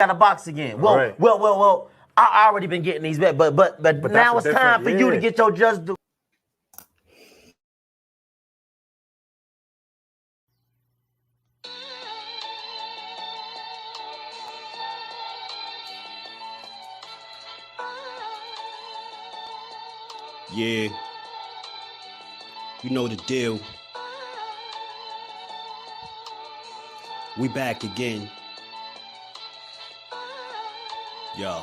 got to box again. Well. I already been getting these back, but now it's time for you to get your just do. Yeah, you know the deal. We back again. Yo.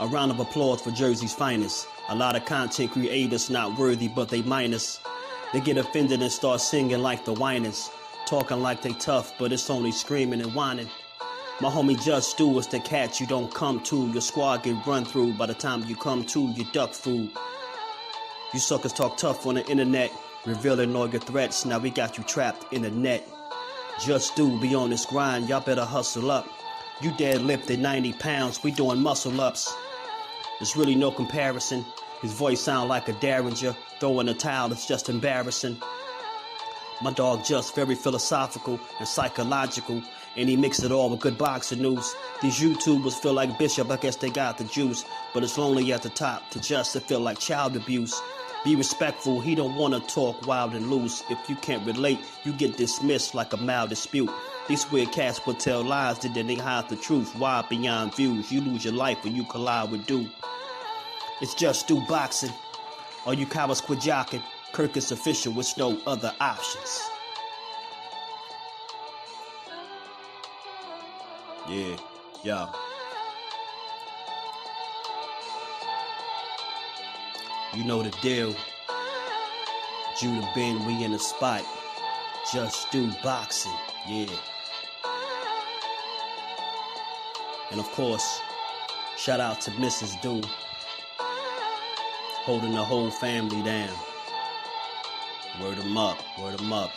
A round of applause for Jersey's finest. A lot of content creators not worthy, but they minus. They get offended and start singing like the whiners. Talking like they tough, but it's only screaming and whining. My homie JusDueBoxing is the cat you don't come to. Your squad get run through. By the time you come to, you duck food. You suckers talk tough on the internet, revealing all your threats. Now we got you trapped in the net. JusDueBoxing be on this grind, y'all better hustle up. You deadlifted 90 pounds, we doing muscle ups. There's really no comparison. His voice sound like a derringer. Throwing a towel, it's just embarrassing. My dog Just very philosophical and psychological, and he mixed it all with good boxing news. These YouTubers feel like Bishop, I guess they got the juice, but it's lonely at the top. To Just, it feel like child abuse. Be respectful, he don't want to talk wild and loose. If you can't relate, you get dismissed like a mild dispute. These weird cats will tell lies, then they hide the truth. Why beyond views? You lose your life when you collide with dude. It's JusDueBoxing. All you cowards quit jocking. Kirk is official with no other options. Yeah, yo. You know the deal. Judah Ben, we in the spot. JusDueBoxing, yeah. And of course, shout out to Mrs. Do, holding the whole family down. Word 'em up, word 'em up.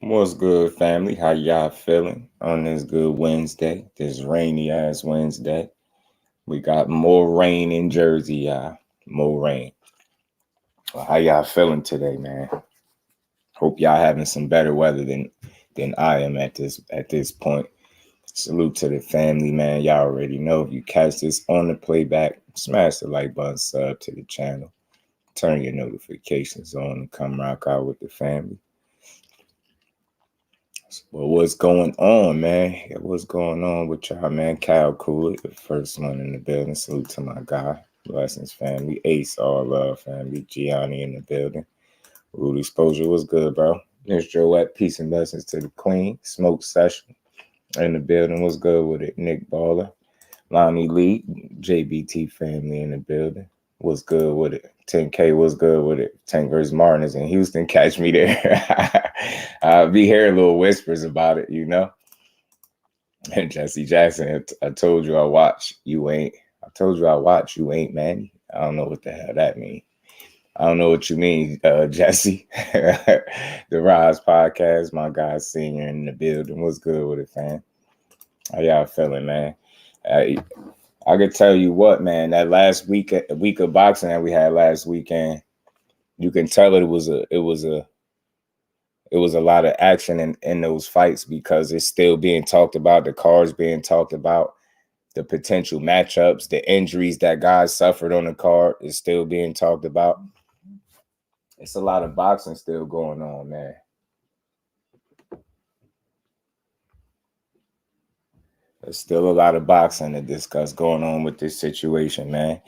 What's good, family? How y'all feeling on this good Wednesday, this rainy ass Wednesday? We got more rain in Jersey, y'all. More rain. Well, how y'all feeling today, man? Hope y'all having some better weather than I am at this point. Salute to the family, man. Y'all already know, if you catch this on the playback, smash the like button, sub to the channel, turn your notifications on, and come rock out with the family. Well, what's going on, man? What's going on with y'all, man? Kyle Cooley, the first one in the building. Salute to my guy. Blessings, family. Ace, all love, family. Gianni in the building. Rudy Exposure, what's good, bro? There's Joette. Peace and blessings to the Queen. Smoke Session in the building. What's good with it? Nick Baller. Lonnie Lee. JBT family in the building. What's good with it? 10K, what's good with it? Tank vs. Martin is in Houston. Catch me there. I'll be hearing little whispers about it, you know. And Jesse Jackson, I told you I watch, you ain't. I told you I watch, you ain't, man. I don't know what the hell that means. I don't know what you mean, Jesse. The Rise Podcast, my guy Senior in the building. What's good with it, fam? How y'all feeling, man? I could tell you what, man, that last week of boxing that we had last weekend, you can tell it was a lot of action in those fights, because it's still being talked about, the cards being talked about, the potential matchups, the injuries that guys suffered on the card is still being talked about. It's a lot of boxing still going on, man. There's still a lot of boxing to discuss going on with this situation, man.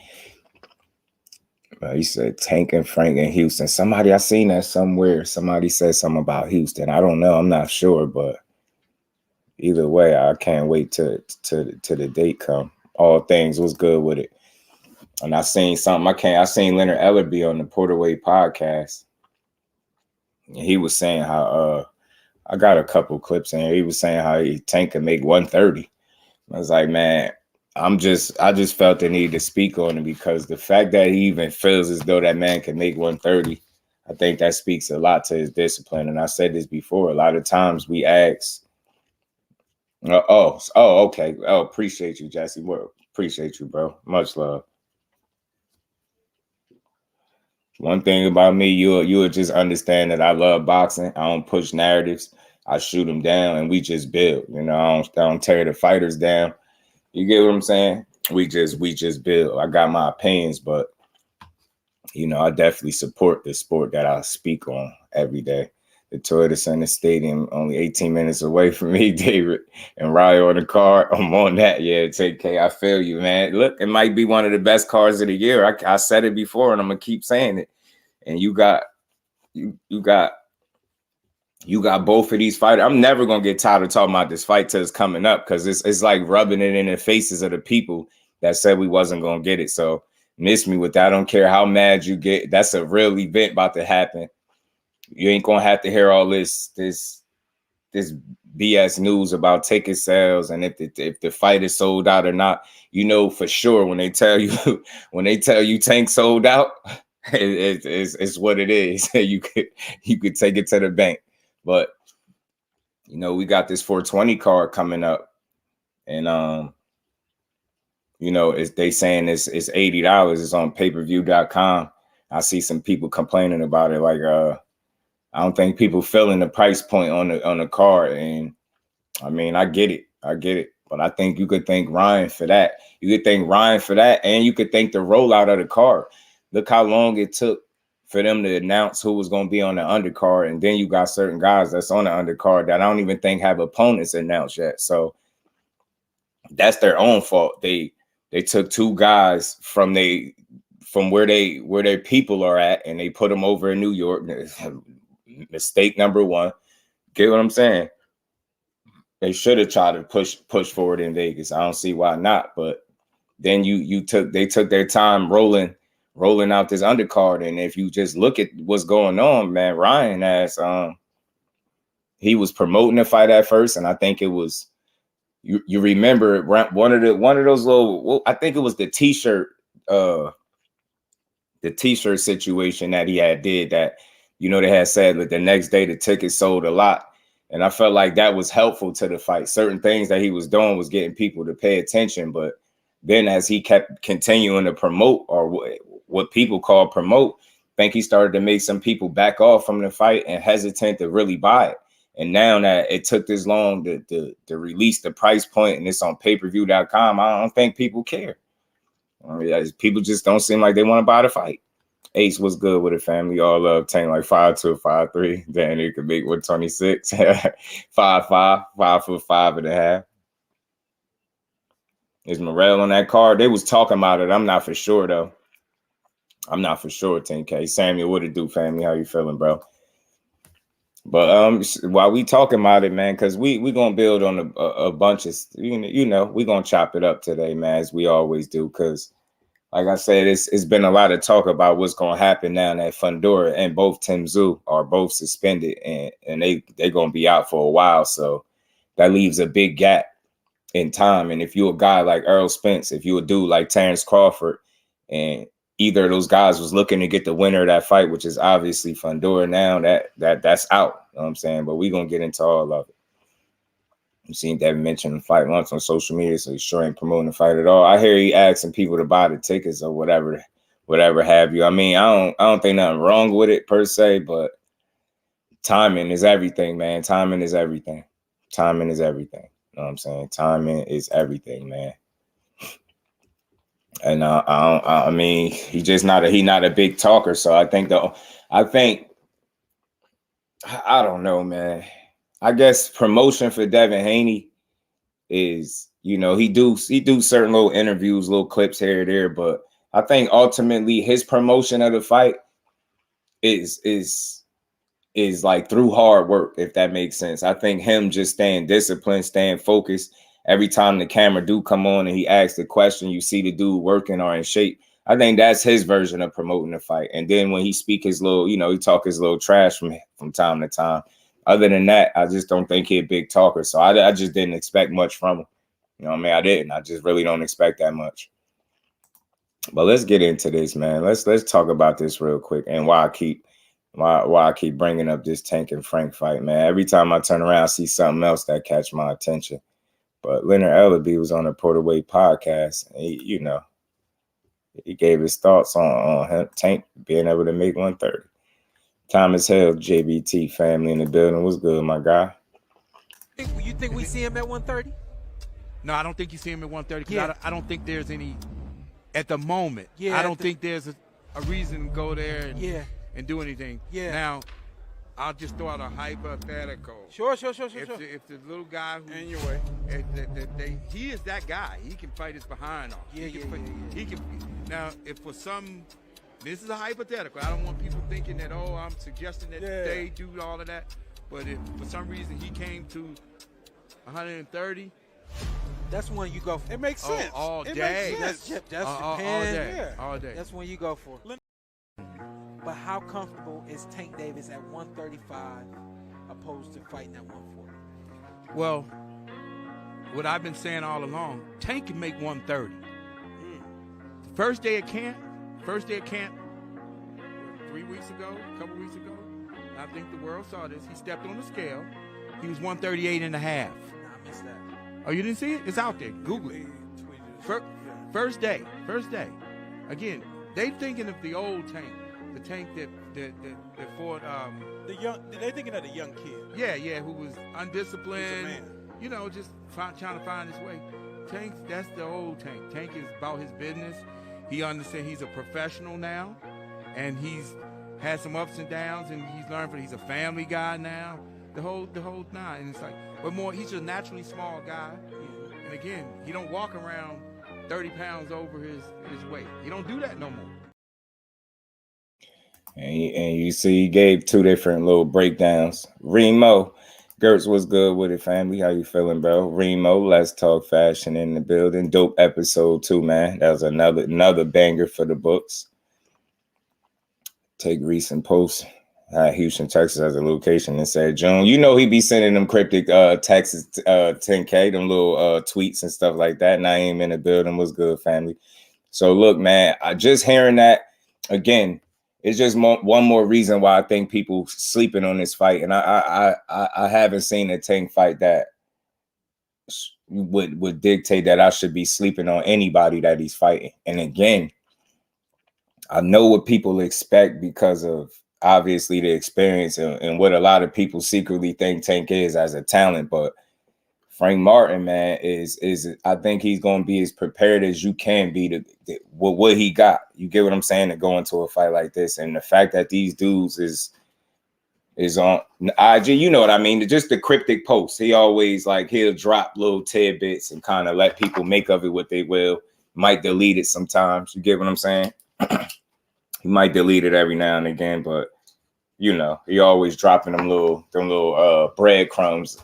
He said Tank and Frank in Houston. I seen that somewhere. Somebody said something about Houston. I don't know. I'm not sure, but either way, I can't wait to the date come. All things was good with it. And I seen something. I seen Leonard Ellerbe on the Porterway podcast. And he was saying how I got a couple clips in here. He was saying how Tank could make 130. I was like, man, I just felt the need to speak on it because the fact that he even feels as though that man can make 130, I think that speaks a lot to his discipline. And I said this before, a lot of times we ask, okay. Oh, appreciate you, Jesse. Well, appreciate you, bro. Much love. One thing about me, you'll just understand that I love boxing. I don't push narratives. I shoot them down and we just build. You know, I don't tear the fighters down. You get what I'm saying? We just build. I got my opinions, but you know, I definitely support the sport that I speak on every day. The Toyota Center Stadium, only 18 minutes away from me, David and Ryo on the car. I'm on that. Yeah, 10K. I feel you, man. Look, it might be one of the best cars of the year. I said it before, and I'm gonna keep saying it. And you got both of these fighters. I'm never gonna get tired of talking about this fight till it's coming up because it's like rubbing it in the faces of the people that said we wasn't gonna get it. So miss me with that. I don't care how mad you get. That's a real event about to happen. You ain't gonna have to hear all this BS news about ticket sales and if the fight is sold out or not. You know for sure when they tell you Tank sold out, it's what it is. You could take it to the bank. But you know, we got this 420 card coming up, and you know, they saying it's $80. It's on pay-per-view.com. I see some people complaining about it, like I don't think people feeling the price point on the card. And I mean, I get it. But I think you could thank Ryan for that. You could thank Ryan for that, and you could thank the rollout of the card. Look how long it took for them to announce who was going to be on the undercard, and then you got certain guys that's on the undercard that I don't even think have opponents announced yet. So that's their own fault. They took two guys from where their people are at, and they put them over in New York. Mistake number one. Get what I'm saying? They should have tried to push forward in Vegas. I don't see why not. But then they took their time rolling out this undercard. And if you just look at what's going on, man, Ryan has he was promoting the fight at first, and I think it was you remember one of those little, well, I think it was the t-shirt situation that he did that, you know, they had said that the next day the tickets sold a lot. And I felt like that was helpful to the fight. Certain things that he was doing was getting people to pay attention. But then as he kept continuing to promote, or what people call promote, I think he started to make some people back off from the fight and hesitant to really buy it. And now that it took this long to release the price point and it's on pay-per-view.com, I don't think people care. I mean, people just don't seem like they want to buy the fight. Ace was good with it, family. All love Tank like 5'2", 5'3". Then he could make 126, 5'5", 5'5.5". Is Morel on that card? They was talking about it. I'm not for sure though. I'm not for sure. 10K. Samuel, what it do, family? How you feeling, bro? But while we talking about it, man, because we gonna build on a bunch of, you know, we gonna chop it up today, man, as we always do, because. Like I said, it's been a lot of talk about what's going to happen now that Fundora and both TSZYU are both suspended and they're going to be out for a while. So that leaves a big gap in time. And if you're a guy like Errol Spence, if you a dude like Terence Crawford, and either of those guys was looking to get the winner of that fight, which is obviously Fundora now, that's out. You know what I'm saying? But we're going to get into all of it. You seen Devin mention the fight once on social media, so he sure ain't promoting the fight at all. I hear he asking people to buy the tickets or whatever have you. I mean, I don't think nothing wrong with it per se, but timing is everything, man. Timing is everything. Timing is everything. You know what I'm saying? Timing is everything, man. And I mean, he's not a big talker, so I don't know, man. I guess promotion for Devin Haney is, you know, he do certain little interviews, little clips here or there, but I think ultimately his promotion of the fight is like through hard work, if that makes sense. I think him just staying disciplined, staying focused. Every time the camera do come on and he asks the question, you see the dude working or in shape. I think that's his version of promoting the fight. And then when he speak his little, you know, he talk his little trash from time to time, Other than that, I just don't think he's a big talker. So I just didn't expect much from him. You know what I mean? I didn't. I just really don't expect that much. But let's get into this, man. Let's talk about this real quick and why I keep bringing up this Tank and Frank fight, man. Every time I turn around, I see something else that catch my attention. But Leonard Ellerbe was on the Porterweight podcast, and he gave his thoughts on him, Tank being able to make 130. Thomas Hill, JBT family in the building. Was good, my guy. You think we see him at 130? No, I don't think you see him at 130 because I don't think there's any at the moment. Yeah, I don't think there's a reason to go there and do anything. Yeah. Now, I'll just throw out a hypothetical. Sure. If the little guy who in your way, he is that guy. He can fight his behind off. He can. Now, if for some, this is a hypothetical. I don't want people thinking that I'm suggesting that they do all of that. But if for some reason he came to 130. That's when you go for. It makes sense. All day. That's Japan. All day. Yeah. All day. That's when you go for. But how comfortable is Tank Davis at 135 opposed to fighting at 140? Well, what I've been saying all along, Tank can make 130. The first day of camp, 3 weeks ago, a couple weeks ago, I think the world saw this. He stepped on the scale. He was 138 and a half. I missed that. Oh, you didn't see it? It's out there. Google it. First day. Again, they thinking of the old Tank, the Tank that fought. They thinking of the young kid. Yeah, who was undisciplined. Just trying to find his way. Tank, that's the old Tank. Tank is about his business. He understands he's a professional now, and he's had some ups and downs, and he's learned he's a family guy now. The whole nine, and it's like, but more, he's just a naturally small guy, and again, he don't walk around 30 pounds over his weight. He don't do that no more. And you see, he gave two different little breakdowns. Remo, Gertz was good with it, family. How you feeling, bro? Remo, Let's Talk Fashion in the building. Dope episode too, man. That was another banger for the books. Take recent posts. Houston, Texas as a location and said, June, he be sending them cryptic texts, 10K, them little tweets and stuff like that. Naeem in the building. Was good, family. So look, man, I just hearing that again, it's just one more reason why I think people sleeping on this fight. And I haven't seen a Tank fight that would dictate that I should be sleeping on anybody that he's fighting. And again, I know what people expect because of obviously the experience and what a lot of people secretly think Tank is as a talent. But Frank Martin, man, is I think he's going to be as prepared as you can be to what he got. You get what I'm saying, to go into a fight like this. And the fact that these dudes is on IG, you know what I mean? Just the cryptic posts. He always he'll drop little tidbits and kind of let people make of it what they will. Might delete it sometimes. You get what I'm saying? He might delete it every now and again, but he always dropping them little breadcrumbs,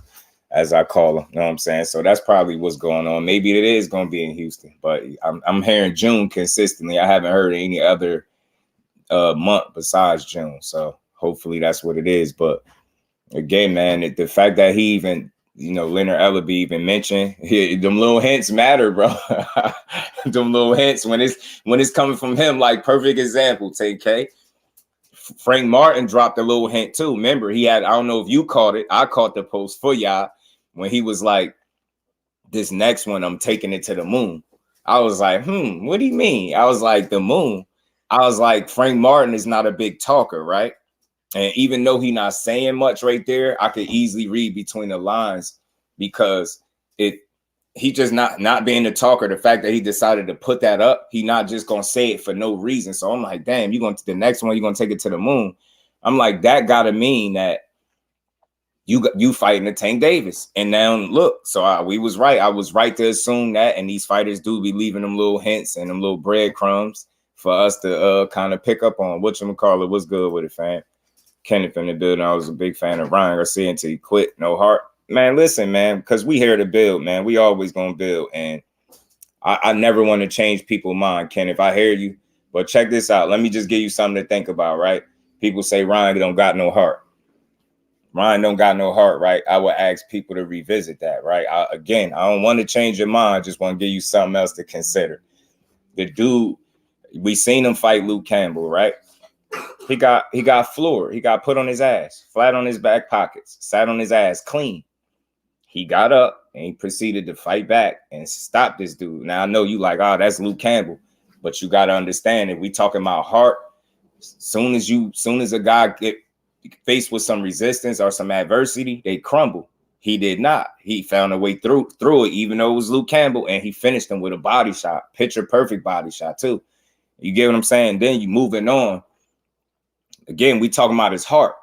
as I call them. You know what I'm saying? So that's probably what's going on. Maybe it is going to be in Houston, but I'm hearing June consistently. I haven't heard any other month besides June. So hopefully that's what it is. But again, man, the fact that he even, Leonard Ellerbe even mentioned, them little hints matter, bro. Them little hints when it's coming from him, perfect example, TK. Frank Martin dropped a little hint too. Remember, he had, I don't know if you caught it. I caught the post for y'all when he was like, this next one, I'm taking it to the moon. I was like, what do you mean? I was like, the moon. I was like, Frank Martin is not a big talker, right? And even though he's not saying much right there, I could easily read between the lines because he just not being the talker. The fact that he decided to put that up, he not just gonna say it for no reason. So I'm like, damn, the next one, you're gonna take it to the moon. I'm like, that gotta mean that you fighting the Tank Davis. And now look, so we was right. I was right to assume that, and these fighters do be leaving them little hints and them little breadcrumbs for us to kind of pick up on. Whatchamacallit, what's good with it, fam? Kenneth in the building. I was a big fan of Ryan Garcia until he quit. No heart. Man, listen, man, because we here to build, man. We always going to build. And I never want to change people's mind, Kenneth. I hear you. But check this out. Let me just give you something to think about, right? People say Ryan don't got no heart. Ryan don't got no heart, right? I would ask people to revisit that, right? I don't want to change your mind. I just want to give you something else to consider. The dude, we seen him fight Luke Campbell, right? He got floored. He got put on his ass, flat on his back pockets, sat on his ass clean. He got up and he proceeded to fight back and stop this dude. Now I know you like, oh, that's Luke Campbell, but you got to understand that we talking about heart. Soon as a guy get faced with some resistance or some adversity, they crumble. He did not. He found a way through it, even though it was Luke Campbell, and he finished him with a body shot, picture perfect body shot too. You get what I'm saying? Then you moving on. Again, we talking about his heart.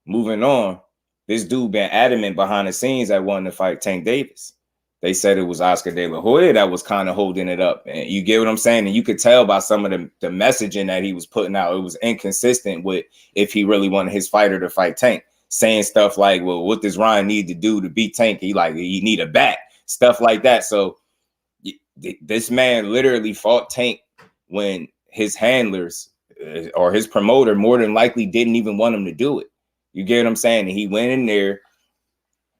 Moving on, this dude been adamant behind the scenes that wanted to fight Tank Davis. They said it was Oscar De La Hoya that was kind of holding it up. And you get what I'm saying? And you could tell by some of the messaging that he was putting out, it was inconsistent with if he really wanted his fighter to fight Tank. Saying stuff like, well, what does Ryan need to do to beat Tank? He need a back, stuff like that. So this man literally fought Tank when his handlers or his promoter more than likely didn't even want him to do it. You get what I'm saying? And he went in there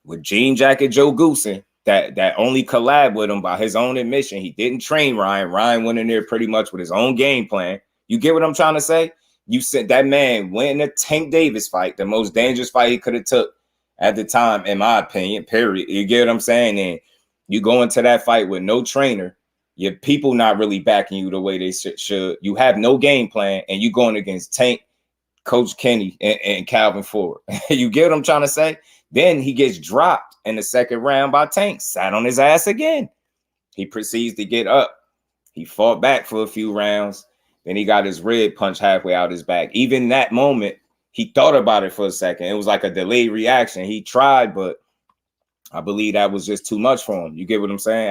with Jean Jacket Joe Goosen that only collabed with him by his own admission. He didn't train Ryan. Ryan went in there pretty much with his own game plan. You get what I'm trying to say? You said that man went in a Tank Davis fight, the most dangerous fight he could have took at the time, in my opinion, period. You get what I'm saying? And you go into that fight with no trainer, your people not really backing you the way they should. You have no game plan, and you going against Tank, Coach Kenny, and Calvin Ford. You get what I'm trying to say? Then he gets dropped in the second round by Tank, sat on his ass again. He proceeds to get up. He fought back for a few rounds. Then he got his rib punched halfway out his back. Even that moment, he thought about it for a second. It was like a delayed reaction. He tried, but I believe that was just too much for him. You get what I'm saying?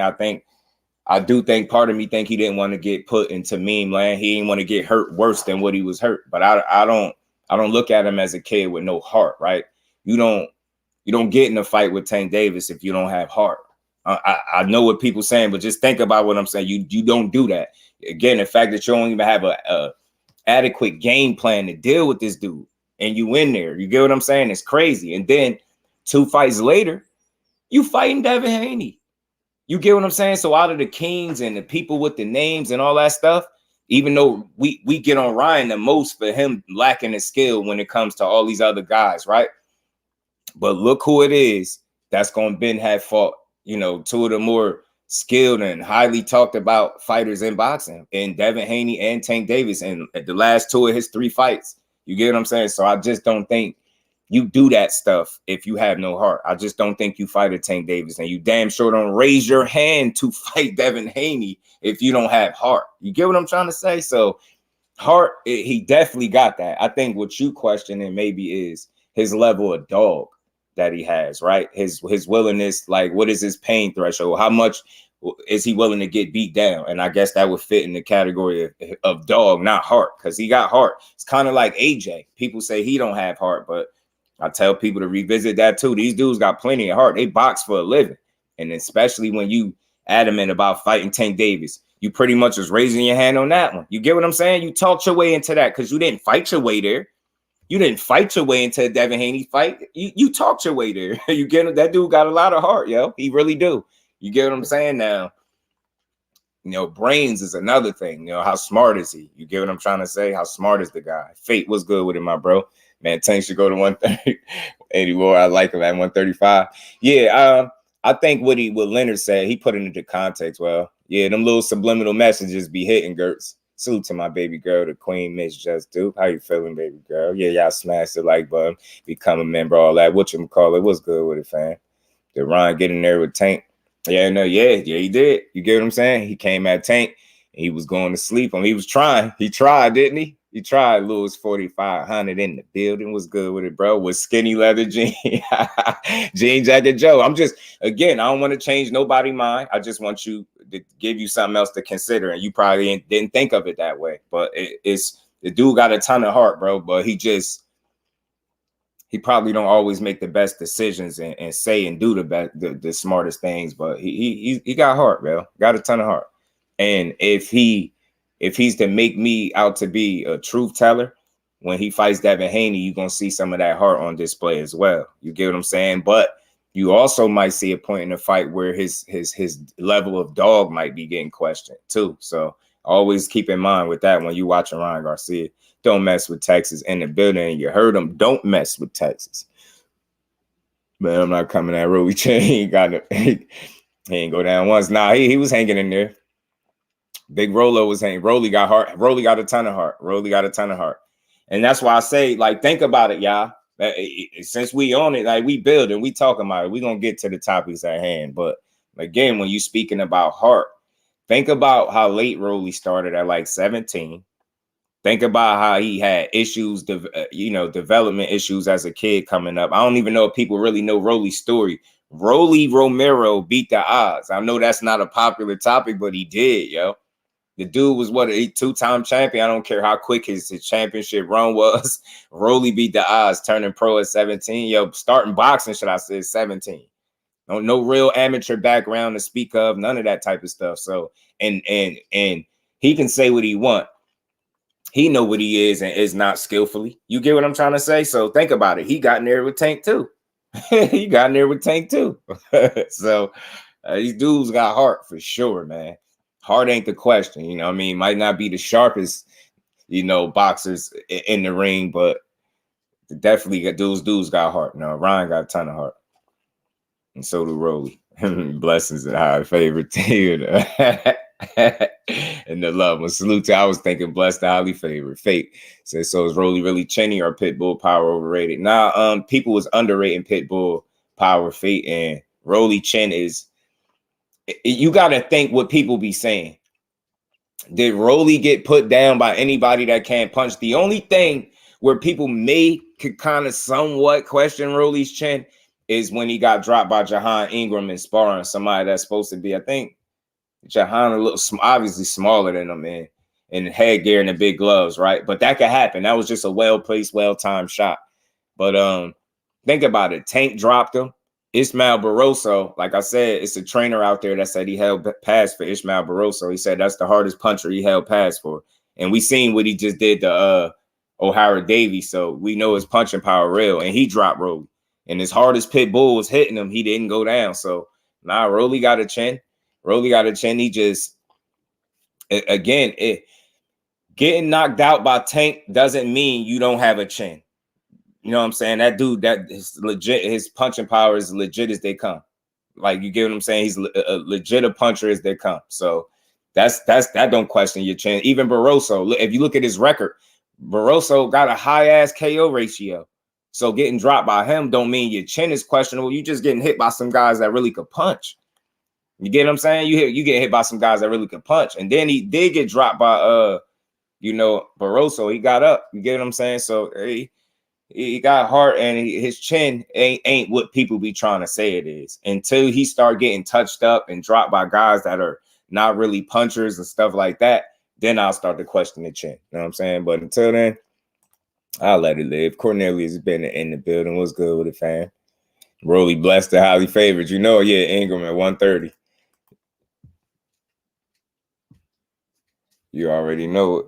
I do think part of me think he didn't want to get put into meme land. He didn't want to get hurt worse than what he was hurt. But I don't look at him as a kid with no heart, right? You don't get in a fight with Tank Davis if you don't have heart. I know what people saying, but just think about what I'm saying. You don't do that. Again, the fact that you don't even have a adequate game plan to deal with this dude, and you in there, you get what I'm saying? It's crazy. And then 2 fights later, you fighting Devin Haney. You get what I'm saying? So out of the kings and the people with the names and all that stuff, even though we get on Ryan the most for him lacking the skill when it comes to all these other guys, right? But look who it is that's going to have fought, 2 of the more skilled and highly talked about fighters in boxing, and Devin Haney and Tank Davis, and at the last 2 of his 3 fights. You get what I'm saying? So I just don't think you do that stuff if you have no heart. I just don't think you fight a Tank Davis, and you damn sure don't raise your hand to fight Devin Haney if you don't have heart. You get what I'm trying to say? So heart, he definitely got that. I think what you questioning maybe is his level of dog that he has, right? His willingness, like what is his pain threshold? How much is he willing to get beat down? And I guess that would fit in the category of dog, not heart, because he got heart. It's kind of like AJ. People say he don't have heart, but I tell people to revisit that too. These dudes got plenty of heart. They box for a living. And especially when you adamant about fighting Tank Davis, you pretty much was raising your hand on that one. You get what I'm saying? You talked your way into that because you didn't fight your way there. You didn't fight your way into a Devin Haney fight. You talked your way there. You get it? That dude got a lot of heart, yo. He really do. You get what I'm saying? Now, brains is another thing. How smart is he? You get what I'm trying to say? How smart is the guy? Fate was good with him, my bro. Man, Tank should go to 130. 80 more. I like him at 135. Yeah, I think what Leonard said, he put it into context. Well, yeah, them little subliminal messages be hitting, Gertz. Salute to my baby girl, the queen, Miss JusDueBoxing. How you feeling, baby girl? Yeah, y'all smash the like button, become a member, all that. Whatchamacallit? What's good with it, fam? Did Ron get in there with Tank? Yeah, he did. You get what I'm saying? He came at Tank, and he was going to sleep on him. He was trying. He tried, didn't he? He tried. Lewis 4,500 in the building. Was good with it, bro. With skinny leather jean, jean jacket Joe. I don't want to change nobody's mind. I just want you to give you something else to consider, and you probably didn't think of it that way. But it's the dude got a ton of heart, bro. But he probably don't always make the best decisions and say and do the smartest things. But he got heart, bro. Got a ton of heart. And if he's to make me out to be a truth teller, when he fights Devin Haney, you're going to see some of that heart on display as well. You get what I'm saying? But you also might see a point in the fight where his level of dog might be getting questioned too. So always keep in mind with that when you watching Ryan Garcia. Don't mess with Texas in the building. You heard him. Don't mess with Texas. Man, I'm not coming at Rolly Chain. He ain't go down once. Nah, he was hanging in there. Big Rolo was hanging. Rolly got heart. Rolly got a ton of heart. Rolly got a ton of heart. And that's why I say, like, think about it, y'all. Since we on it, like, we build and we talking about it, we going to get to the topics at hand. But again, when you speaking about heart, think about how late Rolly started at like 17. Think about how he had issues, development issues as a kid coming up. I don't even know if people really know Rolly's story. Rolly Romero beat the odds. I know that's not a popular topic, but he did, yo. The dude was a two-time champion. I don't care how quick his championship run was. Rolly beat the odds, turning pro at 17. Yo, starting boxing, should I say, 17. No real amateur background to speak of, none of that type of stuff. So, and he can say what he want. He know what he is and is not skillfully. You get what I'm trying to say? So think about it. He got in there with Tank too. He got in there with Tank too. So these dudes got heart for sure, man. Heart ain't the question. You know what I mean? Might not be the sharpest, boxers in the ring, but definitely those dudes got heart. No, Ryan got a ton of heart. And so do Rolly. Blessings and high favorite team. And the love. When salute to, I was thinking blessed, highly favored. Fate says, so is Rolly really chinny or Pitbull power overrated? Nah, people was underrating Pitbull power, Fate, and Rolly chin is. You got to think what people be saying. Did Rolly get put down by anybody that can't punch? The only thing where people could kind of somewhat question Rolly's chin is when he got dropped by Jahan Ingram in sparring, somebody that's supposed to be, I think, Jahan a little obviously smaller than him in headgear and the big gloves, right? But that could happen. That was just a well-placed, well-timed shot. But think about it. Tank dropped him. Ismael Barroso, like I said, it's a trainer out there that said he held pass for Ismael Barroso. He said that's the hardest puncher he held pass for. And we seen what he just did to O'Hara Davies, so we know his punching power real. And he dropped Rolly. And as hard as Pitbull was hitting him, he didn't go down. So, Rolly got a chin. Rolly got a chin. He just, again, getting knocked out by Tank doesn't mean you don't have a chin. You know what I'm saying? That dude, that is legit. His punching power is legit as they come. Like, you get what I'm saying? He's a legit a puncher as they come. So that don't question your chin. Even Barroso, if you look at his record, Barroso got a high ass KO ratio. So getting dropped by him don't mean your chin is questionable. You just getting hit by some guys that really could punch. You get what I'm saying? You get hit by some guys that really could punch. And then he did get dropped by Barroso. He got up. You get what I'm saying? So he got heart, and his chin ain't what people be trying to say it is. Until he start getting touched up and dropped by guys that are not really punchers and stuff like that, then I'll start to question the chin. You know what I'm saying? But until then, I'll let it live. Cornelius has been in the building. What's good with it, fam? Rolly blessed the highly favored. Yeah, Ingram at 130. You already know it.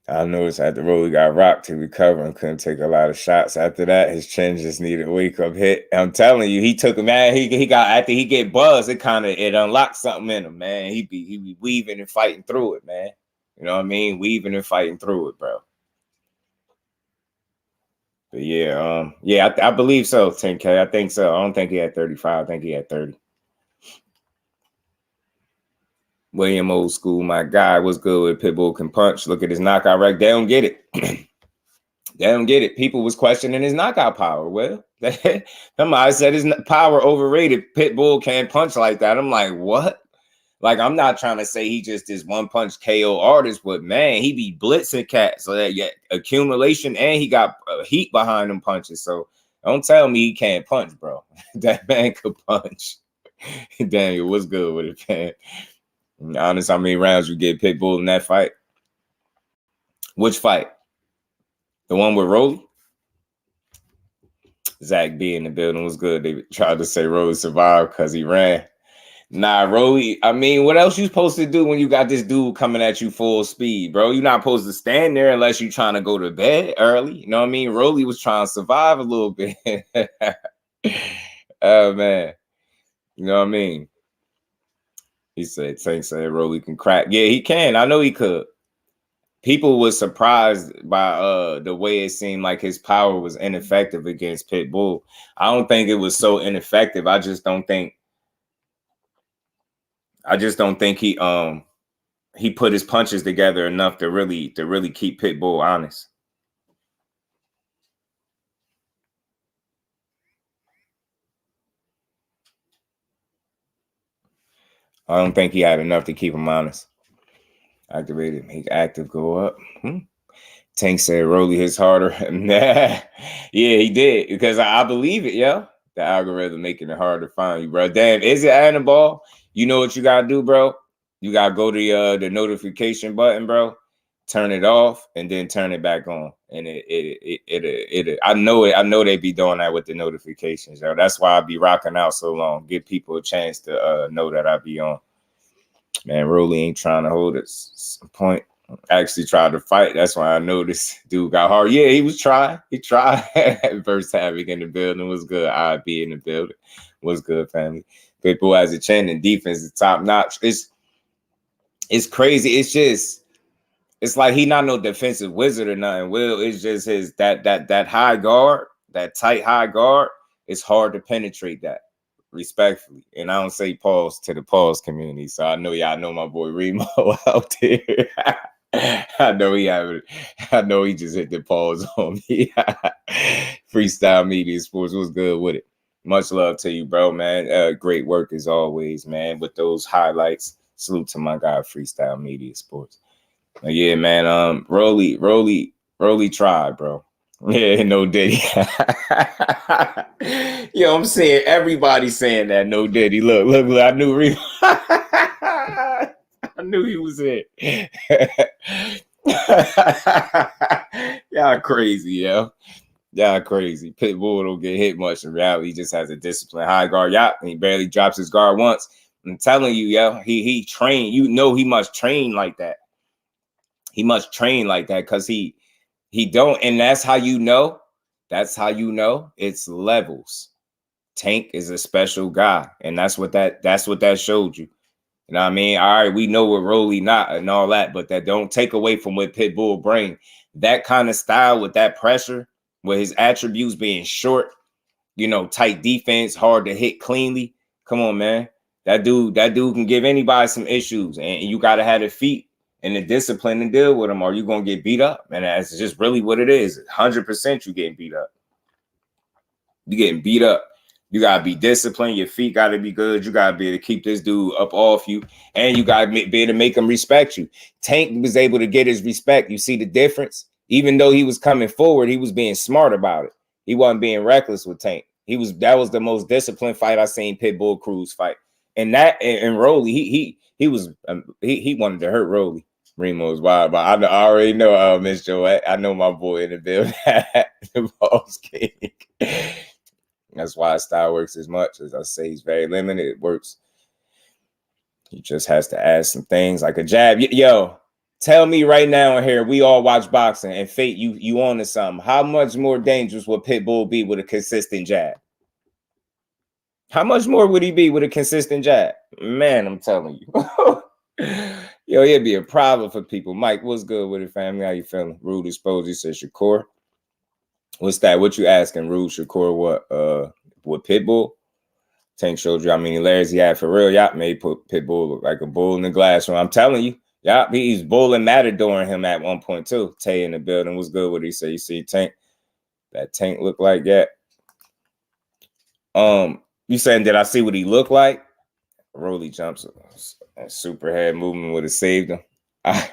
I noticed after Rolly got rocked to recover and couldn't take a lot of shots. After that, his chin just needed a wake-up hit. I'm telling you, he took him, man. He got, after he get buzzed, it unlocked something in him, man. He be weaving and fighting through it, man. You know what I mean? Weaving and fighting through it, bro. But yeah, I believe so, 10K. I think so. I don't think he had 35. I think he had 30. William Old School, my guy, was good with Pitbull can punch. Look at his knockout record. They don't get it. They don't get it. People was questioning his knockout power. Well, somebody said his power overrated. Pitbull can't punch like that. I'm like, what? Like, I'm not trying to say he just is one punch KO artist, but man, he be blitzing cats. So that accumulation, and he got heat behind them punches. So don't tell me he can't punch, bro. That man could punch. Daniel, what's good with it, man? Honest, how many rounds you get Pitbull in that fight? Which fight? The one with Rolly? Zach B in the building was good. They tried to say Rolly survived because he ran. Nah, Rolly. I mean, what else you supposed to do when you got this dude coming at you full speed, bro? You're not supposed to stand there unless you're trying to go to bed early. You know what I mean? Rolly was trying to survive a little bit. Oh, man. You know what I mean? He said, Tank said Rolly can crack. Yeah, he can. I know he could. People were surprised by the way it seemed like his power was ineffective against Pitbull. I don't think it was so ineffective. I just don't think he put his punches together enough to really keep Pitbull honest. I don't think he had enough to keep him honest. Activated, make active go up. Tank said Rolly hits harder. Nah. Yeah, he did, because I believe it, yo. The algorithm making it hard to find you, bro. Damn, is it adding the ball? You know what you gotta do, bro? You gotta go to the notification button, bro. Turn it off and then turn it back on. And it I know it. I know they be doing that with the notifications, yo. That's why I be rocking out so long. Give people a chance to know that I be on. Man, Rolly ain't trying to hold it. Point. Actually tried to fight. That's why I know this dude got hard. Yeah, he was trying. He tried. First Havoc in the building was good. IB in the building was good, family. People as a chain and defense is top notch. It's crazy. It's like he not no defensive wizard or nothing. Will, it's just his that high guard, that tight high guard. It's hard to penetrate that. Respectfully, and I don't say pause to the pause community, so I know y'all know my boy Remo out there. I know he just hit the pause on me. Freestyle Media Sports was good with it. Much love to you, bro, man. Great work as always, man. With those highlights, salute to my guy Freestyle Media Sports. Yeah, man. Rolly tried, bro. Yeah, no Diddy. Yo, I'm saying everybody saying that no Diddy. Look, I knew I knew he was it. Y'all crazy, yo. Y'all crazy. Pitbull don't get hit much in reality. He just has a disciplined high guard. Yeah, and he barely drops his guard once. I'm telling you, yo, he trained. You know he must train like that. He must train like that because he don't, and that's how you know. That's how you know it's levels. Tank is a special guy, and that's what that showed you. You know what I mean? All right, we know what Rolly not and all that, but that don't take away from what Pitbull bring. That kind of style with that pressure, with his attributes being short, you know, tight defense, hard to hit cleanly. Come on, man. That dude can give anybody some issues, and you gotta have the feet and the discipline to deal with them, or you're going to get beat up. And that's just really what it is. 100% you getting beat up. You getting beat up. You got to be disciplined. Your feet got to be good. You got to be able to keep this dude up off you. And you got to be able to make him respect you. Tank was able to get his respect. You see the difference? Even though he was coming forward, he was being smart about it. He wasn't being reckless with Tank. That was the most disciplined fight I seen Pitbull Cruz fight. And Rolly, he wanted to hurt Rolly. Remo's wild, but I already know Miss Joette. I know my boy in the building. The boss king. That's why his style works as much. As I say, he's very limited. It works. He just has to add some things like a jab. Yo, tell me right now in here, we all watch boxing, and Fate, you on to something. How much more dangerous would Pitbull be with a consistent jab? How much more would he be with a consistent jab? Man, I'm telling you. Yo, it'd be a problem for people. Mike, what's good with it, family? How you feeling? Rude Exposed, he says Shakur. What's that? What you asking, Rude? Shakur, what Pitbull? Tank showed you how many layers he had for real. Y'all made Pitbull look like a bull in the glass room. I'm telling you. Y'all, he's bull and matadoring him at one point too. Tay in the building was good with it. He said, you see Tank? That Tank look like that. You saying, did I see what he looked like? Rolly jumps. That super head movement would have saved him. I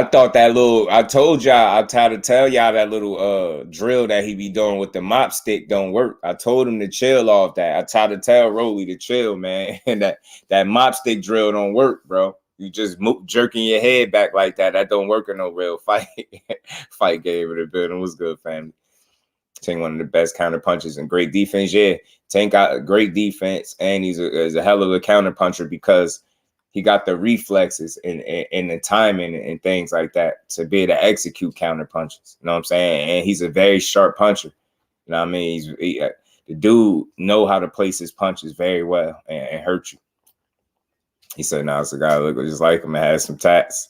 thought that little, I told y'all, I tried to tell y'all that little drill that he be doing with the mop stick don't work. I told him to chill off that. I tried to tell Rolly to chill, man. And that mop stick drill don't work, bro. You just jerking your head back like that. That don't work in no real fight. Fight game in the building was good, family. Tank one of the best counter punchers and great defense. Yeah, Tank got a great defense, and he's a hell of a counter puncher because he got the reflexes and the timing and things like that to be able to execute counter punches. You know what I'm saying? And he's a very sharp puncher. You know what I mean? The dude know how to place his punches very well and hurt you. He said, "Nah, it's a guy look just like him and has some tats."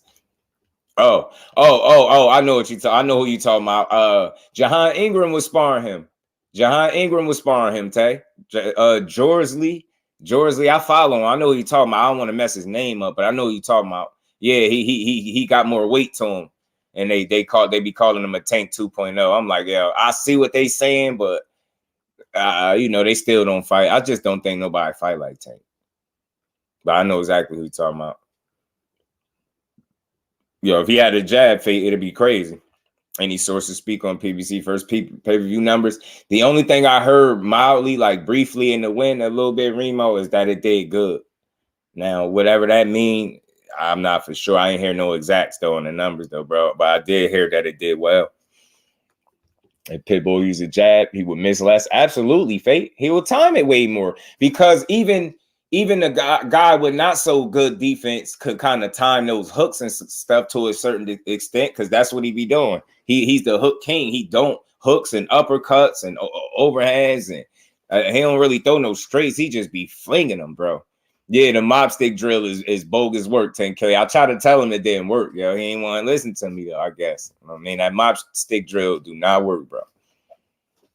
Oh! I know what you I know who you talking about. Jahan Ingram was sparring him. Tay. George Lee, I follow him. I know who you talking about. I don't want to mess his name up, but I know who you talking about. Yeah, he got more weight to him, and they be calling him a Tank 2.0. I'm like, yeah, I see what they saying, but they still don't fight. I just don't think nobody fight like Tank. But I know exactly who you're talking about. If he had a jab fate, it'd be crazy. Any sources speak on PBC first pay-per-view numbers. The only thing I heard mildly, like briefly in the win, a little bit, Remo, is that it did good. Now, whatever that mean, I'm not for sure. I ain't hear no exacts though on the numbers though, bro. But I did hear that it did well. If Pitbull used a jab, he would miss less. Absolutely, Fate. He will time it way more because even a guy with not so good defense could kind of time those hooks and stuff to a certain extent because that's what he be doing. He's the hook king. He don't hooks and uppercuts and overhands and he don't really throw no straights. He just be flinging them, bro. Yeah, the mob stick drill is bogus work, 10K. I tried to tell him it didn't work. He ain't want to listen to me though, I guess. I mean, that mob stick drill do not work, bro.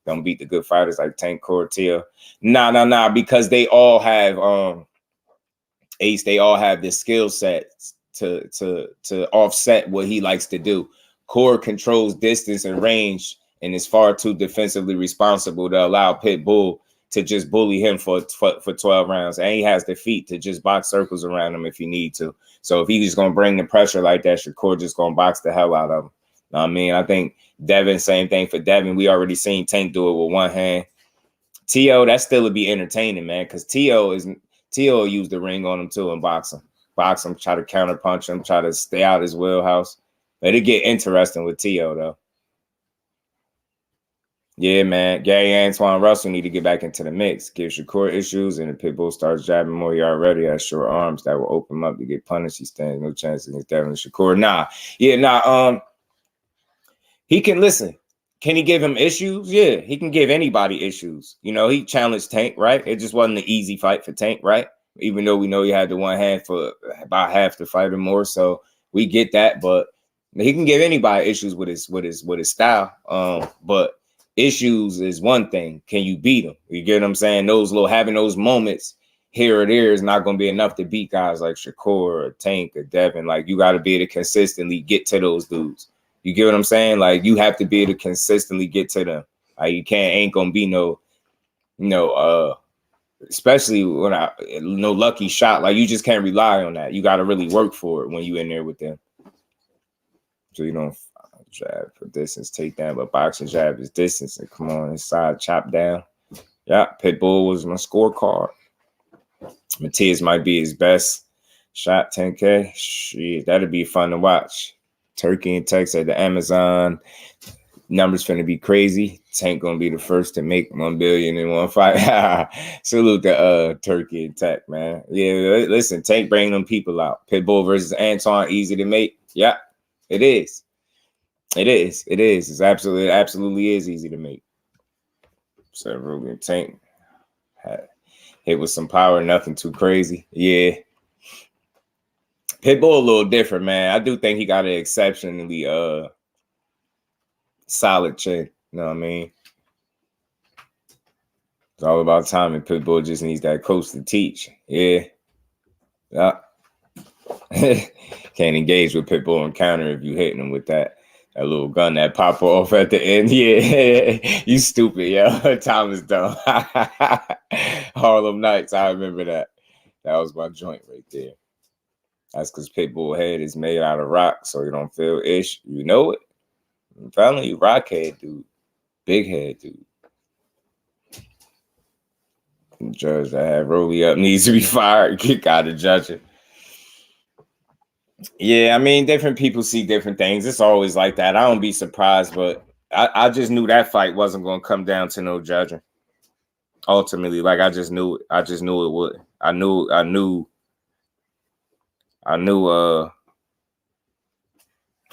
Don't beat the good fighters like Tank Cortia. Nah, because they all have Ace, they all have the skill sets to offset what he likes to do. Core controls distance and range and is far too defensively responsible to allow Pitbull to just bully him for 12 rounds. And he has the feet to just box circles around him if he need to. So if he's going to bring the pressure like that, Shakur just going to box the hell out of him. I mean, I think Devin, same thing for Devin. We already seen Tank do it with one hand. T.O., that still would be entertaining, man, because T.O. will use the ring on him too and box him, try to counter punch him, try to stay out his wheelhouse. Let it get interesting with T.O., though. Yeah, man. Gary Antoine Russell need to get back into the mix. Give Shakur issues, and if Pitbull starts jabbing more, he already has short arms that will open him up to get punished. He stands no chance against Devin Shakur. He can listen. Can he give him issues? Yeah, he can give anybody issues. He challenged Tank, right? It just wasn't an easy fight for Tank, right? Even though we know he had the one hand for about half the fight or more, so we get that. But he can give anybody issues with his style. But issues is one thing. Can you beat him? You get what I'm saying? Having those moments here or there is not going to be enough to beat guys like Shakur or Tank or Devin. Like, you got to be able to consistently get to those dudes. You get what I'm saying? Like, you have to be able to consistently get to them. Like, you ain't gonna be no, especially when no lucky shot. Like, you just can't rely on that. You got to really work for it when you in there with them. So you don't jab for distance, take down, but boxing jab is distance. And come on, inside, chop down. Yeah, Pitbull was my scorecard. Matias might be his best shot, 10K. Shit, that'd be fun to watch. Turkey and Tex at the Amazon. Numbers finna be crazy. Tank gonna be the first to make 1 billion in one fight. Salute to Turkey and Tech, man. Yeah, listen, Tank bring them people out. Pitbull versus Antoine, easy to make. Yeah, it is. It's absolutely is easy to make. So Ruben Tank hit with some power, nothing too crazy. Yeah. Pitbull a little different, man. I do think he got an exceptionally solid chin. You know what I mean? It's all about timing. Pitbull just needs that coach to teach. Yeah. Can't engage with Pitbull and counter if you hitting him with that little gun that pop off at the end. Yeah. You stupid, yo. Time is dumb. Harlem Nights. I remember that. That was my joint right there. That's because Pitbull head is made out of rock, so you don't feel ish. You know it. I'm telling you, rock head, dude. Big head, dude. The judge that had Rolly up needs to be fired. Kick out of judging. Yeah, I mean, different people see different things. It's always like that. I don't be surprised, but I just knew that fight wasn't gonna come down to no judging. Ultimately, like I just knew it. I just knew it would. I knew it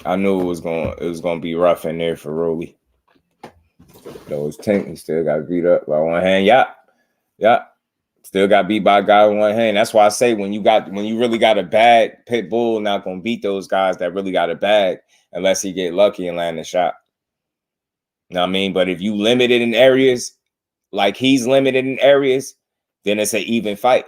was gonna be rough in there for Rolly. Those Tank, he still got beat up by one hand. Yeah. Still got beat by a guy with one hand. That's why I say when you really got a bag, Pit Bull not gonna beat those guys that really got a bag unless he get lucky and land a shot. You know what I mean? But if you limited in areas, like he's limited in areas, then it's an even fight.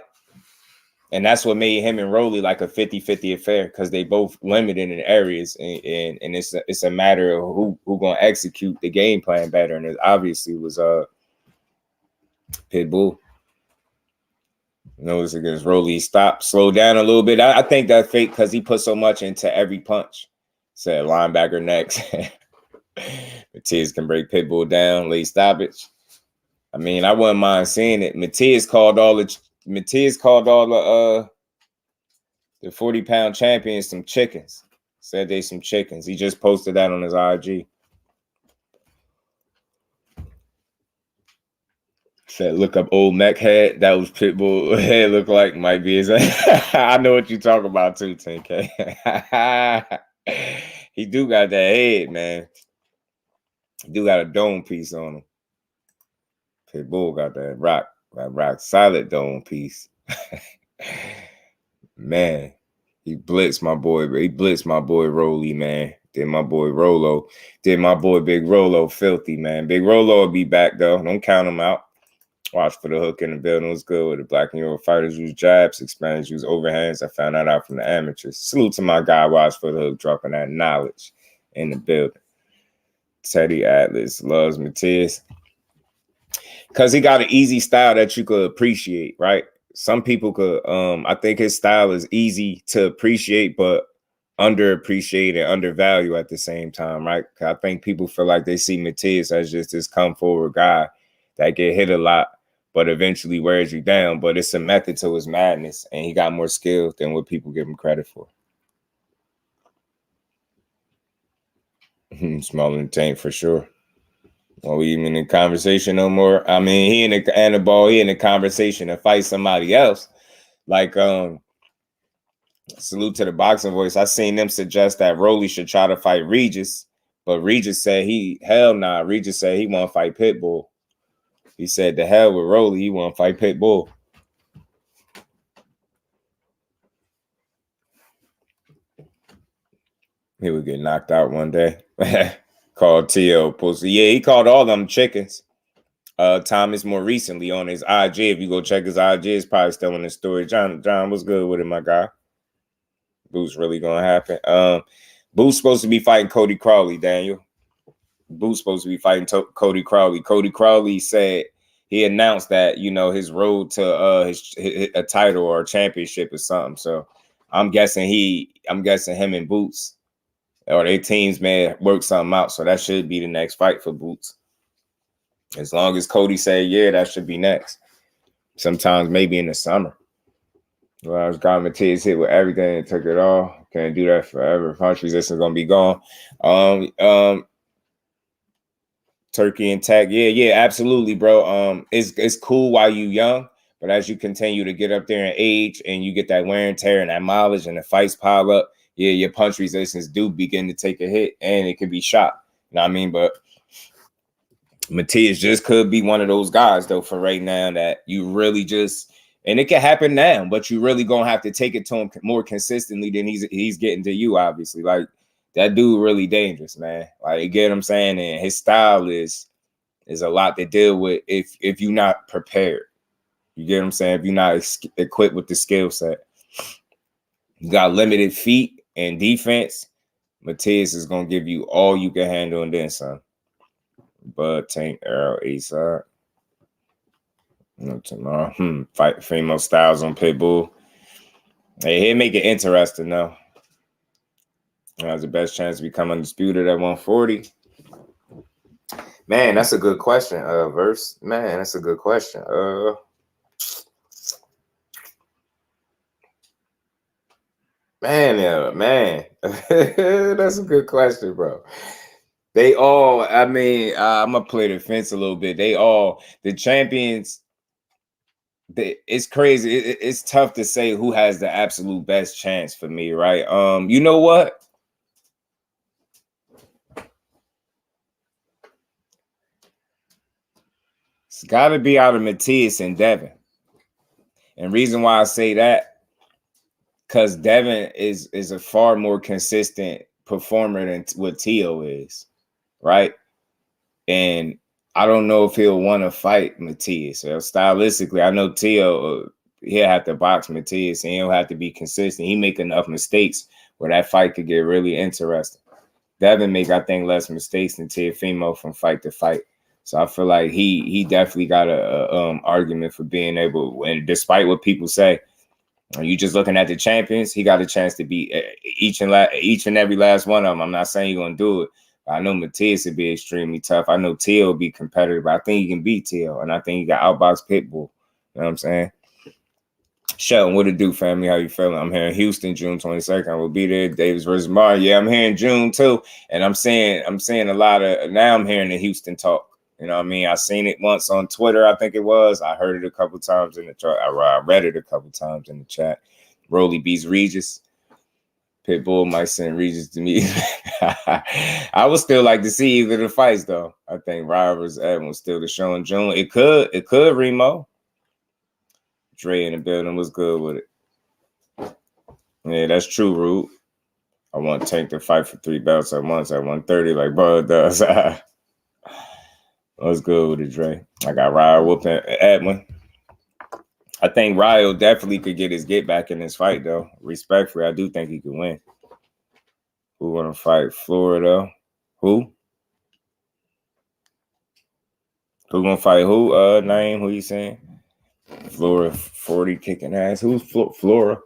And that's what made him and Rolly like a 50-50 affair, because they both limited in areas, and it's a matter of who gonna execute the game plan better. And it obviously was Pit Bull. Notice against Rolly, stop, slow down a little bit. I think that's fake because he put so much into every punch. Said linebacker next. Matias can break Pit Bull down, late stoppage. I mean, I wouldn't mind seeing it. Matias called all the 40-pound champions some chickens. Said they some chickens. He just posted that on his IG. Said, look up old mech head. That was Pitbull head look like. Might be his. I know what you talk about too, 10K. He do got that head, man. He do got a dome piece on him. Pitbull got that rock solid dome piece. Man, he blitzed my boy. He blitzed my boy Rolly, man. Did my boy Rolo. Did my boy Big Rolo filthy, man. Big Rolo will be back, though. Don't count him out. Watch for the hook in the building. Was good with the Black and Euro fighters. Use jabs, Hispanics use overhands. I found that out from the amateurs. Salute to my guy. Watch for the hook, dropping that knowledge in the building. Teddy Atlas loves Matias because he got an easy style that you could appreciate, right? Some people could. I think his style is easy to appreciate, but underappreciate and undervalue at the same time, right? I think people feel like they see Matias as just this come forward guy that get hit a lot, but eventually wears you down. But it's a method to his madness, and he got more skill than what people give him credit for. Smaller than Tank for sure. Are we even in conversation no more? I mean, he in the conversation to fight somebody else. Like, salute to the boxing voice. I seen them suggest that Rolly should try to fight Regis, but Regis said hell nah. Regis said he want to fight Pitbull. He said the hell with Rolly, he want to fight Pitbull. He would get knocked out one day. Called T.O. Pussy. Yeah, he called all them chickens. Thomas more recently on his IG. If you go check his IG, it's probably still in the story. John, what's good with it, my guy? Boot's really gonna happen. Boot's supposed to be fighting Cody Crowley, Daniel. Boot's supposed to be fighting Cody Crowley. Cody Crowley said he announced that, you know, his road to a title or a championship or something. So I'm guessing him and Boots or their teams may work something out. So that should be the next fight for Boots. As long as Cody say, yeah, that should be next. Sometimes maybe in the summer. Well, I was got Matias hit with everything and took it all. Can't do that forever. Punch resistance gonna be gone. Turkey and Tech. Yeah, absolutely, bro. It's cool while you young, but as you continue to get up there in age and you get that wear and tear and that mileage and the fights pile up, yeah, your punch resistance do begin to take a hit and it can be shot. You know what I mean? But Matias just could be one of those guys, though, for right now that you really just, and it can happen now, but you really gonna have to take it to him more consistently than he's getting to you, obviously. Like, that dude really dangerous, man. Like, you get what I'm saying? And his style is a lot to deal with if you're not prepared. You get what I'm saying? If you're not equipped with the skill set. You got limited feet and defense. Matias is going to give you all you can handle and then some. Bud, Tank, Errol, A-side. No tomorrow. Fight female styles on Pitbull. Hey, he'll make it interesting, though. Has the best chance to become undisputed at 140. Man, that's a good question, Verse. Man, that's a good question. Man, that's a good question, bro. They all, I mean, I'm going to play the fence a little bit. They all, the champions, it's crazy. It's tough to say who has the absolute best chance for me, right? You know what? It's got to be out of Matias and Devin. And reason why I say that, because Devin is a far more consistent performer than what Tio is, right? And I don't know if he'll want to fight Matias. So stylistically, I know Tio, he'll have to box Matias and he'll have to be consistent. He make enough mistakes where that fight could get really interesting. Devin make, I think, less mistakes than Teofimo from fight to fight. So I feel like he definitely got a argument for being able, and despite what people say, you just looking at the champions, he got a chance to beat each and every last one of them. I'm not saying he's gonna do it. I know Matias would be extremely tough. I know Tio will be competitive, but I think he can beat Tio, and I think he got outbox Pitbull. You know what I'm saying? Shelton, what it do, family? How you feeling? I'm here in Houston, June 22nd. I will be there. Davis versus Mario. Yeah, I'm here in June too, and I'm seeing a lot of, now I'm hearing the Houston talk. You know what I mean? I seen it once on Twitter, I think it was. I heard it a couple times in the chat. I read it a couple times in the chat. Rolly beats Regis. Pitbull might send Regis to me. I would still like to see either of the fights, though. I think Ryan versus Edwin was still the show in June. It could, Remo. Dre in the building was good with it. Yeah, that's true, Rude. I want Tank to fight for 3 belts at once at 130 like Bud does. What's good with it, Dre? I got Ryan whooping Edwin. I think Ryo definitely could get his get back in this fight, though. Respectfully, I do think he could win. Who want to fight Florida? Who? Who gonna fight who? Name? Who you saying? Florida 40 kicking ass. Who's Florida?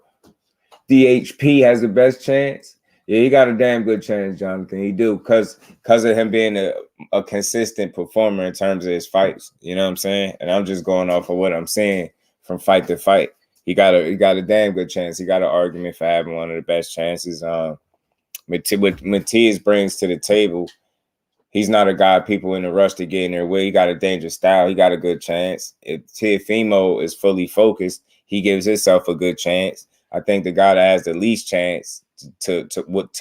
DHP has the best chance. Yeah, he got a damn good chance, Jonathan. He do, because of him being a consistent performer in terms of his fights. You know what I'm saying? And I'm just going off of what I'm saying from fight to fight. He got a damn good chance. He got an argument for having one of the best chances. What Matias brings to the table, he's not a guy people in a rush to get in their way. He got a dangerous style. He got a good chance. If Teofimo is fully focused, he gives himself a good chance. I think the guy that has the least chance to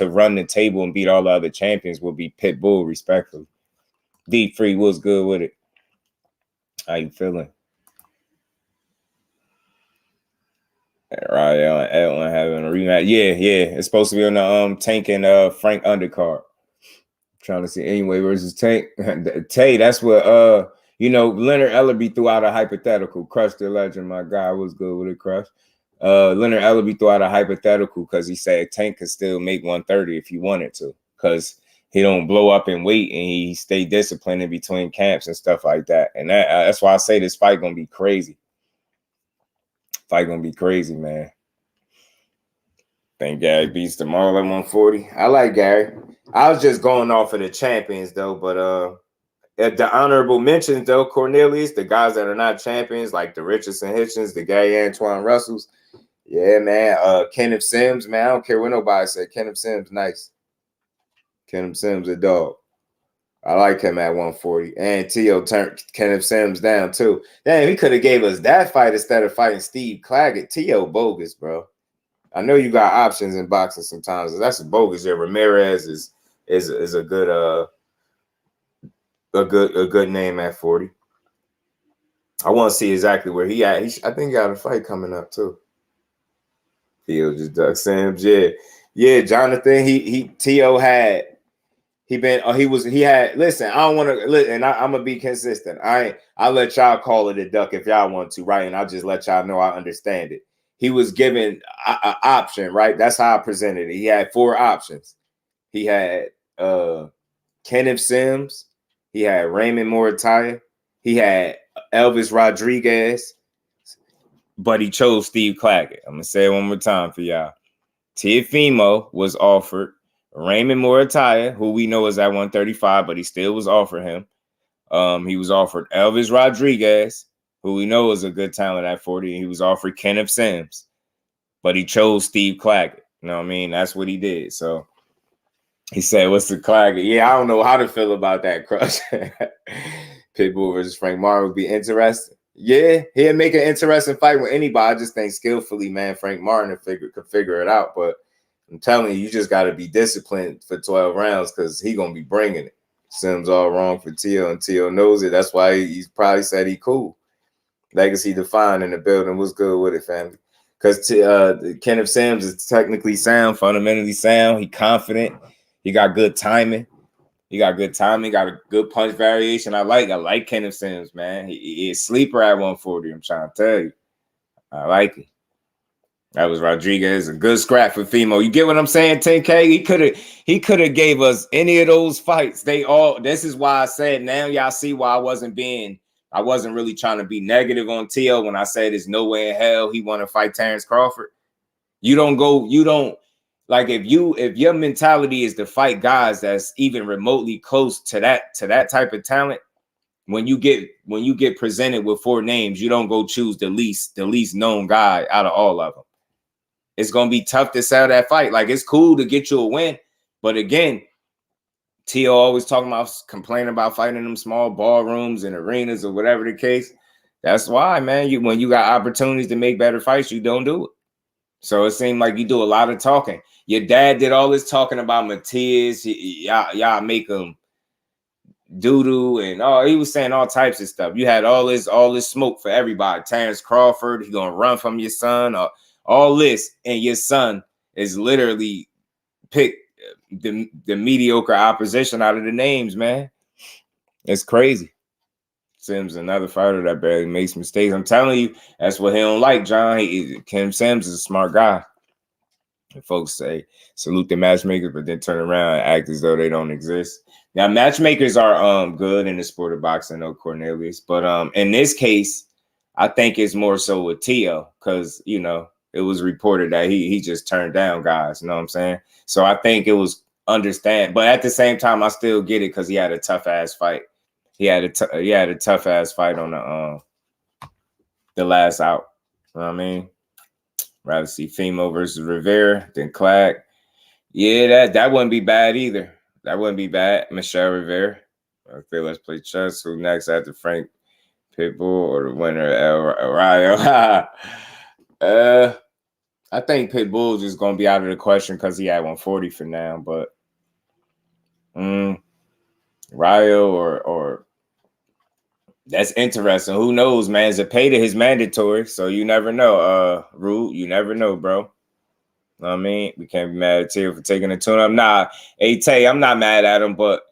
run the table and beat all the other champions will be Pitbull, respectfully. Deep Free was good with it. How you feeling? Right, Edwin having a rematch. Yeah. It's supposed to be on the Tank and Frank undercard. Trying to see anyway versus Tank. Tay, that's what Leonard Ellerbe threw out a hypothetical. Crush the legend, my guy was good with it, Crush. Leonard Ellerbe threw out a hypothetical because he said Tank could still make 130 if he wanted to, because he don't blow up in weight and he stay disciplined in between camps and stuff like that. And that's why I say this fight gonna be crazy. Fight gonna be crazy, man. Think Gary beats tomorrow at 140. I like Gary. I was just going off of the champions though, but at the honorable mentions though, Cornelius, the guys that are not champions, like the Richardson Hitchens, the Gary Antoine Russells. Yeah, man. Kenneth Sims, man. I don't care what nobody said. Kenneth Sims, nice. Kenneth Sims, a dog. I like him at 140. And Tio turned Kenneth Sims down too. Damn, he could have gave us that fight instead of fighting Steve Claggett. Tio bogus, bro. I know you got options in boxing sometimes. That's a bogus. Yeah, Ramirez is a good name at 40. I want to see exactly where he at. I think he got a fight coming up too. Tio just duck Sims. Yeah, Jonathan. Tio had. Listen, I don't want to, and I'm gonna be consistent. I'll let y'all call it a duck if y'all want to, right? And I'll just let y'all know I understand it. He was given an option, right? That's how I presented it. He had 4 options. He had Kenneth Sims, he had Raymond Morataya, he had Elvis Rodriguez, but he chose Steve Claggett. I'm gonna say it one more time for y'all. Teofimo was offered Raymond Morataya, who we know is at 135, but he still was offered him. He was offered Elvis Rodriguez, who we know is a good talent at 40. He was offered Kenneth Sims, but he chose Steve Claggett. You know what I mean? That's what he did. So He said, "What's the Clagger?" Yeah, I don't know how to feel about that, Crush. Pitbull versus Frank Martin would be interesting. Yeah, he'd make an interesting fight with anybody. I just think skillfully, man, Frank Martin could figure it out. But I'm telling you, you just got to be disciplined for 12 rounds because he going to be bringing it. Sims all wrong for T.O. and T.O. knows it. That's why he's probably said he cool. Legacy defined in the building. What's good with it, family? Because Kenneth Sims is technically sound, fundamentally sound. He confident. He got good timing. Got a good punch variation. I like Kenneth Sims, man. He's a sleeper at 140. I'm trying to tell you. I like it. That was Rodriguez, a good scrap for Fimo. You get what I'm saying, 10K? He could have gave us any of those fights. This is why I said now y'all see why I wasn't really trying to be negative on T.O. when I said there's no way in hell he want to fight Terence Crawford. Like if your mentality is to fight guys that's even remotely close to that type of talent, when you get presented with 4 names, you don't go choose the least known guy out of all of them. It's gonna be tough to sell that fight. Like it's cool to get you a win, but again, T.O. always complaining about fighting in them small ballrooms and arenas or whatever the case. That's why, man. When you got opportunities to make better fights, you don't do it. So it seemed like you do a lot of talking. Your dad did all this talking about Matias. Y'all make him doo-doo and he was saying all types of stuff. You had all this smoke for everybody. Terence Crawford, he gonna run from your son, or all this, and your son is literally picked the mediocre opposition out of the names, man. It's crazy. Sims, another fighter that barely makes mistakes. I'm telling you, that's what he don't like, John. Kim Sims is a smart guy. And folks say salute the matchmakers, but then turn around and act as though they don't exist. Now, matchmakers are good in the sport of boxing, no Cornelius. But in this case, I think it's more so with T.O. because, it was reported that he just turned down guys. You know what I'm saying? So I think it was understand. But at the same time, I still get it because he had a tough-ass fight. He had a tough-ass fight on the last out. You know what I mean? Rather see Fimo versus Rivera than Clag. Yeah, that wouldn't be bad either. That wouldn't be bad. Michelle Rivera. Okay, let's play chess. Who next after Frank Pitbull or the winner Rayo? I think Pitbull is going to be out of the question because he had 140 for now. But Rayo or that's interesting. Who knows, man? Zepeda is mandatory, so you never know. Rude, you never know, bro. Know what I mean? We can't be mad at T.O. for taking the tune up. Nah, Tay, I'm not mad at him, but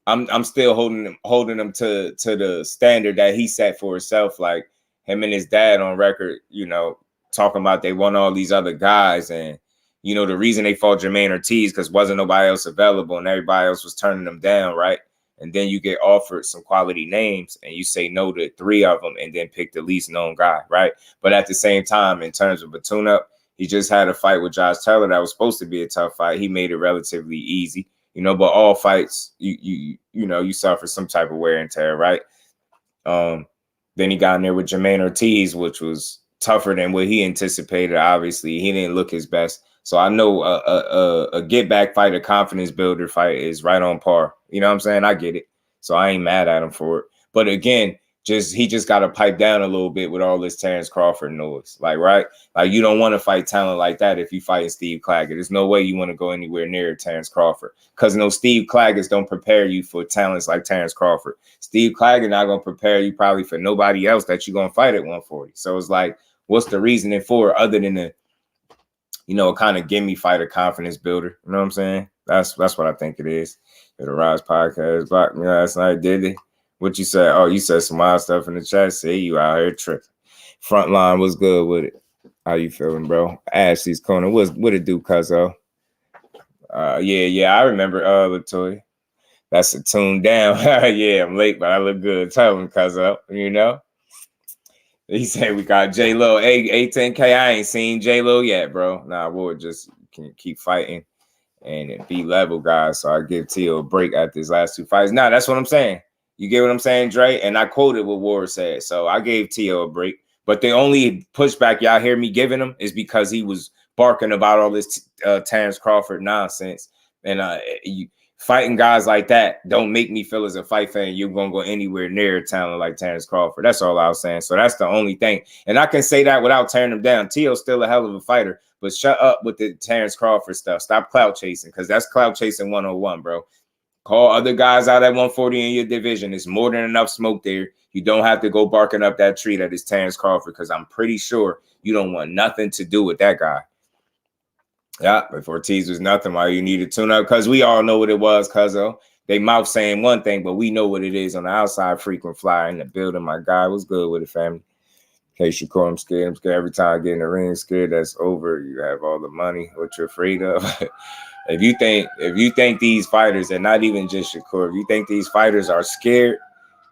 I'm still holding him to the standard that he set for himself. Like him and his dad on record, talking about they want all these other guys, and the reason they fought Jermaine Ortiz because wasn't nobody else available, and everybody else was turning them down, right? And then you get offered some quality names and you say no to 3 of them and then pick the least known guy, right? But at the same time, in terms of a tune-up, he just had a fight with Josh Taylor that was supposed to be a tough fight. He made it relatively easy, but all fights, you suffer some type of wear and tear, right? Then he got in there with Jermaine Ortiz, which was tougher than what he anticipated. Obviously, he didn't look his best. So I know a get back fight, a confidence builder fight is right on par. You know what I'm saying? I get it. So I ain't mad at him for it. But again, he just got to pipe down a little bit with all this Terence Crawford noise. Like, right? Like you don't want to fight talent like that if you fighting Steve Claggett. There's no way you want to go anywhere near Terence Crawford because Steve Claggett don't prepare you for talents like Terence Crawford. Steve Claggett not going to prepare you probably for nobody else that you're going to fight at 140. So it's like, what's the reasoning for it other than a kind of gimme fight, a confidence builder. You know what I'm saying? That's what I think it is. The Rise Podcast blocked me last night, did they? What you said? Oh, you said some wild stuff in the chat. See, you out here tripping. Frontline was good with it. How you feeling, bro? Ashley's corner. What it do, cuzzo? Yeah, I remember Latoya. That's a tune down. Yeah, I'm late, but I look good. Tell him, cuzzo, He said we got J-Lo. Hey, 10K, I ain't seen J-Lo yet, bro. Nah, we'll just keep fighting and be level, guys. So I give T.O. a break after his last 2 fights. Nah, that's what I'm saying. You get what I'm saying, Dre? And I quoted what Ward said. So I gave T.O. a break. But the only pushback y'all hear me giving him is because he was barking about all this Terence Crawford nonsense. And fighting guys like that don't make me feel as a fight fan you're going to go anywhere near talent like Terence Crawford. That's all I was saying. So that's the only thing. And I can say that without tearing him down. T.O.'s still a hell of a fighter, but shut up with the Terence Crawford stuff. Stop clout chasing, because that's clout chasing 101, bro. Call other guys out at 140 in your division. There's more than enough smoke there. You don't have to go barking up that tree that is Terence Crawford, because I'm pretty sure you don't want nothing to do with that guy. Yeah, if Ortiz was nothing, why you need to tune up? Because we all know what it was, cuzzo. They mouth saying one thing, but we know what it is on the outside. Frequent flyer in the building. My guy was good with it, family. In case you call him scared, I'm scared every time I get in the ring. Scared that's over. You have all the money. What you're afraid of? If you think these fighters, and not even just Shakur, if you think these fighters are scared,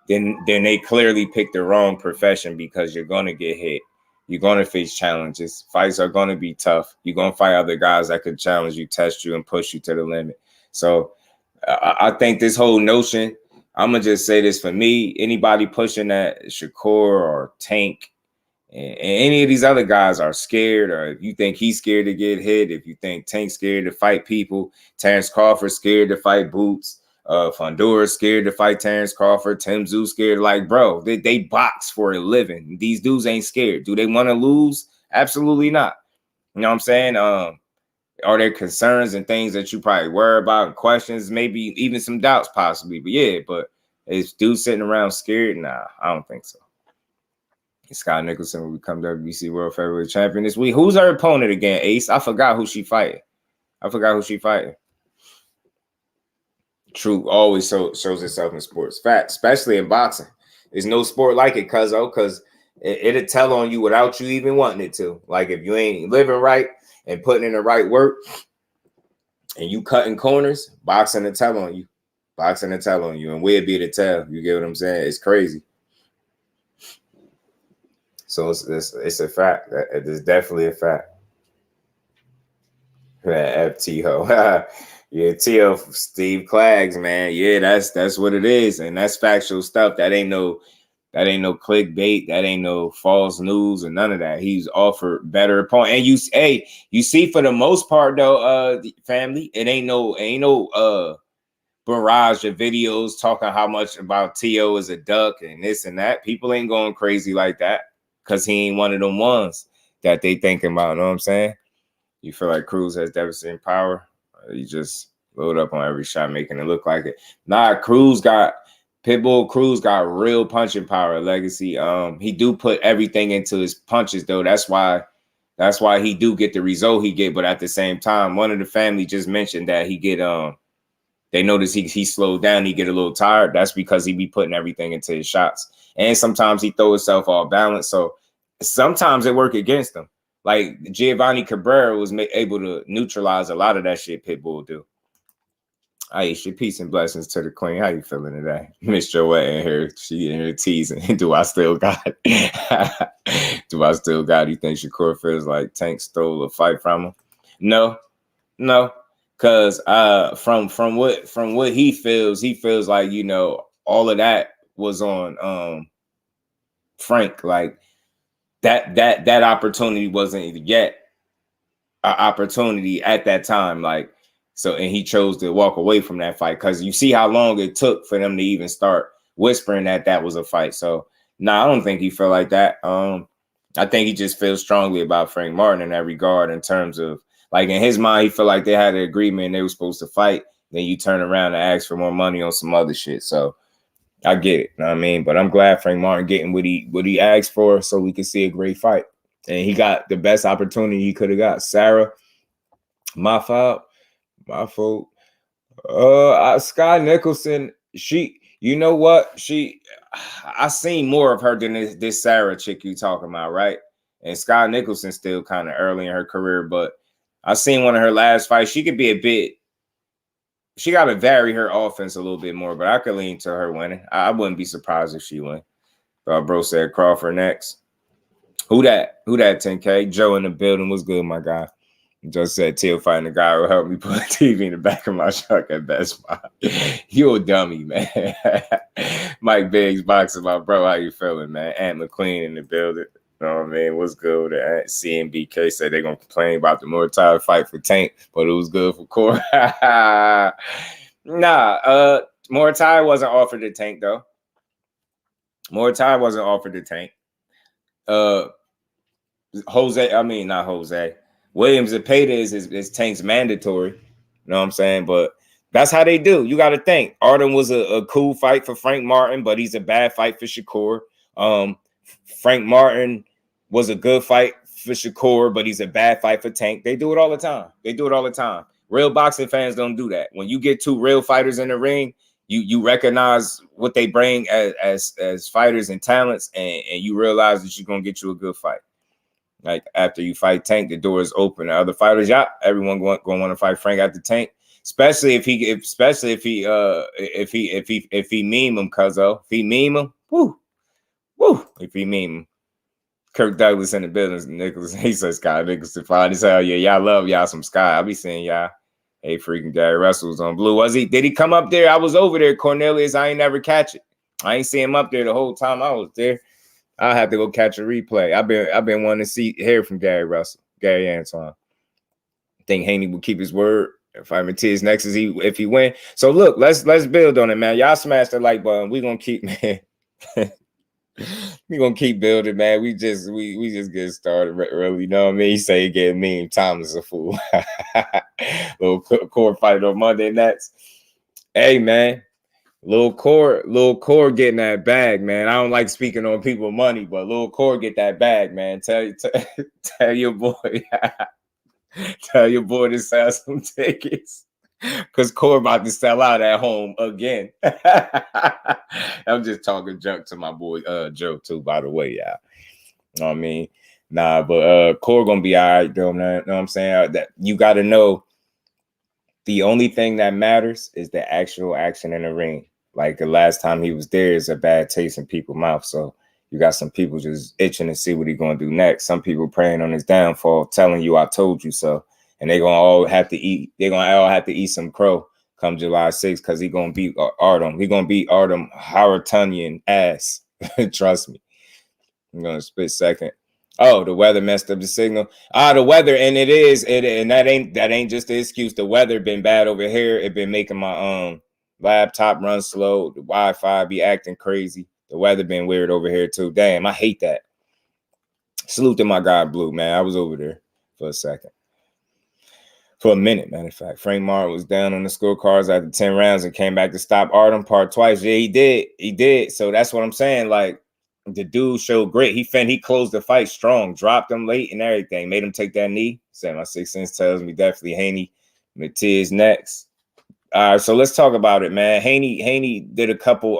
then they clearly picked the wrong profession, because you're gonna get hit. You're going to face challenges. Fights are going to be tough. You're going to fight other guys that could challenge you, test you, and push you to the limit. So I think this whole notion, I'm going to just say this for me, anybody pushing that Shakur or Tank and any of these other guys are scared, or if you think he's scared to get hit, if you think Tank's scared to fight people, Terence Crawford scared to fight Boots, Fundora scared to fight Terence Crawford, TSZYU scared. Like, bro, they box for a living. These dudes ain't scared. Do they want to lose? Absolutely not. You know what I'm saying? Are there concerns and things that you probably worry about, and questions, maybe even some doubts possibly? But yeah, but is dudes sitting around scared? Nah, I don't think so. Scott Nicholson will become WBC World Featherweight Champion this week. Who's her opponent again, Ace? I forgot who she fighting. Truth always shows itself in sports. Fact, especially in boxing. There's no sport like it, because it'll tell on you without you even wanting it to. Like, if you ain't living right and putting in the right work and you cutting corners, boxing will tell on you. And we'll be to tell. You get what I'm saying? It's crazy. So it's a fact. It's definitely a fact. FTO. Yeah, T.O. Steve Claggs, man. Yeah, that's what it is. And that's factual stuff. That ain't no clickbait. That ain't no false news and none of that. He's offered better opponent. And you see, for the most part though, family, it ain't no barrage of videos talking how much about T.O. is a duck and this and that. People ain't going crazy like that, because he ain't one of them ones that they thinking about. Know what I'm saying? You feel like Cruz has devastating power? You just load up on every shot, making it look like it. Nah, Pitbull Cruz got real punching power, Legacy. He do put everything into his punches, though. That's why he do get the result he get. But at the same time, one of the family just mentioned that he get they notice he slowed down, he get a little tired. That's because he be putting everything into his shots. And sometimes he throw himself off balance. So sometimes it work against him. Like Giovanni Cabrera was able to neutralize a lot of that shit Pitbull do. Aisha, peace and blessings to the queen. How you feeling today? Miss Joette in here. She in here teasing. Do I still got it? Do I still got it? You think Shakur feels like Tank stole a fight from him? No. Cause from what he feels like, you know, all of that was on Frank. Like that opportunity wasn't yet an opportunity at that time. Like, so, and he chose to walk away from that fight, because you see how long it took for them to even start whispering that was a fight. So I don't think he felt like that. I think he just feels strongly about Frank Martin in that regard, in terms of, like, in his mind, he felt like they had an agreement and they were supposed to fight. Then you turn around and ask for more money on some other shit. So I get it, you know what I mean? But I'm glad Frank Martin getting what he asked for, so we can see a great fight. And he got the best opportunity he could have got. Sarah, my fault. Sky Nicholson, you know what? I seen more of her than this Sarah chick you talking about, right? And Sky Nicholson still kind of early in her career, but I seen one of her last fights. She could be she got to vary her offense a little bit more, but I could lean to her winning. I wouldn't be surprised if she win. Bro said Crawford next. Who that 10K? Joe in the building. Was good, my guy. Just said Teal fighting the guy who helped me put a TV in the back of my truck at Best Buy. You a dummy, man. Mike Biggs boxing, my bro. How you feeling, man? Ant McQueen in the building. You know know what I mean? What's good with that? CNBK said they're going to complain about the Muay Thai fight for Tank, but it was good for Core. Muay Thai wasn't offered to Tank, though. Muay Thai wasn't offered to Tank. Not Jose. Williams Zepeda is Tank's mandatory. You know what I'm saying? But that's how they do. You got to think. Artem was a cool fight for Frank Martin, but he's a bad fight for Shakur. Frank Martin was a good fight for Shakur, but he's a bad fight for Tank. They do it all the time. Real boxing fans don't do that. When you get two real fighters in the ring, you recognize what they bring as fighters and talents, and you realize that you're gonna get you a good fight. Like after you fight Tank, the door is open. The other fighters, everyone going to want to fight Frank after Tank, especially if he meme him, cuzzo. If he meme him, woo. If he meme him. Kirk Douglas in the business, Nicholas. He says, Sky Nicholas to find his hell yeah. Y'all love y'all some Sky. I'll be seeing y'all. Hey, freaking Gary Russell's on blue. Did he come up there? I was over there, Cornelius. I ain't never catch it. I ain't see him up there the whole time I was there. I'll have to go catch a replay. I've been wanting to hear from Gary Antoine. Think Haney will keep his word. If I'm in tears next if he win. So look, let's build on it, man. Y'all smash the like button. We gonna keep we gonna keep building, man. We just get started early. You know what I mean? He say he get mean. Thomas a fool. Little core fight on Monday nights. Hey, man. Lil Core getting that bag, man. I don't like speaking on people's money, but Lil Core get that bag, man. Tell your boy, tell your boy to sell some tickets, cause Core about to sell out at home again. I'm just talking junk to my boy Joe too, by the way, y'all. You know what I mean? Nah, but Core gonna be all right, though, man. You know what I'm saying? That you got to know. The only thing that matters is the actual action in the ring. Like the last time he was there is a bad taste in people's mouth. So you got some people just itching to see what he's going to do next. Some people praying on his downfall, telling you, I told you so. And they're going to all have to eat. They're going to all have to eat some crow come July 6th because he's going to beat Artem. He's going to beat Artem Haratunian ass. Trust me. I'm going to split second. Oh, the weather messed up the signal. The weather, and and that ain't just the excuse. The weather been bad over here. It been making my laptop run slow. The Wi-Fi be acting crazy. The weather been weird over here too. Damn, I hate that. Salute to my guy Blue, man. I was over there for a second. For a minute, matter of fact. Frank Martin was down on the scorecards after 10 rounds and came back to stop Artem part twice. Yeah, he did. He did. So that's what I'm saying. Like, the dude showed great. He closed the fight strong, dropped him late and everything, made him take that knee. Said my 6 cents tells me definitely Haney. Matiz next. All right, so let's talk about it, man. Haney did a couple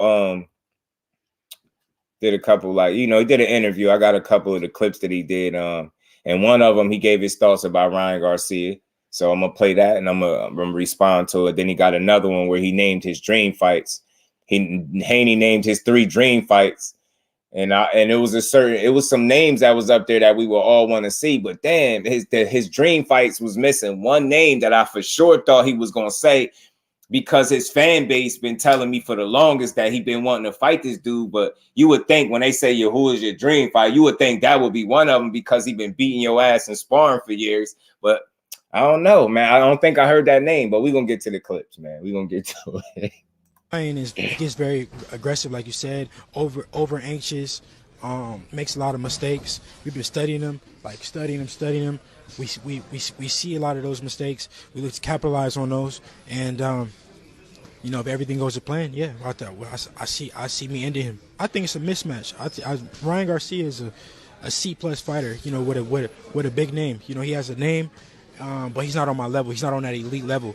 like, he did an interview. I got a couple of the clips that he did. And one of them he gave his thoughts about Ryan Garcia. So I'm gonna play that and I'm gonna respond to it. Then he got another one where he named his dream fights. Haney named his 3 dream fights. And it was some names that was up there that we will all want to see, but damn, his dream fights was missing one name that I for sure thought he was gonna say, because his fan base been telling me for the longest that he been wanting to fight this dude. But you would think when they say who is your dream fight, you would think that would be one of them because he been beating your ass and sparring for years. But I don't know, man. I don't think I heard that name, but we're gonna get to the clips, man. We're gonna get to it. Ryan gets very aggressive, like you said, over anxious, makes a lot of mistakes. We've been studying him. We see a lot of those mistakes. We look to capitalize on those, and if everything goes to plan, yeah, right there. I see me ending him. I think it's a mismatch. Ryan Garcia is a C+ fighter, with a big name. He has a name, but he's not on my level. He's not on that elite level.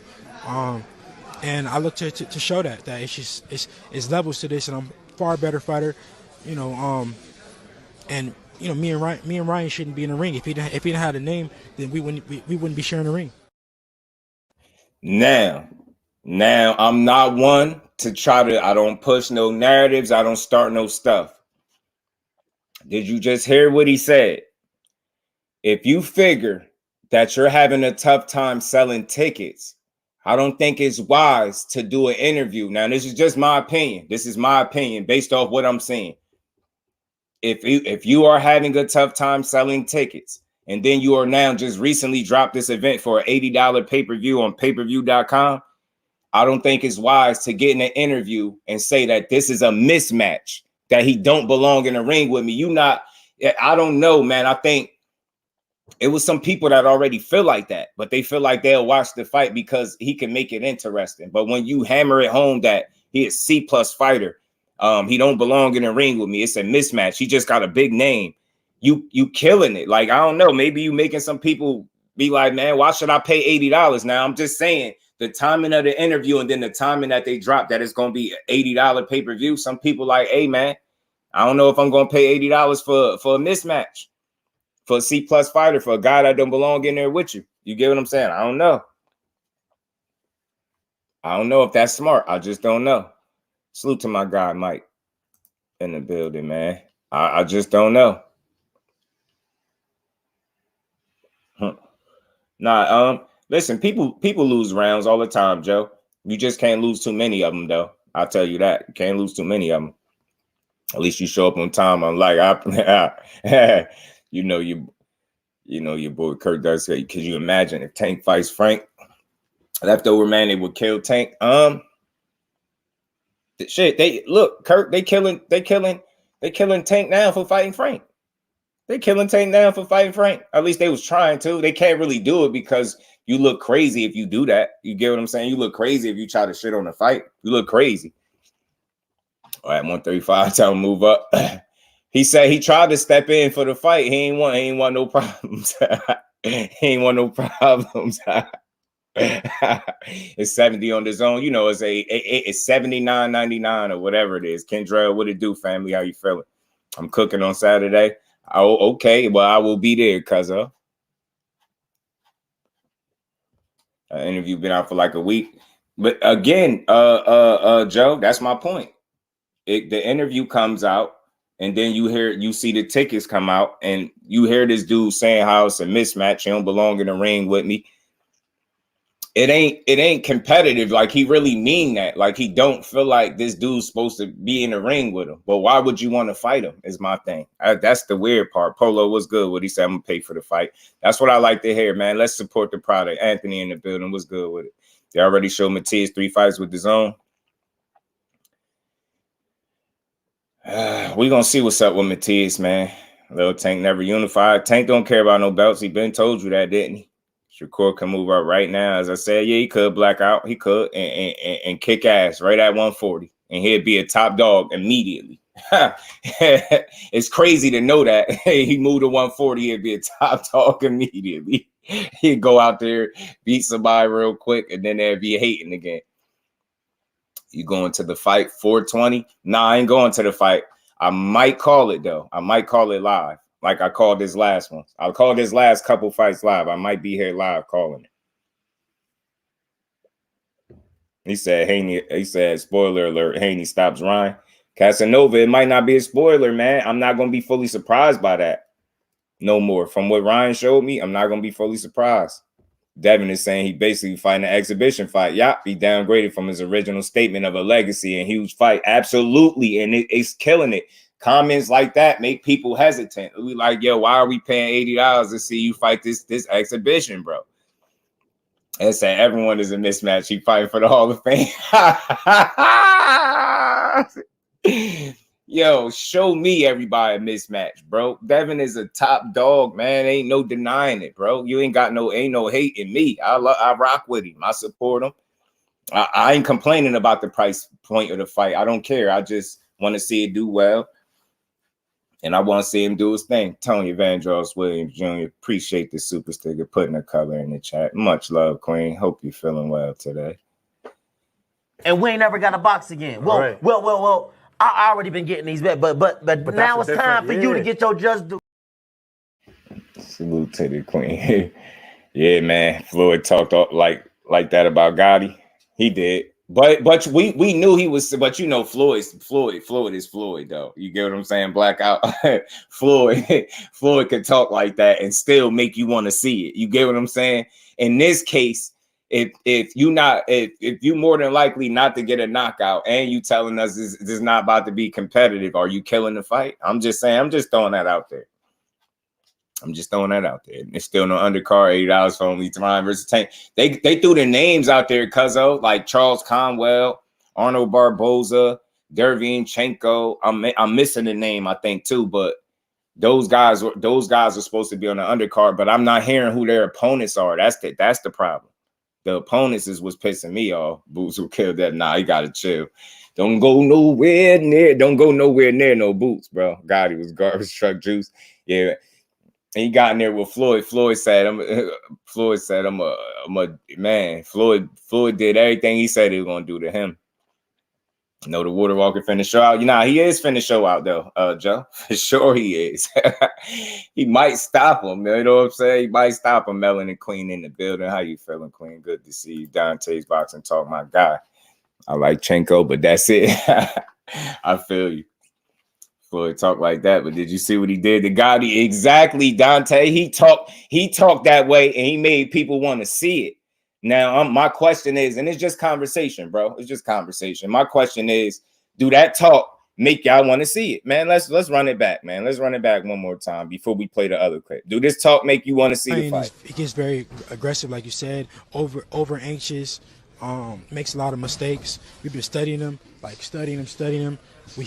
And I look to show that it's levels to this, and I'm a far better fighter, and me and Ryan shouldn't be in the ring. If he didn't have a name, then we wouldn't be sharing the ring. Now I'm not one to I don't push no narratives. I don't start no stuff. Did you just hear what he said? If you figure that you're having a tough time selling tickets, I don't think it's wise to do an interview. Now, this is just my opinion. This is my opinion based off what I'm seeing. if you are having a tough time selling tickets, and then you are now just recently dropped this event for an $80 pay-per-view on payperview.com, I don't think it's wise to get in an interview and say that this is a mismatch, that he don't belong in the ring with me. I don't know, man. I think it was some people that already feel like that, but they feel like they'll watch the fight because he can make it interesting. But when you hammer it home that he is C+ fighter, he don't belong in the ring with me, it's a mismatch. He just got a big name. You killing it. Like, I don't know, maybe you making some people be like, man, why should I pay $80? Now, I'm just saying the timing of the interview and then the timing that they dropped that it's going to be $80 pay-per-view. Some people like, hey, man, I don't know if I'm going to pay $80 for a mismatch, for a C+ fighter, for a guy that don't belong in there with you. You get what I'm saying? I don't know. I don't know if that's smart. I just don't know. Salute to my guy, Mike, in the building, man. I just don't know. Nah, listen, people lose rounds all the time, Joe. You just can't lose too many of them, though. I'll tell you that. You can't lose too many of them. At least you show up on time. Unlike your boy Kurt does say, could you imagine if Tank fights Frank? Leftover man, they would kill Tank. Shit, Kurt, they killing Tank now for fighting Frank. They killing Tank now for fighting Frank. At least they was trying to. They can't really do it because you look crazy if you do that. You get what I'm saying? You look crazy if you try to shit on the fight. You look crazy. All right, 135, tell him move up. He said he tried to step in for the fight. He ain't want no problems. He ain't want no problems. It's 70 on the zone. You know, it's $79.99 or whatever it is. Kendra, what it do, family? How you feeling? I'm cooking on Saturday. Oh, okay. Well, I will be there, cuz interview been out for like a week. But again, Joe, that's my point. The interview comes out, and then you see the tickets come out, and you hear this dude saying how it's a mismatch. He don't belong in the ring with me. It ain't competitive. Like, he really mean that. Like, he don't feel like this dude's supposed to be in the ring with him. But why would you want to fight him is my thing. That's the weird part. Polo was good. What he said, I'm going to pay for the fight. That's what I like to hear, man. Let's support the product. Anthony in the building was good with it. They already showed Matias 3 fights with the zone. We going to see what's up with Matias, man. Little Tank never unified. Tank don't care about no belts. He been told you that, didn't he? Shakur can move up right now. As I said, yeah, he could black out. He could and kick ass right at 140. And he'd be a top dog immediately. It's crazy to know that. He moved to 140, he'd be a top dog immediately. He'd go out there, beat somebody real quick, and then there'd be hating again. You going to the fight 420? Nah, I ain't going to the fight. I might call it, though. I might call it live. Like I called this last one. I'll call this last couple fights live. I might be here live calling it. He said, spoiler alert, Haney stops Ryan. Casanova, it might not be a spoiler, man. I'm not going to be fully surprised by that. No more. From what Ryan showed me, I'm not going to be fully surprised. Devin is saying he basically fighting an exhibition fight. Yep, he downgraded from his original statement of a legacy and huge fight. Absolutely. And it's killing it. Comments like that make people hesitant. We like, yo, why are we paying $80 to see you fight this exhibition, bro? And say everyone is a mismatch. He fighting for the Hall of Fame. Yo, show me everybody a mismatch, bro. Devin is a top dog, man. Ain't no denying it, bro. You ain't no hate in me. I rock with him. I support him. I ain't complaining about the price point of the fight. I don't care. I just want to see it do well. And I want to see him do his thing. Tony Vandross Williams Jr. Appreciate the super sticker, putting a color in the chat. Much love, Queen. Hope you're feeling well today. And we ain't never got a box again. Well, right. well. I already been getting these bets, but now it's time for you to get your just do. Salute to the Queen. Yeah, man. Floyd talked like that about Gotti. He did. But we knew he was, but you know, Floyd is Floyd, though. You get what I'm saying? Blackout. Floyd could talk like that and still make you want to see it. You get what I'm saying? In this case, if you more than likely not to get a knockout, and you telling us this is not about to be competitive, are you killing the fight? I'm just saying. I'm just throwing that out there. There's still no undercard, $80 for only Ryan versus Tank. They threw the names out there, cuzzo, like Charles Conwell, Arnold Barboza, Derevyanchenko. I'm missing the name, I think, too, but those guys are supposed to be on the undercard, but I'm not hearing who their opponents are. That's the problem. The opponents is what's pissing me off. Boots will kill that. Nah, you gotta chill. Don't go nowhere near no Boots, bro. God, he was garbage truck juice. Yeah. And he got in there with Floyd. Floyd said, I'm a man. Floyd did everything he said he was gonna do to him. No, the Water Walker finna show out. He is finna show out though, Joe. For sure he is. He might stop him. You know what I'm saying? He might stop him. Melon and Queen in the building. How you feeling, Queen? Good to see you. Dante's Boxing Talk, my guy. I like Chenko, but that's it. I feel you. Floyd talk like that, but did you see what he did to Gotti? Exactly, Dante. He talked that way, and he made people want to see it. Now, my question is, and it's just conversation, bro. It's just conversation. My question is, do that talk make y'all want to see it, man? Let's run it back, man. Let's run it back one more time before we play the other clip. Do this talk make you want to see the fight? He gets very aggressive, like you said, over anxious. Makes a lot of mistakes. We've been studying him. We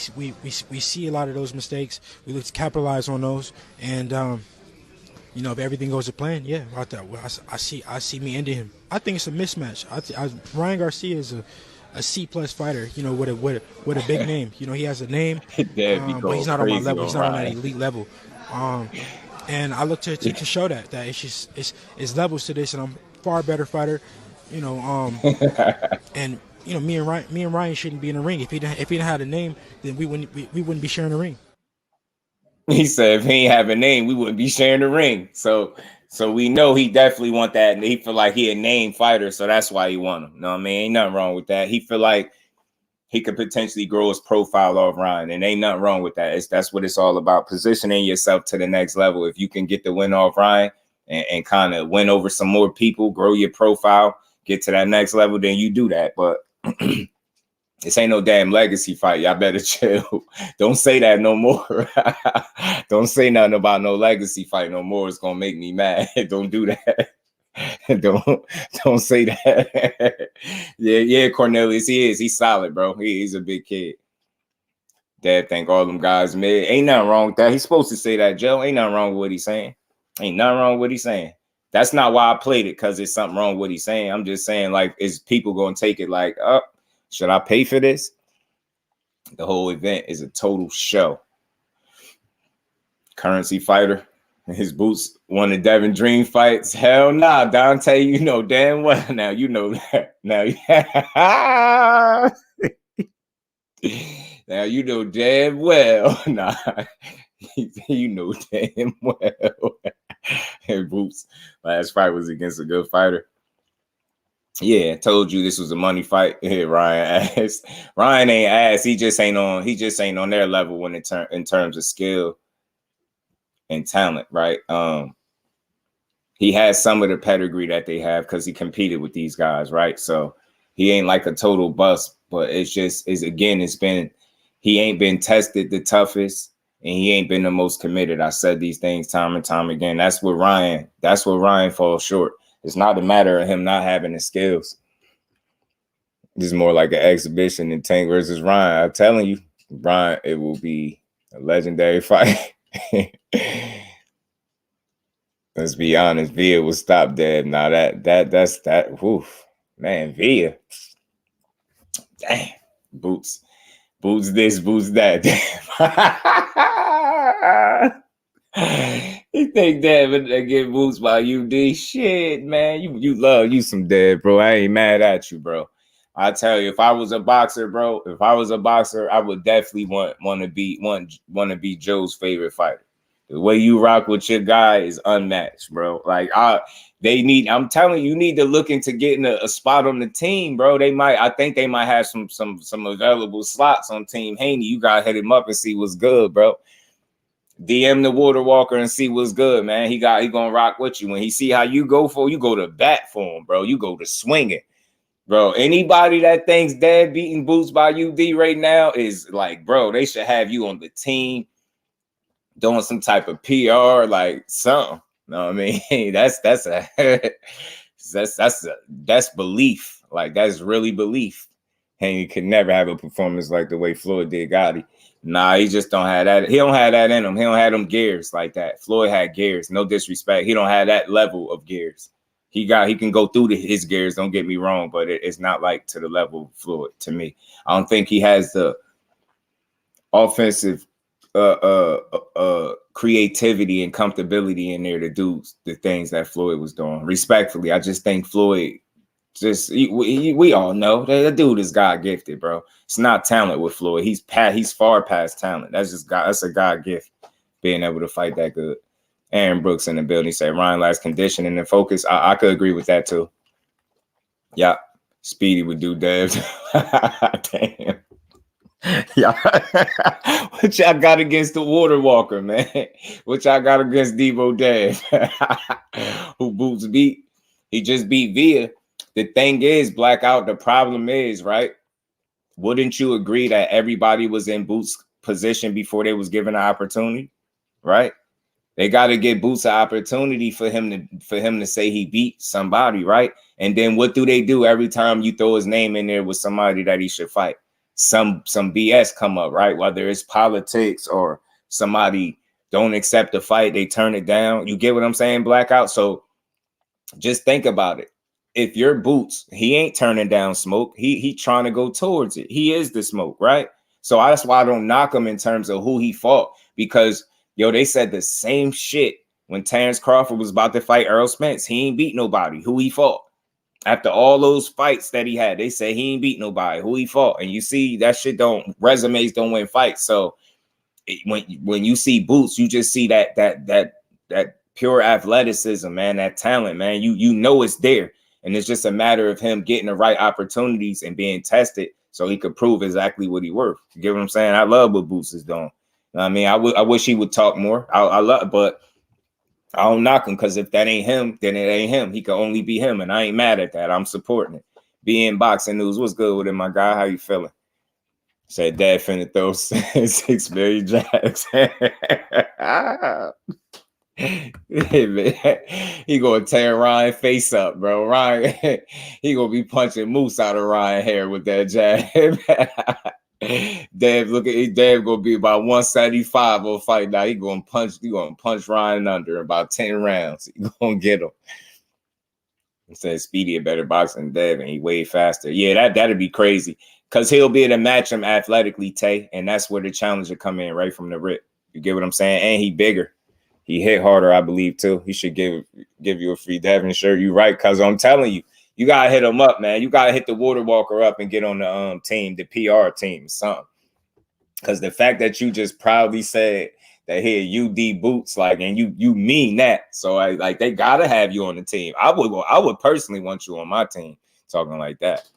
see a lot of those mistakes. We look to capitalize on those, and if everything goes to plan, yeah, I see me ending him. I think it's a mismatch. Ryan Garcia is a C+ fighter, with a big name. He has a name, but he's not on my level. He's not on that elite level. And I look to show that it's levels to this, and I'm a far better fighter. And me and Ryan shouldn't be in the ring. If he didn't have a name, then we wouldn't be sharing the ring. He said if he ain't have a name, we wouldn't be sharing the ring. So we know he definitely want that, and he feel like he a name fighter, so that's why he want him. You know what I mean? Ain't nothing wrong with that. He feel like he could potentially grow his profile off Ryan, and ain't nothing wrong with that. That's what it's all about, positioning yourself to the next level. If you can get the win off Ryan and kind of win over some more people, grow your profile, get to that next level, then you do that. But this ain't no damn legacy fight. Y'all better chill. Don't say that no more. Don't say nothing about no legacy fight no more. It's gonna make me mad. Don't do that. Don't say that. yeah, Cornelius, he's solid, bro. He's a big kid. Dad think all them guys mid. Ain't nothing wrong with that. He's supposed to say that, Joe. Ain't nothing wrong with what he's saying. Ain't nothing wrong with what he's saying. That's not why I played it, because there's something wrong with what he's saying. I'm just saying, like, is people gonna take it like, oh, should I pay for this? The whole event is a total show. Currency fighter. His Boots won the Devin Dream fights. Hell nah, Dante, you know damn well. Now you know that. Now you know damn well. Nah, you know damn well. And Boots last fight was against a good fighter. Yeah, I told you this was a money fight. Yeah, Ryan asked. Ryan ain't asked. He just ain't on their level when in terms of skill and talent, right? He has some of the pedigree that they have because he competed with these guys, right? So he ain't like a total bust, but he ain't been tested the toughest, and he ain't been the most committed. I said these things time and time again. That's where Ryan falls short. It's not a matter of him not having the skills. This is more like an exhibition than Tank versus Ryan. I'm telling you, Ryan, it will be a legendary fight. Let's be honest, Villa will stop dead. Now that's that. Woof, man, Villa. Damn, boots this, boots that. You think that but they get boots by UD? Shit, man, you love you some dead, bro. I ain't mad at you, bro. I tell you, if I was a boxer, bro, I would definitely want to be Joe's favorite fighter. The way you rock with your guy is unmatched, bro. Like I'm telling you, you need to look into getting a spot on the team, bro. I think they might have some available slots on Team Haney. You gotta hit him up and see what's good, bro. DM the Water Walker and see what's good, man. He gonna rock with you. When he see how you go to bat for him, bro. You go to swinging. Bro, anybody that thinks Dad beating Boots by UD right now is like, bro, they should have you on the team doing some type of PR, like something. You know what I mean? That's belief. Like, that's really belief. And you can never have a performance like the way Floyd did Gotti. Nah, he just don't have that. He don't have that in him. He don't have them gears like that. Floyd had gears. No disrespect. He don't have that level of gears. He can go through his gears, don't get me wrong, but it's not like to the level of Floyd to me. I don't think he has the offensive creativity and comfortability in there to do the things that Floyd was doing. Respectfully, I just think Floyd we all know that dude is God gifted, bro. It's not talent with Floyd. He's far past talent. That's a God gift, being able to fight that good. Aaron Brooks in the building said Ryan lacks conditioning and focus. I could agree with that too. Yeah, Speedy would do Dev. Damn. Yeah. What y'all got against the Water Walker, man? What y'all got against Debo Dev? Who Boots beat? He just beat Via. The thing is, Blackout, the problem is, right? Wouldn't you agree that everybody was in Boots' position before they was given an opportunity, right? They got to give Boots an opportunity for him to say he beat somebody, right? And then what do they do every time you throw his name in there with somebody that he should fight? Some BS come up, right? Whether it's politics or somebody don't accept the fight, they turn it down. You get what I'm saying, Blackout? So just think about it. If you're Boots, he ain't turning down smoke. He trying to go towards it. He is the smoke, right? So that's why I don't knock him in terms of who he fought, because yo, they said the same shit when Terence Crawford was about to fight Errol Spence. He ain't beat nobody. Who he fought? After all those fights that he had, they say he ain't beat nobody. Who he fought? And you see that shit resumes don't win fights. So when you see Boots, you just see that pure athleticism, man, that talent, man. You know it's there. And it's just a matter of him getting the right opportunities and being tested so he could prove exactly what he worth. You get what I'm saying? I love what Boots is doing. I mean, I wish he would talk more. I love, but I don't knock him, because if that ain't him, then it ain't him. He can only be him, and I ain't mad at that. I'm supporting it. Being Boxing News, what's good with it, my guy? How you feeling? Said Dad finna throw 6 million jacks. Hey, man. He gonna tear Ryan face up, bro. Ryan, he gonna be punching moose out of Ryan hair with that jab. Dave, look at Dave gonna be about 175 on fight now. He gonna punch Ryan under about 10 rounds. He gonna get him. He said Speedy a better boxer than Dave, and he way faster. Yeah, that'd be crazy. Cause he'll be able to match him athletically, Tay, and that's where the challenge will come in right from the rip. You get what I'm saying? And he bigger. He hit harder, I believe, too. He should give you a free Devin shirt. You right, cuz I'm telling you, you gotta hit him up, man. You gotta hit the Water Walker up and get on the team, the PR team, something. Because the fact that you just proudly said that here UD Boots, like, and you mean that. So like they gotta have you on the team. I would personally want you on my team talking like that.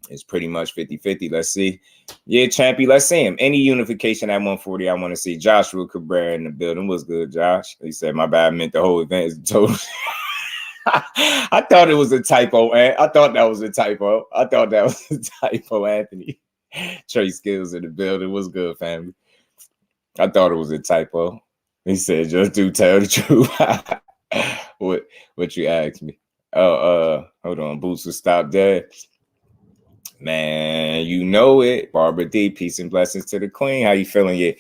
It's pretty much 50-50. Let's see. Yeah, Champy, let's see him. Any unification at 140, I want to see. Joshua Cabrera in the building. What's good, Josh? He said, my bad, I meant the whole event is total. I thought it was a typo, man. I thought that was a typo. Anthony. Trey Skills in the building. What's good, family? I thought it was a typo. He said, just do tell the truth. What you asked me? Oh, hold on. Boots will stop there. Man, you know it. Barbara D, peace and blessings to the queen. How you feeling? Yeah.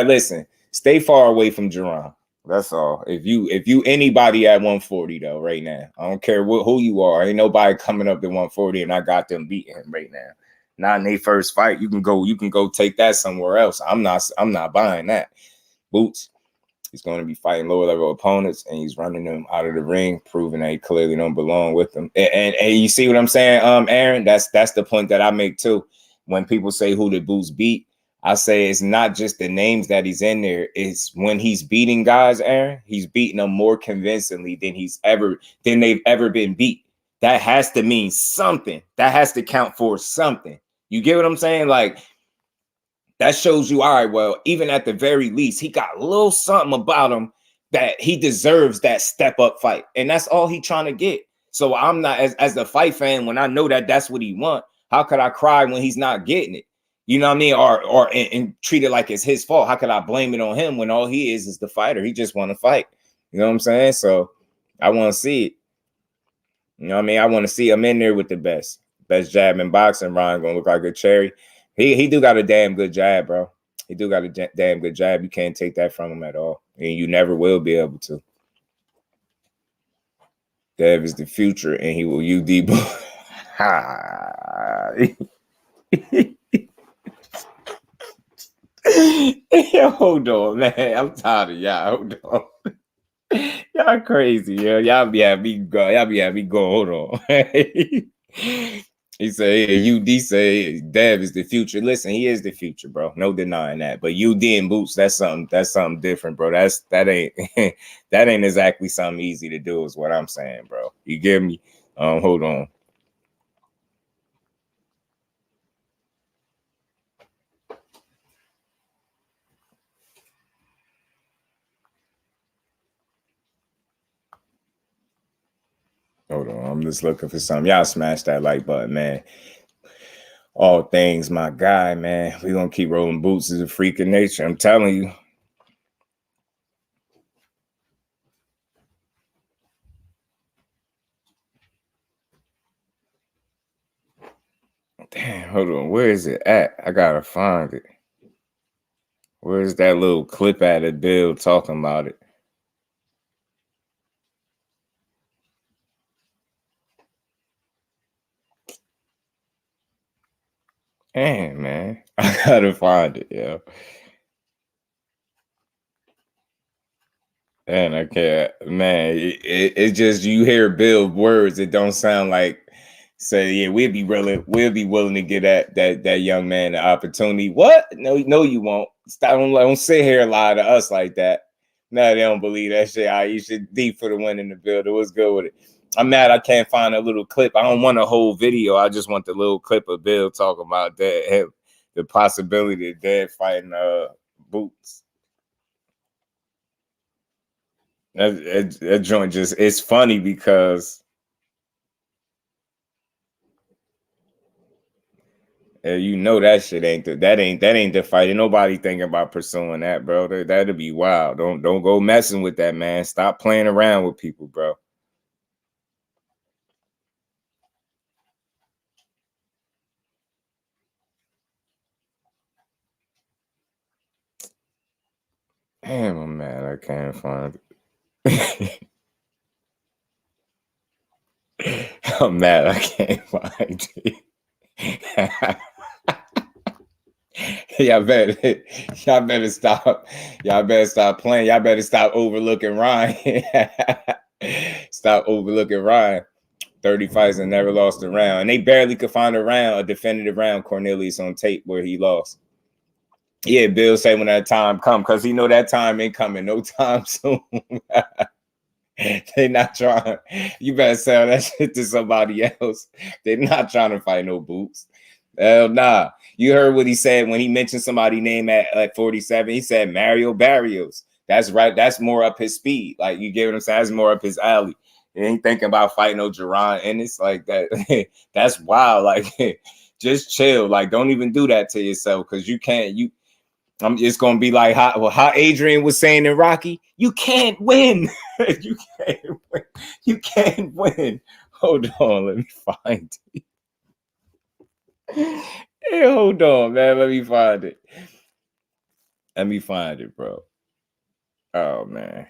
Listen, stay far away from Duran. That's all. If you anybody at 140 though, right now, I don't care who you are. Ain't nobody coming up to 140 and I got them beating him right now. Not in their first fight. You can go take that somewhere else. I'm not buying that. Boots. He's going to be fighting lower level opponents, and he's running them out of the ring, proving that he clearly don't belong with them. And you see what I'm saying, Aaron? That's the point that I make too. When people say who did Boots beat, I say it's not just the names that he's in there. It's when he's beating guys, Aaron, he's beating them more convincingly than they've ever been beat. That has to mean something. That has to count for something. You get what I'm saying? Like, that shows you, all right, well, even at the very least, he got a little something about him that he deserves that step up fight. And that's all he trying to get. So I'm not, as the fight fan, when I know that that's what he want, how could I cry when he's not getting it? You know what I mean? Or treat it like it's his fault. How could I blame it on him when all he is the fighter? He just want to fight. You know what I'm saying? So I want to see it. You know what I mean? I want to see him in there with the best jab in boxing. Ryan gonna look like a cherry. He do got a damn good jab, bro. He do got a damn good jab. You can't take that from him at all. And you never will be able to. Dev is the future, and he will UD. Yo, hold on, man. I'm tired of y'all. Hold on. Y'all crazy, yo. Y'all be having me go. Y'all be having me go. Hold on. He said, yeah, UD say Dev is the future. Listen, he is the future, bro. No denying that. But UD and boots, that's something different, bro. That ain't that ain't exactly something easy to do, is what I'm saying, bro. You get me? Hold on. Hold on, I'm just looking for something. Y'all smash that like button, man. All things, my guy, man. We're going to keep rolling. Boots is a freak of nature. I'm telling you. Damn, hold on. Where is it at? I got to find it. Where's that little clip at of Bill talking about it? Damn, man. I got to find it, yo. And I can't, man. It's just, you hear Bill words, it don't sound like, say, yeah, we'll be willing to give that young man the opportunity. What? No, you won't. Stop! Don't sit here and lie to us like that. No, they don't believe that shit. You should deep for the win in the build. It was good with it. I'm mad I can't find a little clip. I don't want a whole video. I just want the little clip of Bill talking about that, the possibility of Dev fighting Boots. That joint just, it's funny because you know that shit ain't the fight. Ain't nobody thinking about pursuing that, bro. That'd be wild. Don't go messing with that, man. Stop playing around with people, bro. Damn, I'm mad I can't find it. I'm mad I can't find it. Y'all better stop. Y'all better stop playing. Y'all better stop overlooking Ryan. Stop overlooking Ryan. 30 fights and never lost a round. And they barely could find a definitive round, Cornelius, on tape where he lost. Yeah, Bill say when that time come, because he know that time ain't coming no time soon. They not trying. You better sell that shit to somebody else. They're not trying to fight no Boots. Hell nah. You heard what he said when he mentioned somebody's name at 47. He said Mario Barrios. That's right. That's more up his speed. Like, you get what I'm saying? That's more up his alley. He ain't thinking about fighting no Duran, and it's like that. That's wild. Like, just chill. Like, don't even do that to yourself, because you can't. It's gonna be like how Adrian was saying in Rocky. You can't win. You can't win. You can't win. Hold on, let me find it. Hey, hold on, man. Let me find it. Let me find it, bro. Oh man.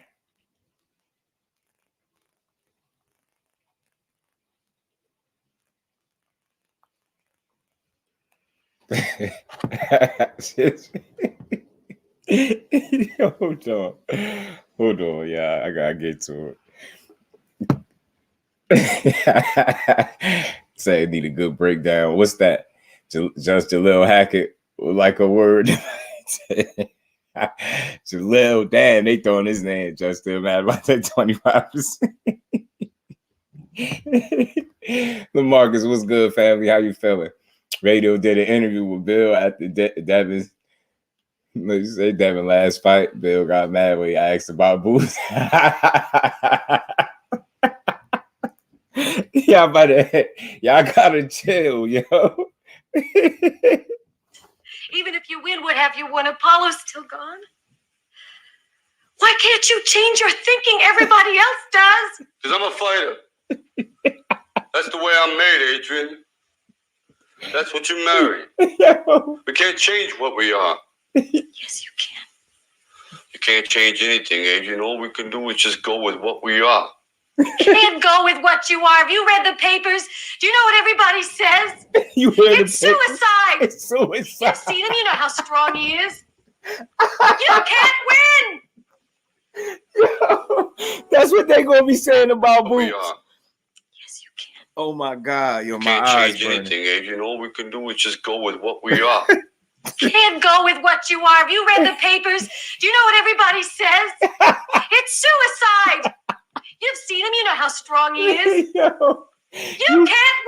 Hold on, yeah. I gotta get to it. Say I need a good breakdown. What's that? Just Jalil Hackett with like a word. Jalil, damn, they throwing his name just still mad about that 25%. LaMarcus, what's good, family? How you feeling? Radio did an interview with Bill at the Devin You say Devin last fight, Bill got mad when he asked about Boots. y'all gotta chill, yo. Even if you win, what have you won? Apollo's still gone. Why can't you change your thinking? Everybody else does. Because I'm a fighter. That's the way I'm made, Adrian. That's what you marry. We can't change what we are. Yes, you can. You can't change anything, Adrian. All we can do is just go with what we are. You can't go with what you are. Have you read the papers? Do you know what everybody says? It's suicide. It's suicide. You've seen him. You know how strong he is. You can't win. Yo, that's what they gonna be saying about Boots. Yes, you can. Oh my God, yo, You my can't eyes change burning. anything, Adrian. All we can do is just go with what we are. You can't go with what you are. Have you read the papers? Do you know what everybody says? It's suicide. You've seen him. You know how strong he is. Yo, you can't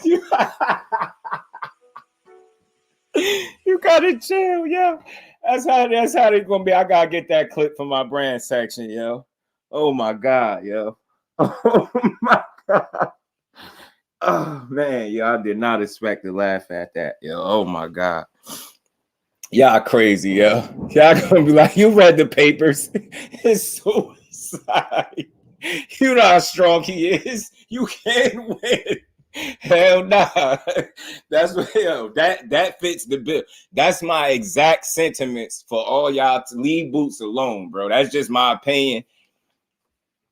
win. You gotta chill, yo. That's how they gonna be. I gotta get that clip from my brand section, yo. Oh my God, yo. Oh my God. Oh man, yo, I did not expect to laugh at that, yo. Oh my God. Y'all crazy, yo. Y'all gonna be like, you read the papers. It's suicide. You know how strong he is. You can't win. Hell nah. That's what, yo, that fits the bill. That's my exact sentiments for all y'all to leave Boots alone, bro. That's just my opinion.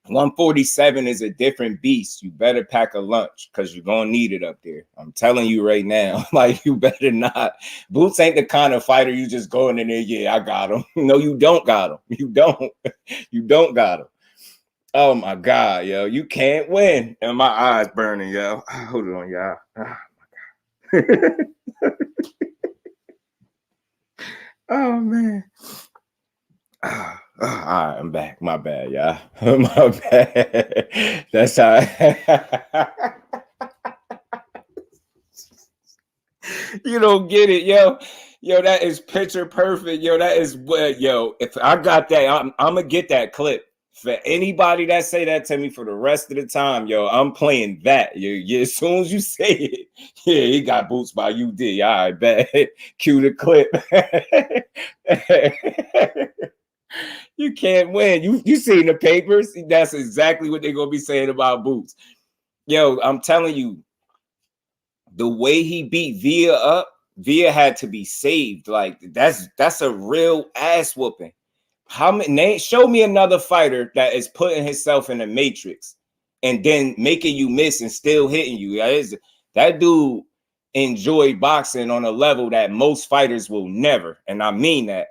147 is a different beast. You better pack a lunch because you're gonna need it up there. I'm telling you right now. Like, you better not. Boots ain't the kind of fighter you just go in there, yeah, I got him. No, you don't got him. You don't. You don't got him. Oh my God, yo. You can't win. And my eyes burning, yo. Hold on, y'all. Oh my God. Oh man. All right, I'm back. My bad, y'all. My bad. That's how you don't get it, yo. Yo, that is picture perfect. Yo, that is what, yo. If I got that, I'm gonna get that clip. For anybody that say that to me for the rest of the time, yo, I'm playing that. Yo, as soon as you say it, yeah, he got Boots by UD. All right, bet. Cue the clip. You can't win. You seen the papers? That's exactly what they're gonna be saying about Boots. Yo, I'm telling you, the way he beat Villa up, Villa had to be saved. Like, that's a real ass whooping. How many? Show me another fighter that is putting himself in the matrix and then making you miss and still hitting you. That dude enjoyed boxing on a level that most fighters will never, and I mean that.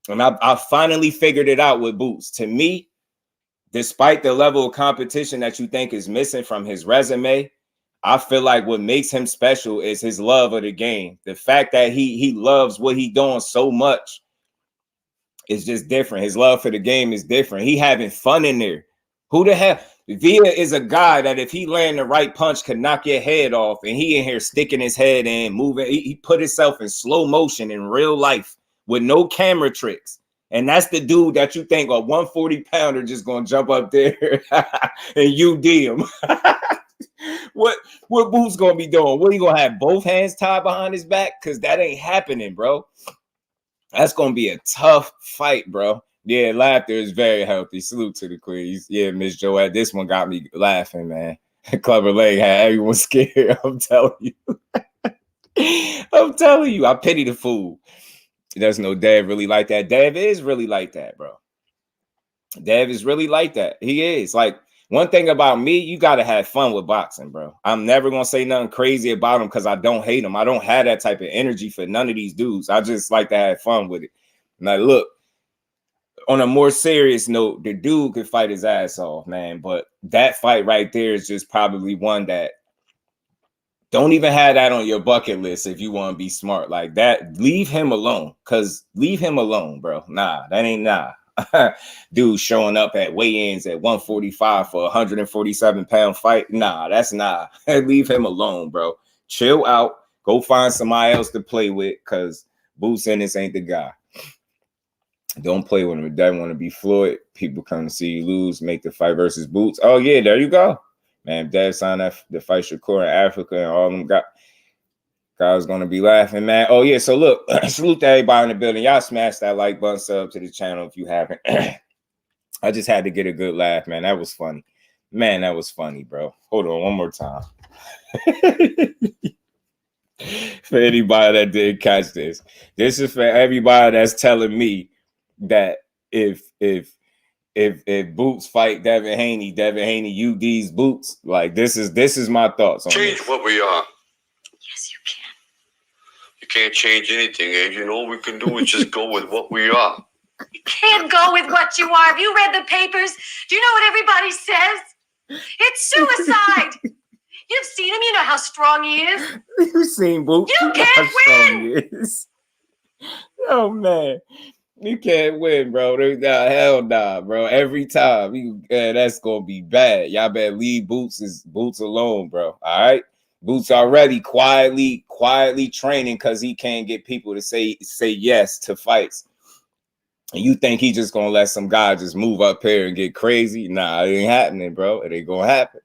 And I finally figured it out with Boots. To me, despite the level of competition that you think is missing from his resume, I feel like what makes him special is his love of the game. The fact that he loves what he's doing so much is just different. His love for the game is different. He having fun in there. Who the hell? Villa is a guy that if he land the right punch could knock your head off, and he in here sticking his head in, moving. He put himself in slow motion in real life with no camera tricks. And that's the dude that you think a 140-pounder just gonna jump up there and UD him. What Boots gonna be doing? What, he gonna have both hands tied behind his back? Because that ain't happening, bro. That's gonna be a tough fight, bro. Yeah, laughter is very healthy. Salute to the queens. Yeah, Miss Joette, this one got me laughing, man. Clever leg had everyone scared. I'm telling you. I'm telling you, I pity the fool. There's no Dev really like that. Dev is really like that, bro. Dev is really like that. He is. Like, one thing about me, you got to have fun with boxing, bro. I'm never going to say nothing crazy about him because I don't hate him. I don't have that type of energy for none of these dudes. I just like to have fun with it. Now, look, on a more serious note, the dude could fight his ass off, man. But that fight right there is just probably one that don't even have that on your bucket list if you want to be smart like that. Leave him alone, because leave him alone, bro. Nah, that ain't nah. Dude showing up at weigh-ins at 145 for a 147-pound fight. Nah, that's nah. Leave him alone, bro. Chill out. Go find somebody else to play with, because Boots Ennis ain't the guy. Don't play with him. If Devin want to be Floyd, people come to see you lose, make the fight versus Boots. Oh, yeah, there you go. Man, if Dev signed that the fight Shakur in Africa and all them guys going to be laughing, man. Oh, yeah, so look, salute to everybody in the building. Y'all smash that like button, sub to the channel if you haven't. I just had to get a good laugh, man. That was funny. Man, that was funny, bro. Hold on one more time. For anybody that didn't catch this. This is for everybody that's telling me that if Boots fight Devin Haney UD's Boots. Like this is my thoughts on change this. What we are. Yes, you can. You can't change anything, Adrian. All we can do is just go with what we are. You can't go with what you are. Have you read the papers? Do you know what everybody says? It's suicide. You've seen him. You know how strong he is. You've seen Boots. You can't win. Oh man, you can't win, bro. Hell nah, bro. Every time, that's gonna be bad. Y'all better leave Boots alone, bro. All right, Boots already quietly training because he can't get people to say yes to fights. And you think he just gonna let some guy just move up here and get crazy? Nah, it ain't happening, bro. It ain't gonna happen.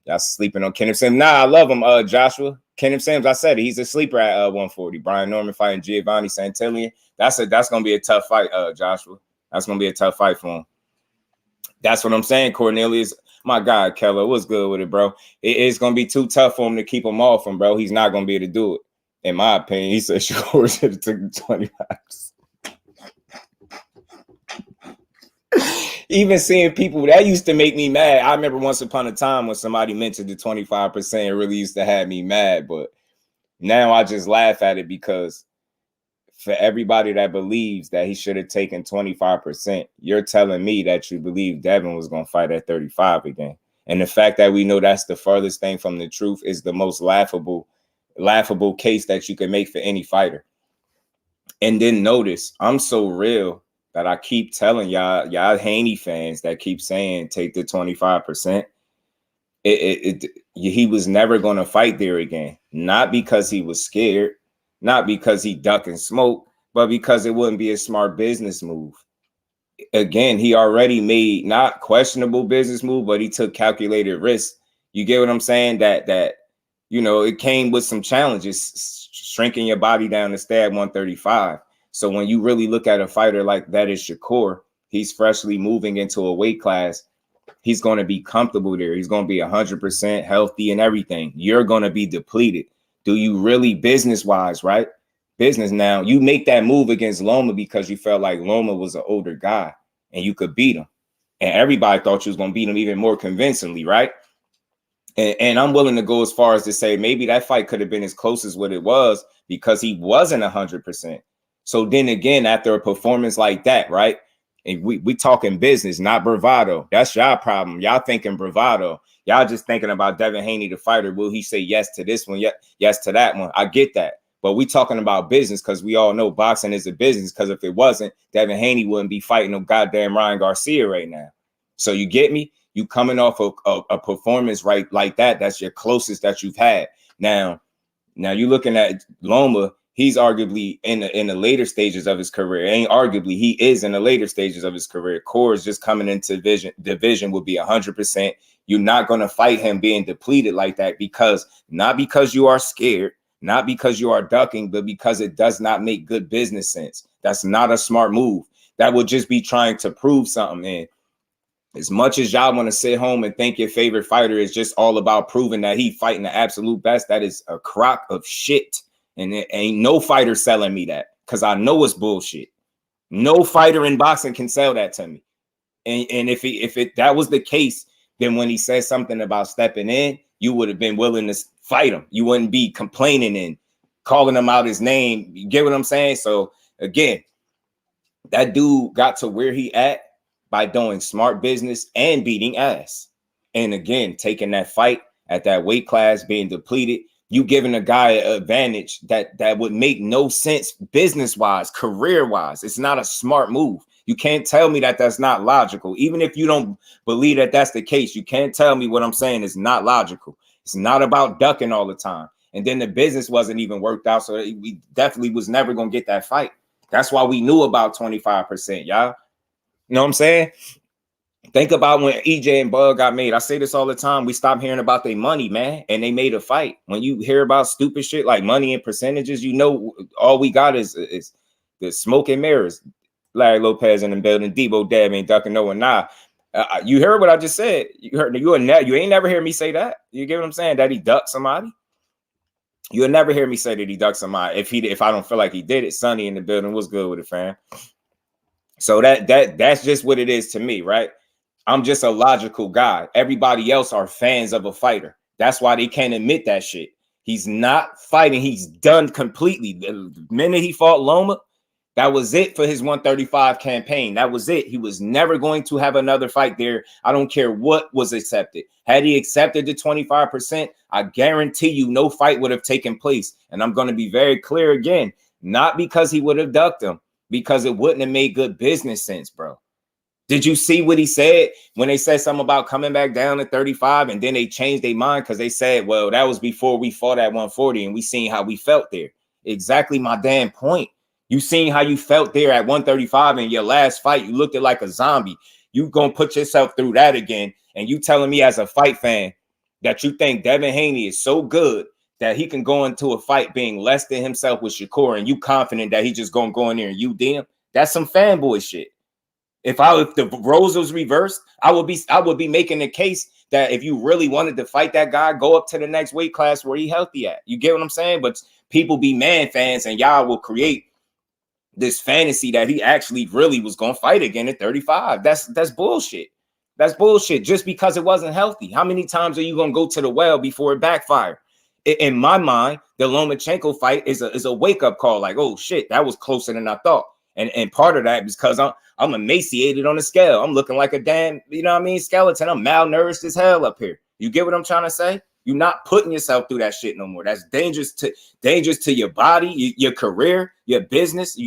Y'all sleeping on Kenneth Sims. Nah, I love him, Joshua. Kenneth Sims, I said it. He's a sleeper at 140. Brian Norman fighting Giovanni Santillan. That's gonna be a tough fight, Joshua. That's gonna be a tough fight for him. That's what I'm saying, Cornelius. My God, Keller, what's good with it, bro? It's gonna be too tough for him to keep him off him, bro. He's not gonna be able to do it. In my opinion, he said Shakur should have took him 20 rounds. Even seeing people that used to make me mad. I remember once upon a time when somebody mentioned the 25%, it really used to have me mad. But now I just laugh at it because for everybody that believes that he should have taken 25%, you're telling me that you believe Devin was going to fight at 35 again. And the fact that we know that's the furthest thing from the truth is the most laughable case that you can make for any fighter. And then notice, I'm so real that I keep telling y'all Haney fans that keep saying take the 25%. He was never going to fight there again. Not because he was scared, not because he duck and smoke, but because it wouldn't be a smart business move. Again, he already made not questionable business move, but he took calculated risks. You get what I'm saying? That it came with some challenges, shrinking your body down to stay at 135. So when you really look at a fighter like that is Shakur, he's freshly moving into a weight class. He's going to be comfortable there. He's going to be 100% healthy and everything. You're going to be depleted. Do you really business-wise, right? Business now. You make that move against Loma because you felt like Loma was an older guy and you could beat him. And everybody thought you was going to beat him even more convincingly, right? And I'm willing to go as far as to say maybe that fight could have been as close as what it was because he wasn't 100%. So then again, after a performance like that, right? And we talking business, not bravado. That's y'all problem. Y'all thinking bravado. Y'all just thinking about Devin Haney, the fighter. Will he say yes to this one? Yes to that one. I get that. But we talking about business because we all know boxing is a business. Because if it wasn't, Devin Haney wouldn't be fighting no goddamn Ryan Garcia right now. So you get me? You coming off a performance right like that. That's your closest that you've had. Now you're looking at Loma. He's arguably in the later stages of his career. Ain't arguably, he is in the later stages of his career. Core is just coming into division would be 100%. You're not going to fight him being depleted like that not because you are scared, not because you are ducking, but because it does not make good business sense. That's not a smart move. That would just be trying to prove something. And as much as y'all want to sit home and think your favorite fighter is just all about proving that he fighting the absolute best, that is a crock of shit. And there ain't no fighter selling me that because I know it's bullshit. No fighter in boxing can sell that to me. And if that was the case, then when he says something about stepping in, you would have been willing to fight him. You wouldn't be complaining and calling him out his name. You get what I'm saying? So again, that dude got to where he at by doing smart business and beating ass. And again, taking that fight at that weight class, being depleted. You giving a guy an advantage that would make no sense business-wise, career-wise. It's not a smart move. You can't tell me that that's not logical. Even if you don't believe that that's the case, you can't tell me what I'm saying is not logical. It's not about ducking all the time. And then the business wasn't even worked out, so we definitely was never going to get that fight. That's why we knew about 25%, y'all. You know what I'm saying? Think about when EJ and Bud got made. I say this all the time. We stopped hearing about their money, man, and they made a fight. When you hear about stupid shit like money and percentages, you know all we got is the smoke and mirrors. Larry Lopez in the building, Debo Dab ain't ducking no one. Nah, you heard what I just said. You heard you ain't never hear me say that. You get what I'm saying? That he ducked somebody. You'll never hear me say that he ducked somebody. If I don't feel like he did it, Sonny in the building was good with it, fam. So that's just what it is to me, right? I'm just a logical guy. Everybody else are fans of a fighter. That's why they can't admit that shit. He's not fighting. He's done completely. The minute he fought Loma, that was it for his 135 campaign. That was it. He was never going to have another fight there. I don't care what was accepted. Had he accepted the 25%, I guarantee you no fight would have taken place. And I'm going to be very clear again, not because he would have ducked him, because it wouldn't have made good business sense, bro. Did you see what he said when they said something about coming back down to 35 and then they changed their mind because they said, well, that was before we fought at 140 and we seen how we felt there. Exactly my damn point. You seen how you felt there at 135 in your last fight. You looked like a zombie. You gonna put yourself through that again. And you telling me as a fight fan that you think Devin Haney is so good that he can go into a fight being less than himself with Shakur and you confident that he just gonna go in there and you DM? That's some fanboy shit. If the roles was reversed, I would be making the case that if you really wanted to fight that guy, go up to the next weight class where he healthy at. You get what I'm saying? But people be man fans and y'all will create this fantasy that he actually really was going to fight again at 35. That's bullshit. That's bullshit just because it wasn't healthy. How many times are you going to go to the well before it backfire? In my mind, the Lomachenko fight is a wake-up call. Like, oh, shit, that was closer than I thought. And part of that is because I'm emaciated on the scale. I'm looking like a damn, you know what I mean, skeleton. I'm malnourished as hell up here. You get what I'm trying to say? You're not putting yourself through that shit no more. That's dangerous to your body, your career, your business.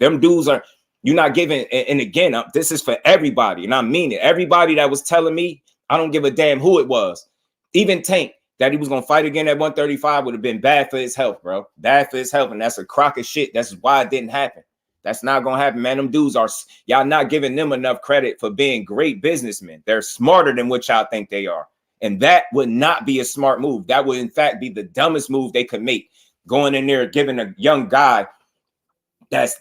Them dudes are, you're not giving. And again, this is for everybody. And I mean it. Everybody that was telling me, I don't give a damn who it was. Even Tank, that he was going to fight again at 135 would have been bad for his health, bro. Bad for his health. And that's a crock of shit. That's why it didn't happen. That's not going to happen, man. Them dudes are, y'all not giving them enough credit for being great businessmen. They're smarter than what y'all think they are. And that would not be a smart move. That would, in fact, be the dumbest move they could make. Going in there, giving a young guy that's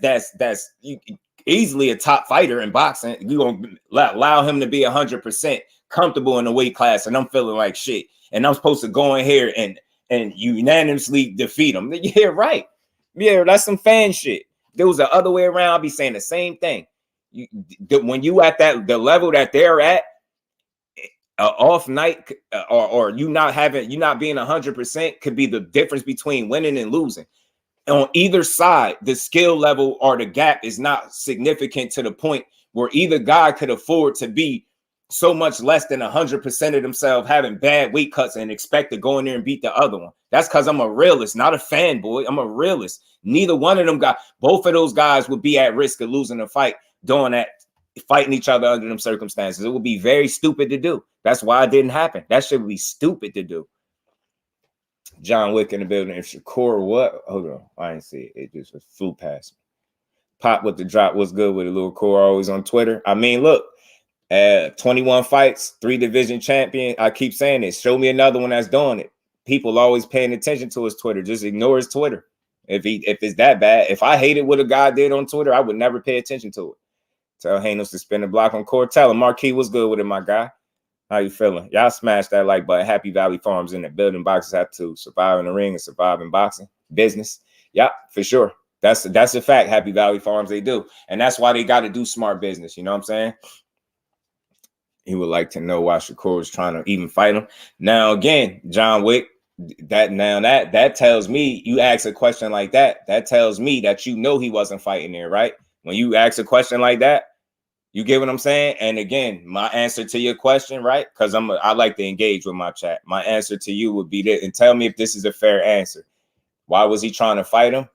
easily a top fighter in boxing, you're going to allow him to be 100% comfortable in the weight class. And I'm feeling like shit. And I'm supposed to go in here and unanimously defeat him. Yeah, right. Yeah, that's some fan shit. There was the other way around. I'll be saying the same thing. When you at the level that they're at, off night or you not being 100% could be the difference between winning and losing. On either side, the skill level or the gap is not significant to the point where either guy could afford to be so much less than 100% of themselves having bad weight cuts and expect to go in there and beat the other one. That's because I'm a realist, not a fanboy. I'm a realist. Neither one of them guys, both of those guys would be at risk of losing a fight doing that, fighting each other under them circumstances. It would be very stupid to do. That's why it didn't happen. That should be stupid to do. John Wick in the building. If Shakur, what? Hold on. I didn't see it. It just flew past me. Pop with the drop. What's good with it? Little Core always on Twitter. I mean, look, 21 fights, 3 division champion. I keep saying this. Show me another one that's doing it. People always paying attention to his Twitter. Just ignore his Twitter. If it's that bad. If I hated what a guy did on Twitter, I would never pay attention to it. Tell Hanos to spin the block on court. Tell him Marquis was good with it, my guy. How you feeling? Y'all smash that like button. Happy Valley Farms in the building. Boxers have to survive in the ring and survive in boxing business. Yeah, for sure. That's a fact. Happy Valley Farms, they do. And that's why they got to do smart business. You know what I'm saying? He would like to know why Shakur was trying to even fight him. Now, again, John Wick, that tells me, you ask a question like that, that tells me that you know he wasn't fighting there, right? When you ask a question like that, you get what I'm saying? And again, my answer to your question, right? Because I like to engage with my chat. My answer to you would be this, and tell me if this is a fair answer. Why was he trying to fight him?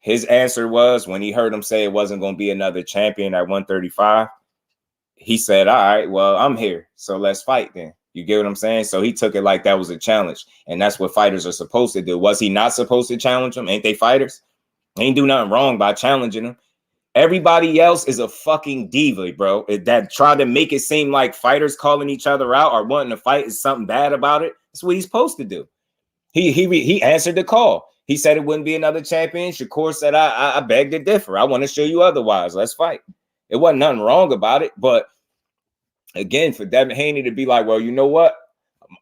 His answer was when he heard him say it wasn't going to be another champion at 135. He said, all right, well, I'm here. So let's fight then. You get what I'm saying? So he took it like that was a challenge. And that's what fighters are supposed to do. Was he not supposed to challenge him? Ain't they fighters? They ain't do nothing wrong by challenging him. Everybody else is a fucking diva, bro. That tried to make it seem like fighters calling each other out or wanting to fight is something bad about it. That's what he's supposed to do. He answered the call. He said it wouldn't be another champion. Shakur said, I beg to differ. I want to show you otherwise. Let's fight. It wasn't nothing wrong about it. But again, for Devin Haney to be like, well, you know what?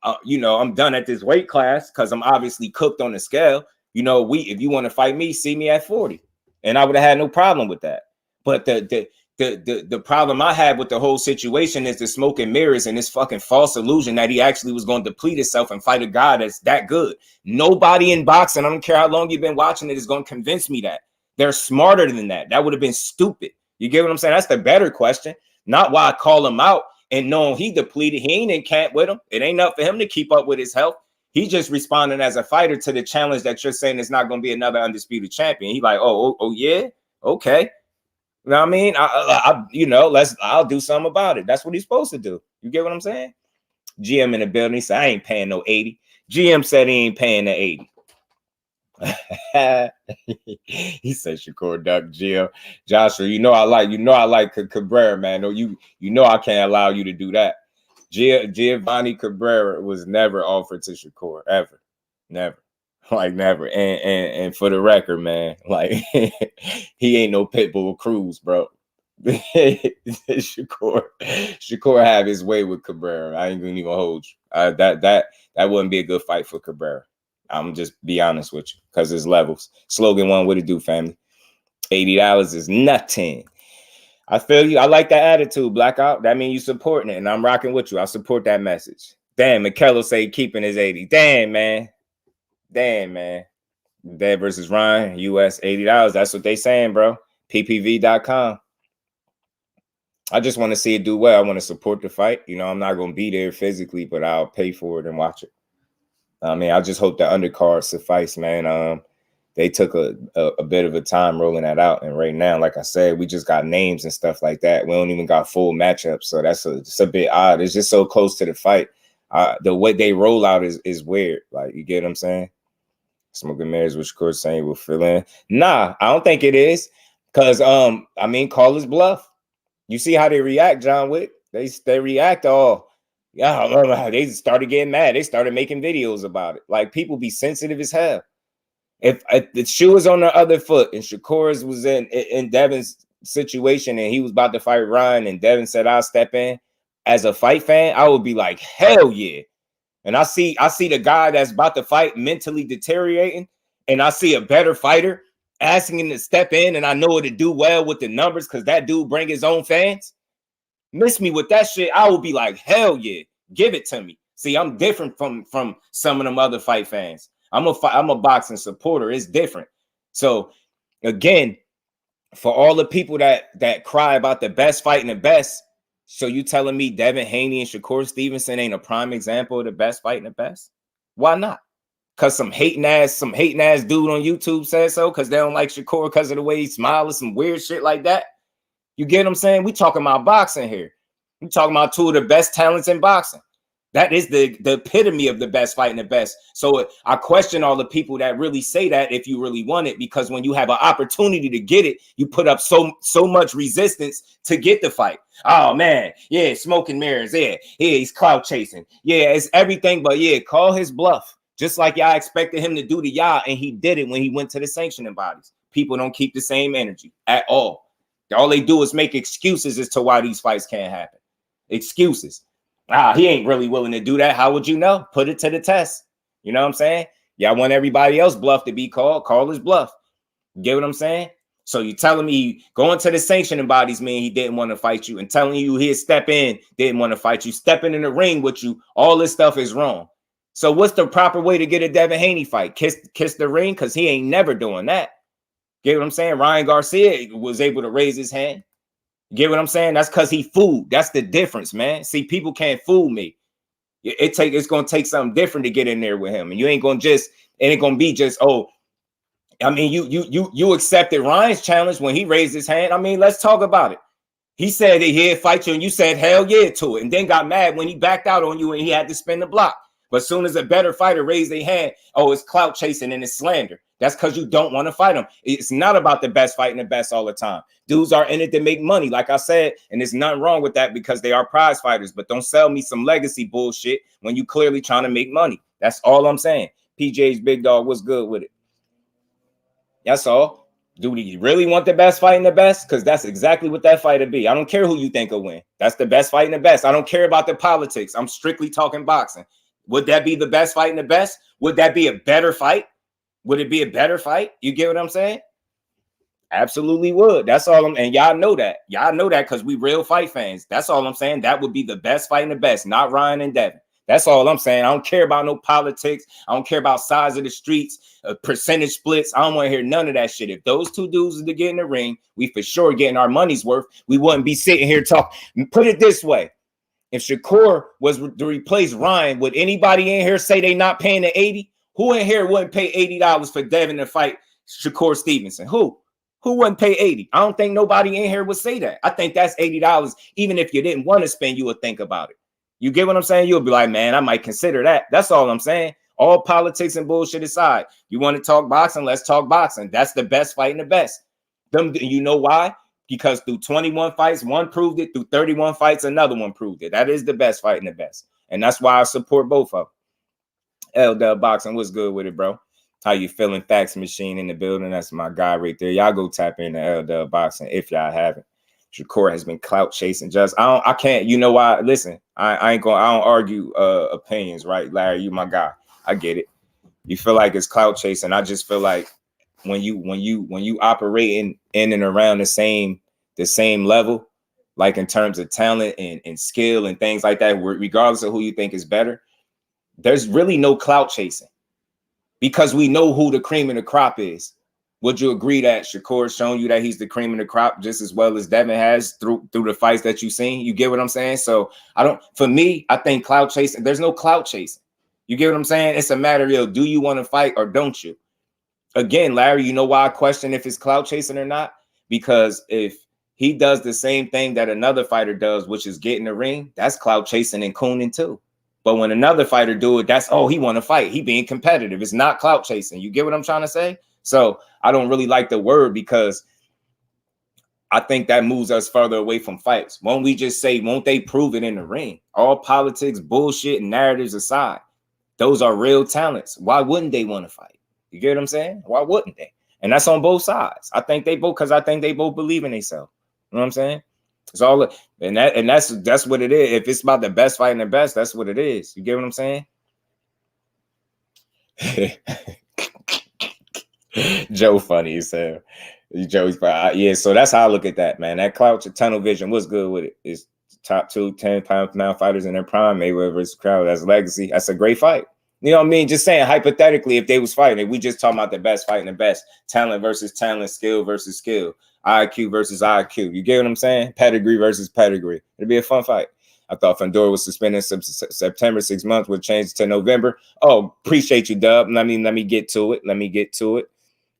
I'm done at this weight class because I'm obviously cooked on the scale. If you want to fight me, see me at 40. And I would have had no problem with that. But the problem I had with the whole situation is the smoke and mirrors and this fucking false illusion that he actually was going to deplete himself and fight a guy that's that good. Nobody in boxing, I don't care how long you've been watching it, is going to convince me that. They're smarter than that. That would have been stupid. You get what I'm saying? That's the better question. Not why I call him out and knowing he depleted. He ain't in camp with him. It ain't up for him to keep up with his health. He's just responding as a fighter to the challenge that you're saying is not going to be another undisputed champion. He like, oh yeah, okay. You know what I mean? I'll do something about it. That's what he's supposed to do. You get what I'm saying? GM in the building. He said, I ain't paying no 80. GM said he ain't paying the 80. He said Shakur duck GM. Joshua, I like Cabrera, man. No, you I can't allow you to do that. Giovanni Cabrera was never offered to Shakur, ever. Never. Like never. And for the record, man, like he ain't no Pitbull Cruz, bro. Shakur have his way with Cabrera. I ain't gonna even hold you. That wouldn't be a good fight for Cabrera. I'm just be honest with you, because there's levels. Slogan one, what it do, family? $80 is nothing. I feel you. I like that attitude, Blackout. That means you supporting it, and I'm rocking with you. I support that message. Damn, McKellar say keeping his 80. Damn, man. Dead versus Ryan, US $80. That's what they saying, bro. PPV.com. I just want to see it do well. I want to support the fight. I'm not going to be there physically, but I'll pay for it and watch it. I just hope the undercard suffice, man. They took a bit of a time rolling that out. And right now, like I said, we just got names and stuff like that. We don't even got full matchups. So it's a bit odd. It's just so close to the fight. The way they roll out is weird. Like, you get what I'm saying? Smoking mirrors, which of course saying will fill in. Nah, I don't think it is. Because, call his bluff. You see how they react, John Wick? They react all. Yeah, they started getting mad. They started making videos about it. Like, people be sensitive as hell. If the shoe was on the other foot and Shakur's was in Devin's situation and he was about to fight Ryan and Devin said, I'll step in, as a fight fan, I would be like, hell yeah. And I see the guy that's about to fight mentally deteriorating, and I see a better fighter asking him to step in, and I know it'll do well with the numbers because that dude bring his own fans. Miss me with that shit, I will be like, hell yeah, give it to me. See, I'm different from some of them other fight fans. I'm a boxing supporter. It's different. So again, for all the people that cry about the best fighting the best, so you telling me Devin Haney and Shakur Stevenson ain't a prime example of the best fighting the best? Why not? Because some hating ass dude on YouTube says so because they don't like Shakur because of the way he smiles or some weird shit like that. You get what I'm saying? We talking about boxing here. We talking about two of the best talents in boxing. That is the epitome of the best fighting the best. So I question all the people that really say that if you really want it, because when you have an opportunity to get it, you put up so much resistance to get the fight. Oh man, yeah, smoking mirrors, yeah, he's clout chasing, yeah, it's everything, but yeah, call his bluff. Just like y'all expected him to do to y'all, and he did it when he went to the sanctioning bodies. People don't keep the same energy at all. All they do is make excuses as to why these fights can't happen. Excuses. He ain't really willing to do that. How would you know? Put it to the test. You know what I'm saying? Y'all want everybody else bluff to be called. Call his bluff. You get what I'm saying? So you telling me going to the sanctioning bodies mean he didn't want to fight you, and telling you he'd step in, didn't want to fight you, stepping in the ring with you, all this stuff is wrong. So what's the proper way to get a Devin Haney fight? Kiss the ring? Because he ain't never doing that. Get what I'm saying? Ryan Garcia was able to raise his hand. Get what I'm saying? That's because he fooled. That's the difference, man. See, people can't fool me. It's gonna take something different to get in there with him, and you ain't gonna just. It ain't gonna be just. Oh, I mean, you accepted Ryan's challenge when he raised his hand. I mean, let's talk about it. He said that he'd fight you, and you said hell yeah to it, and then got mad when he backed out on you and he had to spin the block. But as soon as a better fighter raise their hand, oh, it's clout chasing and it's slander. That's because you don't want to fight them. It's not about the best fighting the best all the time. Dudes are in it to make money, like I said, and there's nothing wrong with that because they are prize fighters. But don't sell me some legacy bullshit when you clearly trying to make money. That's all I'm saying. PJ's big dog, what's good with it? That's all. Do you really want the best fighting the best? Because that's exactly what that fight would be. I don't care who you think will win. That's the best fighting the best. I don't care about the politics. I'm strictly talking boxing. Would that be the best fighting the best? Would that be a better fight? Would it be a better fight? You get what I'm saying? Absolutely would. That's all and y'all know that. Y'all know that because we real fight fans. That's all I'm saying. That would be the best fighting the best, not Ryan and Devin. That's all I'm saying. I don't care about no politics. I don't care about size of the streets, percentage splits. I don't want to hear none of that shit. If those two dudes are to get in the ring, we for sure getting our money's worth. We wouldn't be sitting here talking. Put it this way. If Shakur was to replace Ryan, would anybody in here say they not paying the 80? Who in here wouldn't pay $80 for Devin to fight Shakur Stevenson? Who wouldn't pay 80? I don't think nobody in here would say that. I think that's $80. Even if you didn't want to spend, you would think about it. You get what I'm saying? You'll be like, man, I might consider that. That's all I'm saying. All politics and bullshit aside. You want to talk boxing? Let's talk boxing. That's the best fighting the best. You know why? Because through 21 fights, one proved it. Through 31 fights, another one proved it. That is the best fighting the best. And that's why I support both of them. LetsBuild, what's good with it, bro? How you feeling? Fax machine in the building. That's my guy right there. Y'all go tap into LetsBuild if y'all haven't. Shakur has been clout chasing. I can't. You know why? Listen, I ain't going. I don't argue opinions, right, Larry? You my guy. I get it. You feel like it's clout chasing. I just feel like when you operating in and around the same level, like in terms of talent and skill and things like that, regardless of who you think is better, there's really no clout chasing because we know who the cream of the crop is. Would you agree that Shakur has shown you that he's the cream of the crop just as well as Devin has through the fights that you've seen? You get what I'm saying? So for me, I think clout chasing, there's no clout chasing. You get what I'm saying? It's a matter of, do you want to fight or don't you? Again, Larry, you know why I question if it's clout chasing or not? Because if he does the same thing that another fighter does, which is get in the ring, that's clout chasing and cooning too. But when another fighter do it, that's, he want to fight. He being competitive. It's not clout chasing. You get what I'm trying to say? So I don't really like the word because I think that moves us further away from fights. Won't we just say, won't they prove it in the ring? All politics, bullshit, and narratives aside, those are real talents. Why wouldn't they want to fight? You get what I'm saying? Why wouldn't they? And that's on both sides. I think they both believe in themselves. You know what I'm saying? It's all, and that's what it is. If it's about the best fighting the best, that's what it is. You get what I'm saying? Joe funny as hell. Joey's yeah, so that's how I look at that, man. That clout, tunnel vision, what's good with it? It's top 2 10-pound fighters in their prime, Mayweather versus Crowd. That's legacy. That's a great fight. You know what I mean? Just saying, hypothetically, if they was fighting, if we just talking about the best fighting the best, talent versus talent, skill versus skill, IQ versus IQ. You get what I'm saying? Pedigree versus pedigree. It'd be a fun fight. I thought Fundora was suspended September, 6 months, would change to November. Oh, appreciate you, Dub. Let me get to it.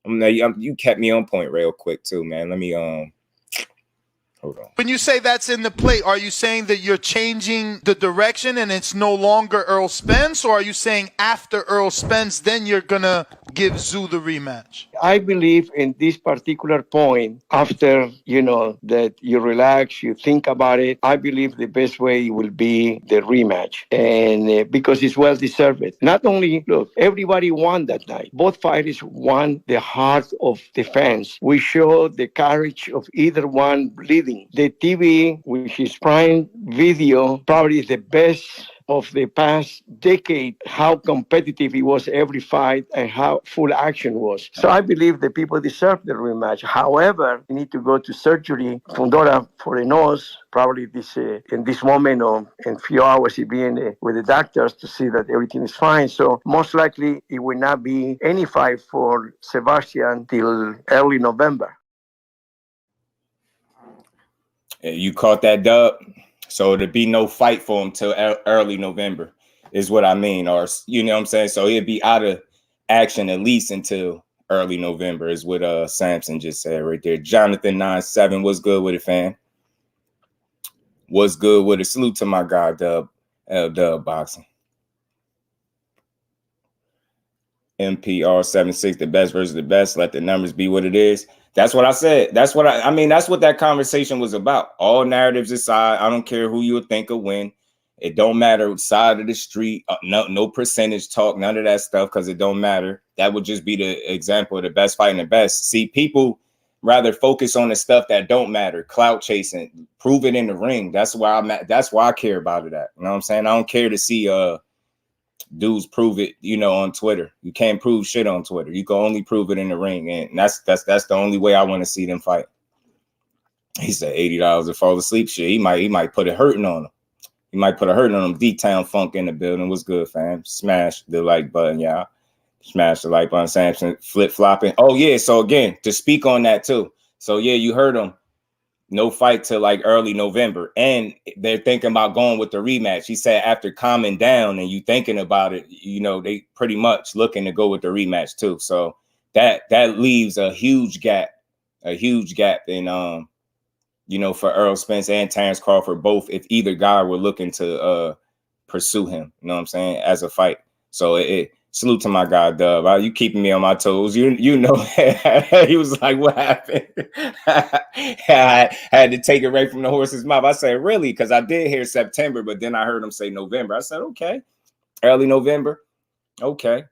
You kept me on point real quick too, man. Let me hold on. When you say that's in the plate, are you saying that you're changing the direction and it's no longer Errol Spence, or are you saying after Errol Spence, then you're gonna give Zoo the rematch? I believe in this particular point, after, that you relax, you think about it, I believe the best way will be the rematch. And because it's well deserved. Not only, look, everybody won that night. Both fighters won the heart of the fans. We showed the courage of either one bleeding. The TV, which is Prime Video, probably the best of the past decade, how competitive it was every fight and how full action was. So I believe the people deserve the rematch. However, you need to go to surgery, Fundora, for a nose, probably in this moment or in a few hours, he'll be with the doctors to see that everything is fine. So most likely it will not be any fight for Sebastian till early November. You caught that, Dub? So there'd be no fight for him till early November is what I mean. Or, you know what I'm saying? So he'd be out of action at least until early November is what Sampson just said right there. Jonathan 97, what's good with it, fam? What's good with it? Salute to my guy, Dub Boxing. MPR76, the best versus the best. Let the numbers be what it is. That's what I said. That's what I mean, that's what that conversation was about. All narratives aside, I don't care who you would think will win. It don't matter side of the street, no percentage talk, none of that stuff, because it don't matter. That would just be the example of the best fighting the best. See, people rather focus on the stuff that don't matter, clout chasing, prove it in the ring. That's why that's why I care about it. You know what I'm saying? I don't care to see dudes prove it, on Twitter. You can't prove shit on Twitter. You can only prove it in the ring, and that's the only way I want to see them fight. He said $80 to fall asleep. Shit, he might put a hurting on him. He might put a hurting on him. D-Town Funk in the building. What's good, fam? Smash the like button, y'all. Smash the like button. Sampson flip-flopping. Oh, yeah. So, again, to speak on that, too. So, yeah, you heard him. No fight till like early November. And they're thinking about going with the rematch. He said after calming down and you thinking about it, they pretty much looking to go with the rematch, too. So that leaves a huge gap in for Errol Spence and Terence Crawford, both, if either guy were looking to pursue him, you know what I'm saying, as a fight. So salute to my guy, Dub. You keeping me on my toes. You know, he was like, what happened? I had to take it right from the horse's mouth. I said, really? Because I did hear September, but then I heard him say November. I said, okay, early November. Okay.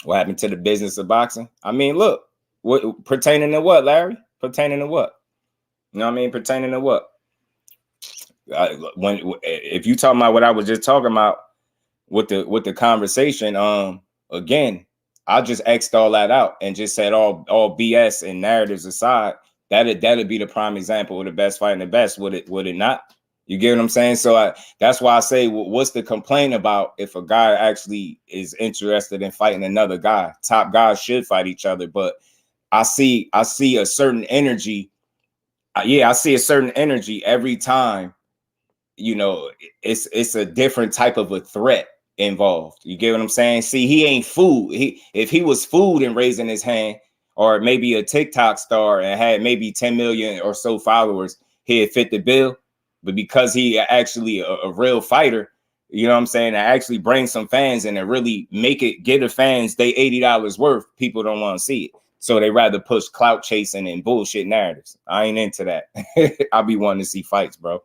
What happened to the business of boxing? I mean, look, pertaining to what, Larry? Pertaining to what? You know what I mean? Pertaining to what? If you talking about what I was just talking about with the conversation, again, I just X'd all that out and just said all BS and narratives aside, that'd be the prime example of the best fighting the best. Would it not? You get what I'm saying? So that's why I say, what's the complaint about if a guy actually is interested in fighting another guy? Top guys should fight each other, but I see a certain energy. I see a certain energy every time, it's a different type of a threat involved. You get what I'm saying? See, he ain't food. If he was food and raising his hand, or maybe a TikTok star and had maybe 10 million or so followers, he'd fit the bill. But because he actually a real fighter, you know what I'm saying, and actually bring some fans and to really get the fans they $80 worth, people don't want to see it. So they rather push clout chasing and bullshit narratives. I ain't into that. I'll be wanting to see fights, bro.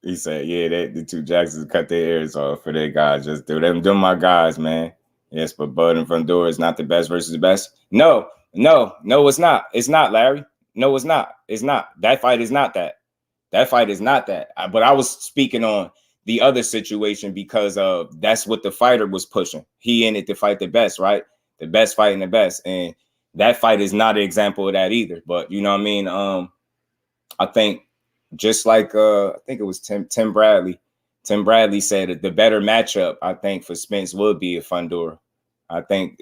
He said, yeah, the two Jacksons cut their ears off for their guys. Just do them. Them my guys, man. Yes, but Bud and Fundora is not the best versus the best. No, it's not. It's not, Larry. No, it's not. It's not. That fight is not that. That fight is not that. But I was speaking on the other situation because that's what the fighter was pushing. He in it to fight the best, right? The best fighting the best. And that fight is not an example of that either. But you know what I mean? I think just like I think it was Tim Bradley. Tim Bradley said that the better matchup, I think, for Spence would be a Fundora. I think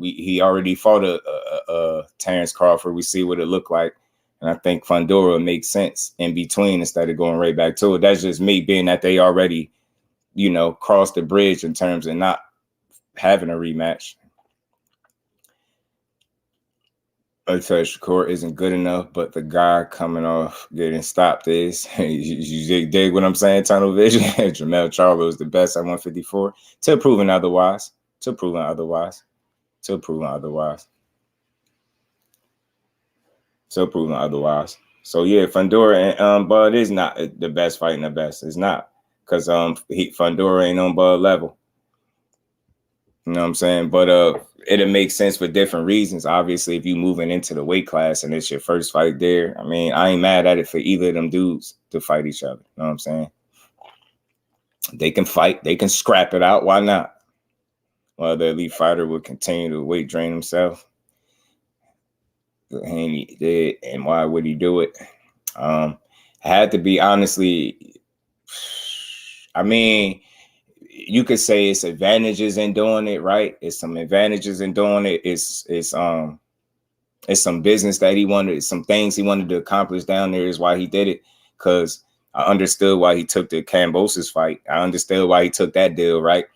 he already fought a Terence Crawford. We see what it looked like. And I think Fundora makes sense in between instead of going right back to it. That's just me, being that they already, crossed the bridge in terms of not having a rematch. I tell you, Shakur isn't good enough, but the guy coming off getting stopped is. You dig what I'm saying? Tunnel vision. Jamel Charlo is the best at 154. Till proven otherwise. So yeah, Fundora and Bud is not the best fighting the best. It's not, because Fundora ain't on Bud level. You know what I'm saying? But it'll make sense for different reasons. Obviously, if you moving into the weight class and it's your first fight there, I mean, I ain't mad at it for either of them dudes to fight each other. You know what I'm saying? They can fight. They can scrap it out. Why not? Well, the elite fighter will continue to weight drain himself. Haney did, and why would he do it? Had to be, honestly, I mean, you could say it's advantages in doing it, right? It's some advantages in doing it. It's some business that he wanted, some things he wanted to accomplish down there is why he did it. Because I understood why he took the Kambosos fight. I understood why he took that deal, right?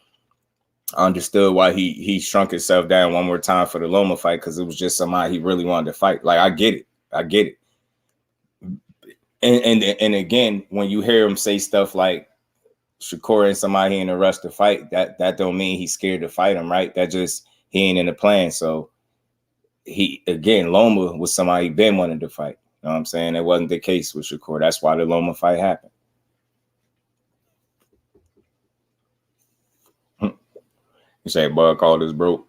I understood why he shrunk himself down one more time for the Loma fight, because it was just somebody he really wanted to fight. Like, I get it. And again, when you hear him say stuff like Shakur ain't somebody in a rush to fight. That don't mean he's scared to fight him, right? That just he ain't in the plan. So Loma was somebody he been wanting to fight. You know what I'm saying? That wasn't the case with Shakur. That's why the Loma fight happened. You say Bud called us broke.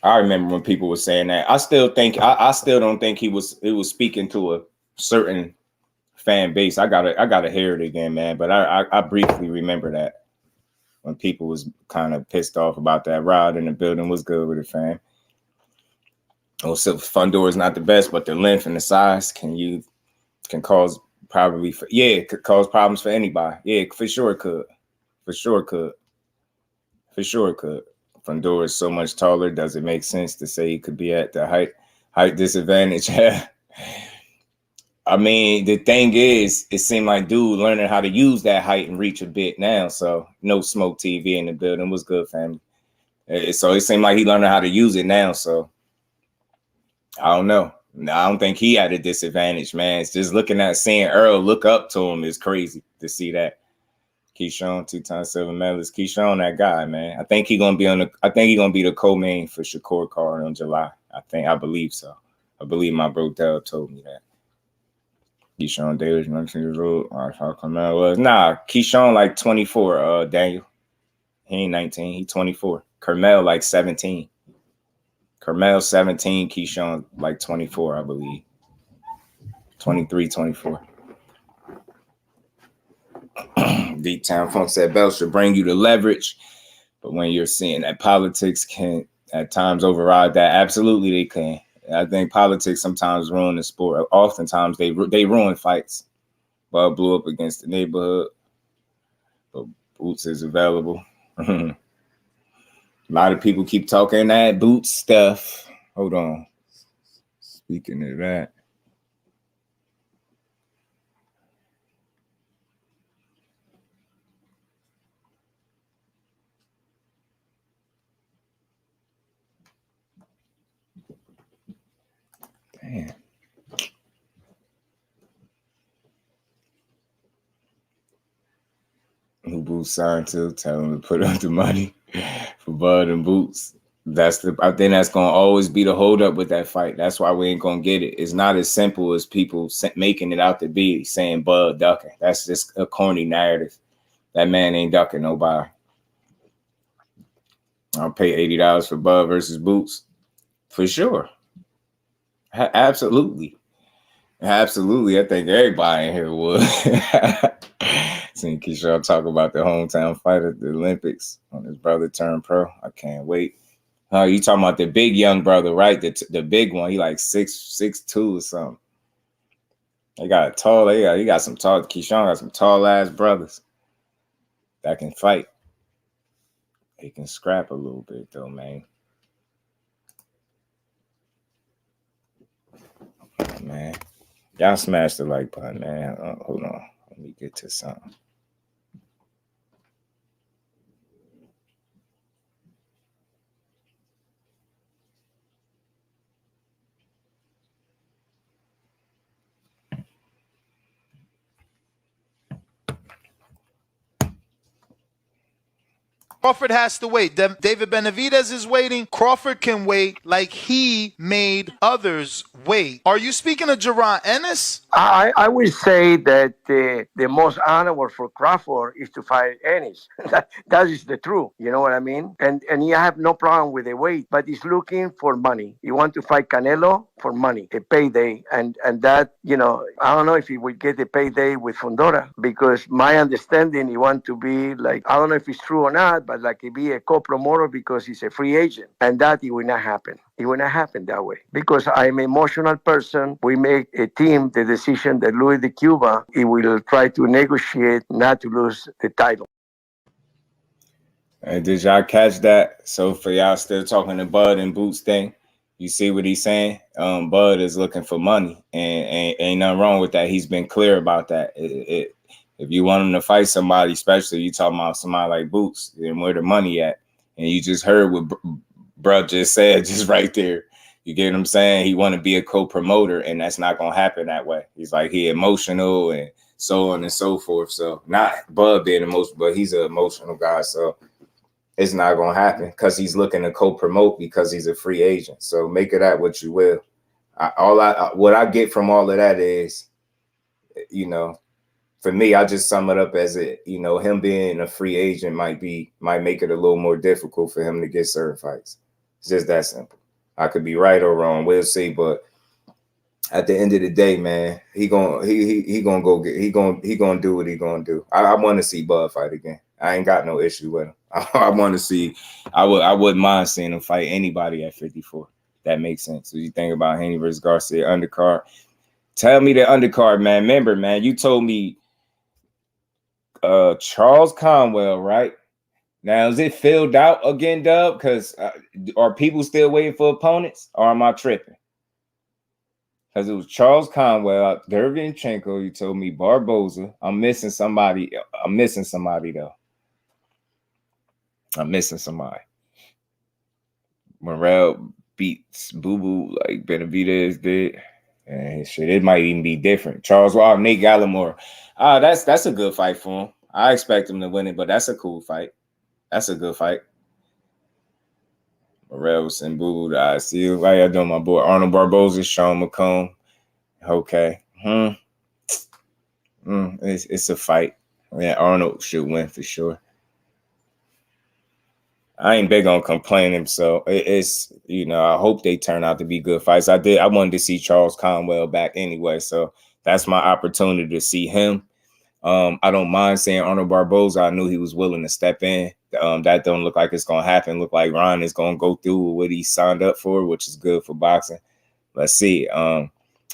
I remember when people were saying that. I still don't think he was speaking to a certain fan base. I gotta hear it again, man. But I briefly remember that when people was kind of pissed off about that. Rod in the building was good with it, fam. Oh, so Fundora is not the best, but the length and the size can cause it could cause problems for anybody. Yeah, for sure it could. For sure it could. For sure it could. Fundora is so much taller. Does it make sense to say he could be at the height disadvantage? I mean, the thing is, it seemed like dude learning how to use that height and reach a bit now. So no smoke TV in the building. Was good, family. So it seemed like he learning how to use it now. So I don't know. I don't think he had a disadvantage, man. It's just seeing Errol look up to him is crazy to see that. Keyshawn, 2-time silver medalist. Keyshawn, that guy, man. I think he's gonna be the co-main for Shakur card in July. I believe so. I believe my bro Dell told me that. Keyshawn Davis, 19 years old. How Carmel was? Nah, Keyshawn like 24. Daniel, he ain't 19. He 24. Carmel like 17. Carmel 17. Keyshawn like 24, I believe. 23, 24. Deep Town Funk said belts should bring you the leverage, but when you're seeing that politics can at times override that, absolutely they can. I think politics sometimes ruin the sport. Oftentimes they ruin fights. Bud blew up against the neighborhood, but Boots is available. A lot of people keep talking that Boots stuff. Hold on. Speaking of that. Damn. Who Boots signed to? Tell him to put up the money for Bud and Boots. I think that's gonna always be the holdup with that fight. That's why we ain't gonna get it. It's not as simple as people making it out to be, saying Bud ducking. That's just a corny narrative. That man ain't ducking nobody. I'll pay $80 for Bud versus Boots for sure. Absolutely. I think everybody in here would. Seeing Keyshawn talk about the hometown fight at the Olympics when his brother turned pro. I can't wait. You talking about the big young brother, right? The big one. He like 6'2" or something. He got some tall. Keyshawn got some tall ass brothers that can fight. He can scrap a little bit though, man. Man, y'all smash the like button, man. Hold on, let me get to something. Crawford has to wait. David Benavidez is waiting. Crawford can wait like he made others wait. Are you speaking of Duran Ennis? I would say that the most honorable for Crawford is to fight Ennis. That is the truth. You know what I mean? And he have no problem with the weight, but he's looking for money. He want to fight Canelo for money, a payday. And that, I don't know if he will get a payday with Fundora, because my understanding, he want to be like, I don't know if it's true or not, but like he be a co-promoter because he's a free agent. And that it will not happen. It will not happen that way, because I'm an emotional person. We make a team the decision that Louis de Cuba, he will try to negotiate not to lose the title. And did y'all catch that? So for y'all still talking the Bud and Boots thing, you see what he's saying? Bud is looking for money, and ain't nothing wrong with that. He's been clear about that. If you want him to fight somebody, especially you talking about somebody like Boots, then where the money at? And you just heard what bruh just said just right there. You get what I'm saying? He want to be a co-promoter, and that's not gonna happen that way. He's like he emotional and so on and so forth. So not Bub being emotional, but he's an emotional guy. So it's not gonna happen because he's looking to co-promote because he's a free agent. So make of that what you will. What I get from all of that is, you know, for me, I just sum it up as him being a free agent might make it a little more difficult for him to get certain fights. It's just that simple. I could be right or wrong. We'll see. But at the end of the day, man, he gonna do what he gonna do. I want to see Bud fight again. I ain't got no issue with him. I want to see. I wouldn't mind seeing him fight anybody at 54. That makes sense. So you think about Haney versus Garcia undercard. Tell me the undercard, man. Remember, man, you told me Charles Conwell, right? Now, is it filled out again, Dub? Because are people still waiting for opponents, or am I tripping? Because it was Charles Conwell, Derevyanchenko. You told me Barboza. I'm missing somebody, though. I'm missing somebody. Morrell beats Boo Boo like Benavidez did. And shit, it might even be different. Charles Wilder, Nate Gallimore. That's a good fight for him. I expect him to win it, but that's a cool fight. That's a good fight. Morales and Boo, I see you. How y'all doing, my boy? Arnold Barboza, Sean McComb. Okay. It's a fight. Yeah, Arnold should win for sure. I ain't big on complaining, so it's I hope they turn out to be good fights. I wanted to see Charles Conwell back anyway, so that's my opportunity to see him. I don't mind saying Arnold Barboza. I knew he was willing to step in. That don't look like it's gonna happen. Look like Ron is gonna go through with what he signed up for, which is good for boxing. Let's see.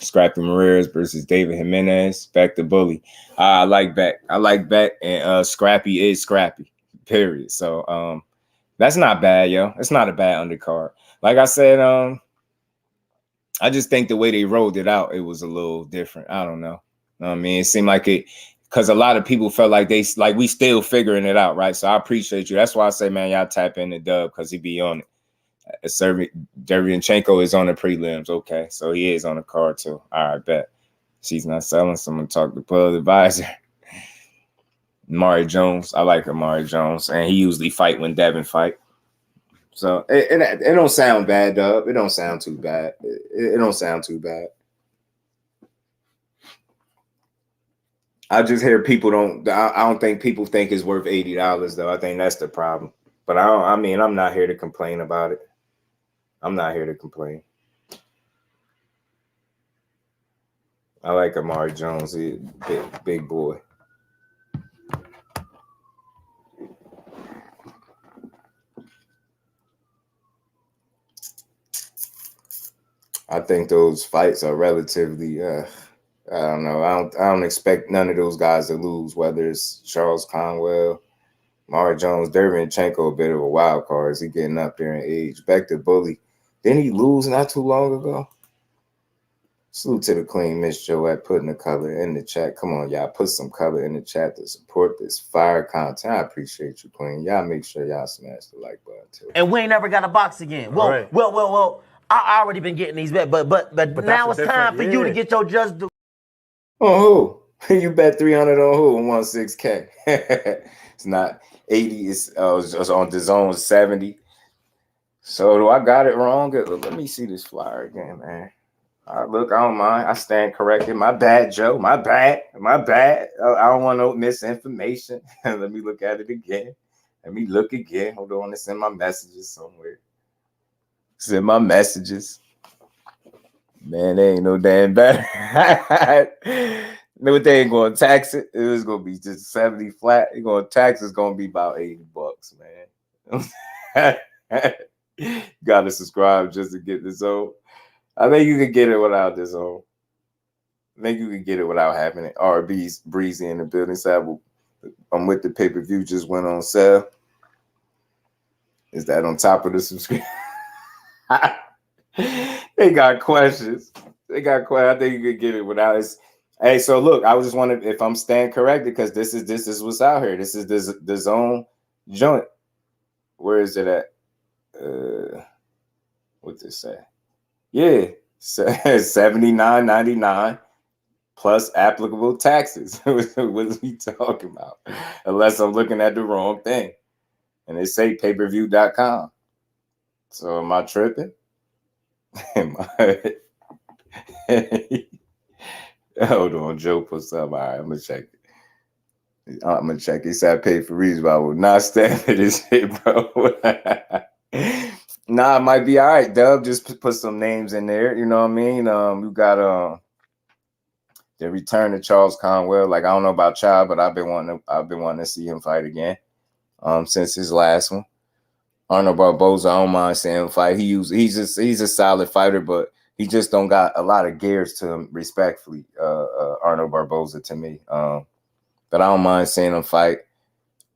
Scrappy Ramirez versus David Jimenez. Back to Bully. I like Beck. And Scrappy is Scrappy. Period. So that's not bad, yo. It's not a bad undercard. Like I said, I just think the way they rolled it out, it was a little different. I don't know. I mean, it seemed like it. Because a lot of people felt like we still figuring it out, right? So I appreciate you. That's why I say, man, y'all tap in the Dub because he be on it. Derevyanchenko is on the prelims. Okay, so he is on the card too. All right, bet. She's not selling, so I'm going to talk to Pub Advisor. Amari Jones. I like Amari Jones, and he usually fight when Devin fight. So it don't sound bad, Dub. It don't sound too bad. It don't sound too bad. I just hear people I don't think people think it's worth $80 though. I think that's the problem. But I'm not here to complain about it. I'm not here to complain. I like Amari Jones. He's a big boy. I think those fights are relatively I don't know. I don't expect none of those guys to lose, whether it's Charles Conwell, Amari Jones, Derevyanchenko, a bit of a wild card. Is he getting up there in age? Back to Bully. Didn't he lose not too long ago? Salute to the Queen, Miss Joette, putting the color in the chat. Come on, y'all. Put some color in the chat to support this fire content. I appreciate you, Queen. Y'all make sure y'all smash the like button, too. And we ain't never got a box again. Well, I already been getting these bets, but now it's time for you to get your just do. On who? You bet 300 on who? On 16K. It's not 80. It's on the zone 70. So do I got it wrong? Let me see this flyer again, man. Look, I don't mind. I stand corrected. My bad, Joe. My bad. I don't want no misinformation. Let me look at it again. Let me look again. Hold on. It's in my messages somewhere. It's in my messages. Man, they ain't no damn better. No, they ain't going to tax it. It was going to be just 70 flat. You're going to tax it's going to be about $80, man. Got to subscribe just to get this on. I think you can get it without this on. I think you can get it without having it. RB's Breezy in the building. So I'm with the pay-per-view just went on sale. Is that on top of the subscription? They got questions. I think you could get it without it. Hey, so look, I was just wondering if I'm staying corrected because this is what's out here. This is the zone joint. Where is it at? What's this say? Yeah, $79.99 plus applicable taxes. What are we talking about? Unless I'm looking at the wrong thing, and it say pay-per-view.com. So am I tripping? Am I? Hold on, Joe put something. All right, I'm gonna check it. I'm gonna check it. He said I paid for reasons, but I will not stand for this shit, bro. Nah, it might be all right, Dub. Just put some names in there. You know what I mean? We got the return of Charles Conwell. Like, I don't know about Child, but I've been wanting to see him fight again. Since his last one. Arnold Barboza, I don't mind seeing him fight. He's a solid fighter, but he just don't got a lot of gears to him, respectfully. Arnold Barboza to me. But I don't mind seeing him fight.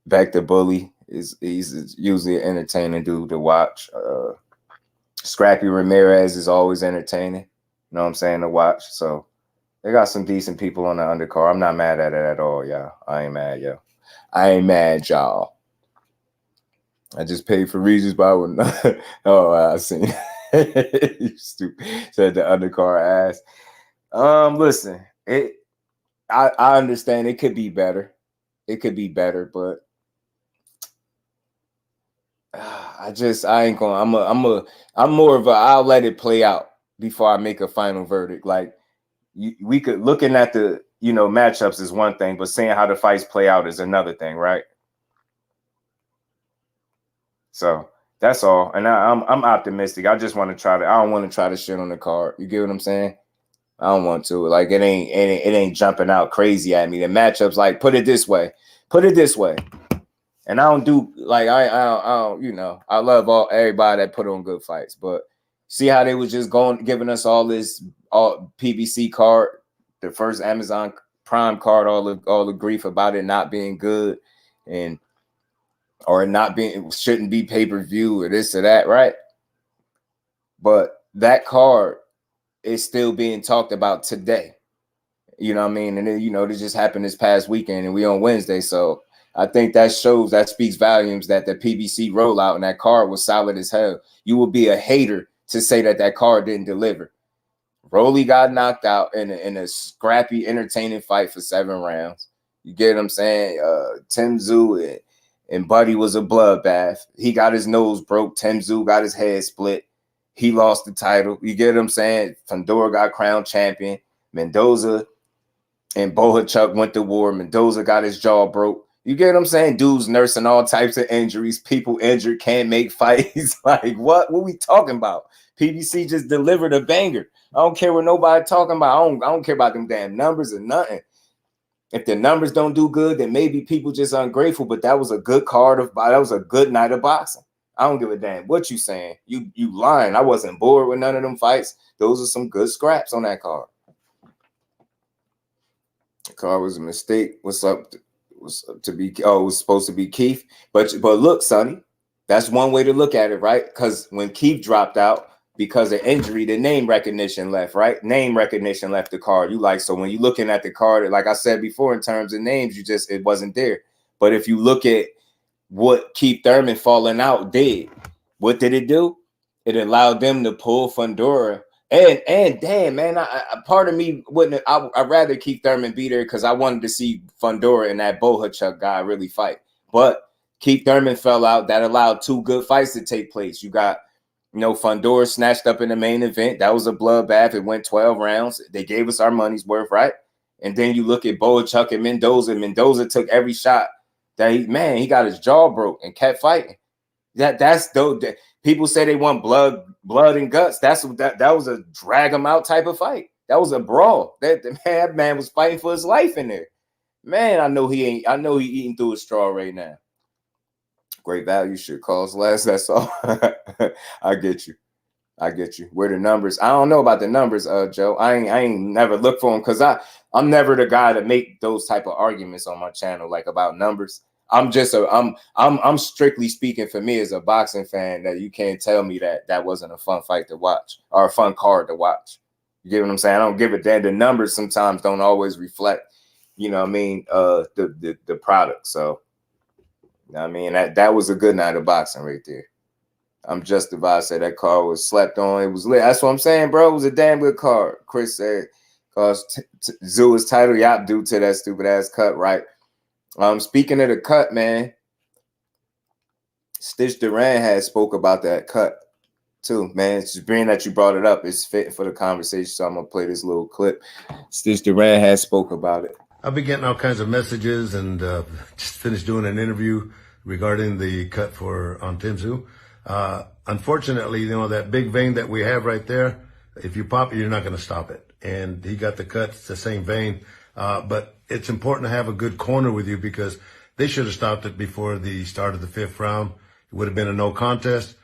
Back to Bully he's usually an entertaining dude to watch. Scrappy Ramirez is always entertaining. You know what I'm saying, to watch. So they got some decent people on the undercard. I'm not mad at it at all, y'all. I ain't mad, yo. I ain't mad, y'all. I just paid for reasons, but I would not. Oh, I seen. You stupid. Said the undercard ass. Listen, I understand it could be better. It could be better, but I ain't gonna. I'm more of a. I'll let it play out before I make a final verdict. Like, we could looking at the matchups is one thing, but seeing how the fights play out is another thing, right? So that's all. And I'm optimistic. I just want to try to. I don't want to try to shit on the card. You get what I'm saying? I don't want to. Like, it ain't jumping out crazy at me. The matchups, like, put it this way. And I don't do like I don't, I love everybody that put on good fights, but see how they was just giving us all PBC card, the first Amazon Prime card, all the grief about it not being good or not being shouldn't be pay-per-view or this or that, right? But that card is still being talked about today. You know what I mean? And then, this just happened this past weekend and we on Wednesday. So I think that speaks volumes that the PBC rollout and that card was solid as hell. You will be a hater to say that card didn't deliver. Rolly got knocked out in a scrappy, entertaining fight for 7 rounds. You get what I'm saying? Tim Tszyu and Buddy was a bloodbath. He got his nose broke. Tim Tszyu got his head split. He lost the title. You get what I'm saying? Fundora got crowned champion. Mendoza and Bohachuk went to war. Mendoza got his jaw broke. You get what I'm saying? Dudes nursing all types of injuries. People injured, can't make fights. Like, what we talking about? PBC just delivered a banger. I don't care what nobody talking about. I don't care about them damn numbers or nothing. If the numbers don't do good, then maybe people just ungrateful. But that was a good that was a good night of boxing. I don't give a damn what you saying. You lying. I wasn't bored with none of them fights. Those are some good scraps on that card. The card was a mistake. What's up? Was to be it was supposed to be Keith. But look, Sonny, that's one way to look at it, right? Because when Keith dropped out because of injury, the name recognition left, right? Name recognition left the card. So when you're looking at the card, like I said before, in terms of names, it wasn't there. But if you look at what Keith Thurman falling out did, what did it do? It allowed them to pull Fundora. And damn, man, part of me wouldn't. I'd rather Keith Thurman be there because I wanted to see Fundora and that Bohachuk guy really fight. But Keith Thurman fell out. That allowed 2 good fights to take place. You got, Fundora snatched up in the main event. That was a bloodbath. It went 12 rounds. They gave us our money's worth, right? And then you look at Bohachuk and Mendoza. Mendoza took every shot that he got his jaw broke and kept fighting. That's dope. People say they want blood and guts. That was a drag him out type of fight. That was a brawl. That man was fighting for his life in there. Man, I know he eating through a straw right now. Great value should cost less. That's all. I get you. Where the numbers? I don't know about the numbers, Joe. I ain't never looked for them because I'm never the guy to make those type of arguments on my channel, like about numbers. I'm strictly speaking for me as a boxing fan that you can't tell me that wasn't a fun fight to watch or a fun card to watch. You get what I'm saying? I don't give a damn. The numbers sometimes don't always reflect, the product. So, that was a good night of boxing right there. I'm justified to say that card was slept on. It was lit. That's what I'm saying, bro. It was a damn good card. Chris said, cause Zoo is title Yop due to that stupid ass cut, right? Speaking of the cut, man, Stitch Duran had spoke about that cut too, man. It's just being that you brought it up, it's fit for the conversation. So I'm gonna play this little clip. Stitch Duran had spoke about it. I've been getting all kinds of messages and just finished doing an interview regarding the cut on TSZYU. Unfortunately, that big vein that we have right there, if you pop it, you're not going to stop it. And he got the cut, it's the same vein. But it's important to have a good corner with you because they should have stopped it before the start of the 5th round. It would have been a no contest.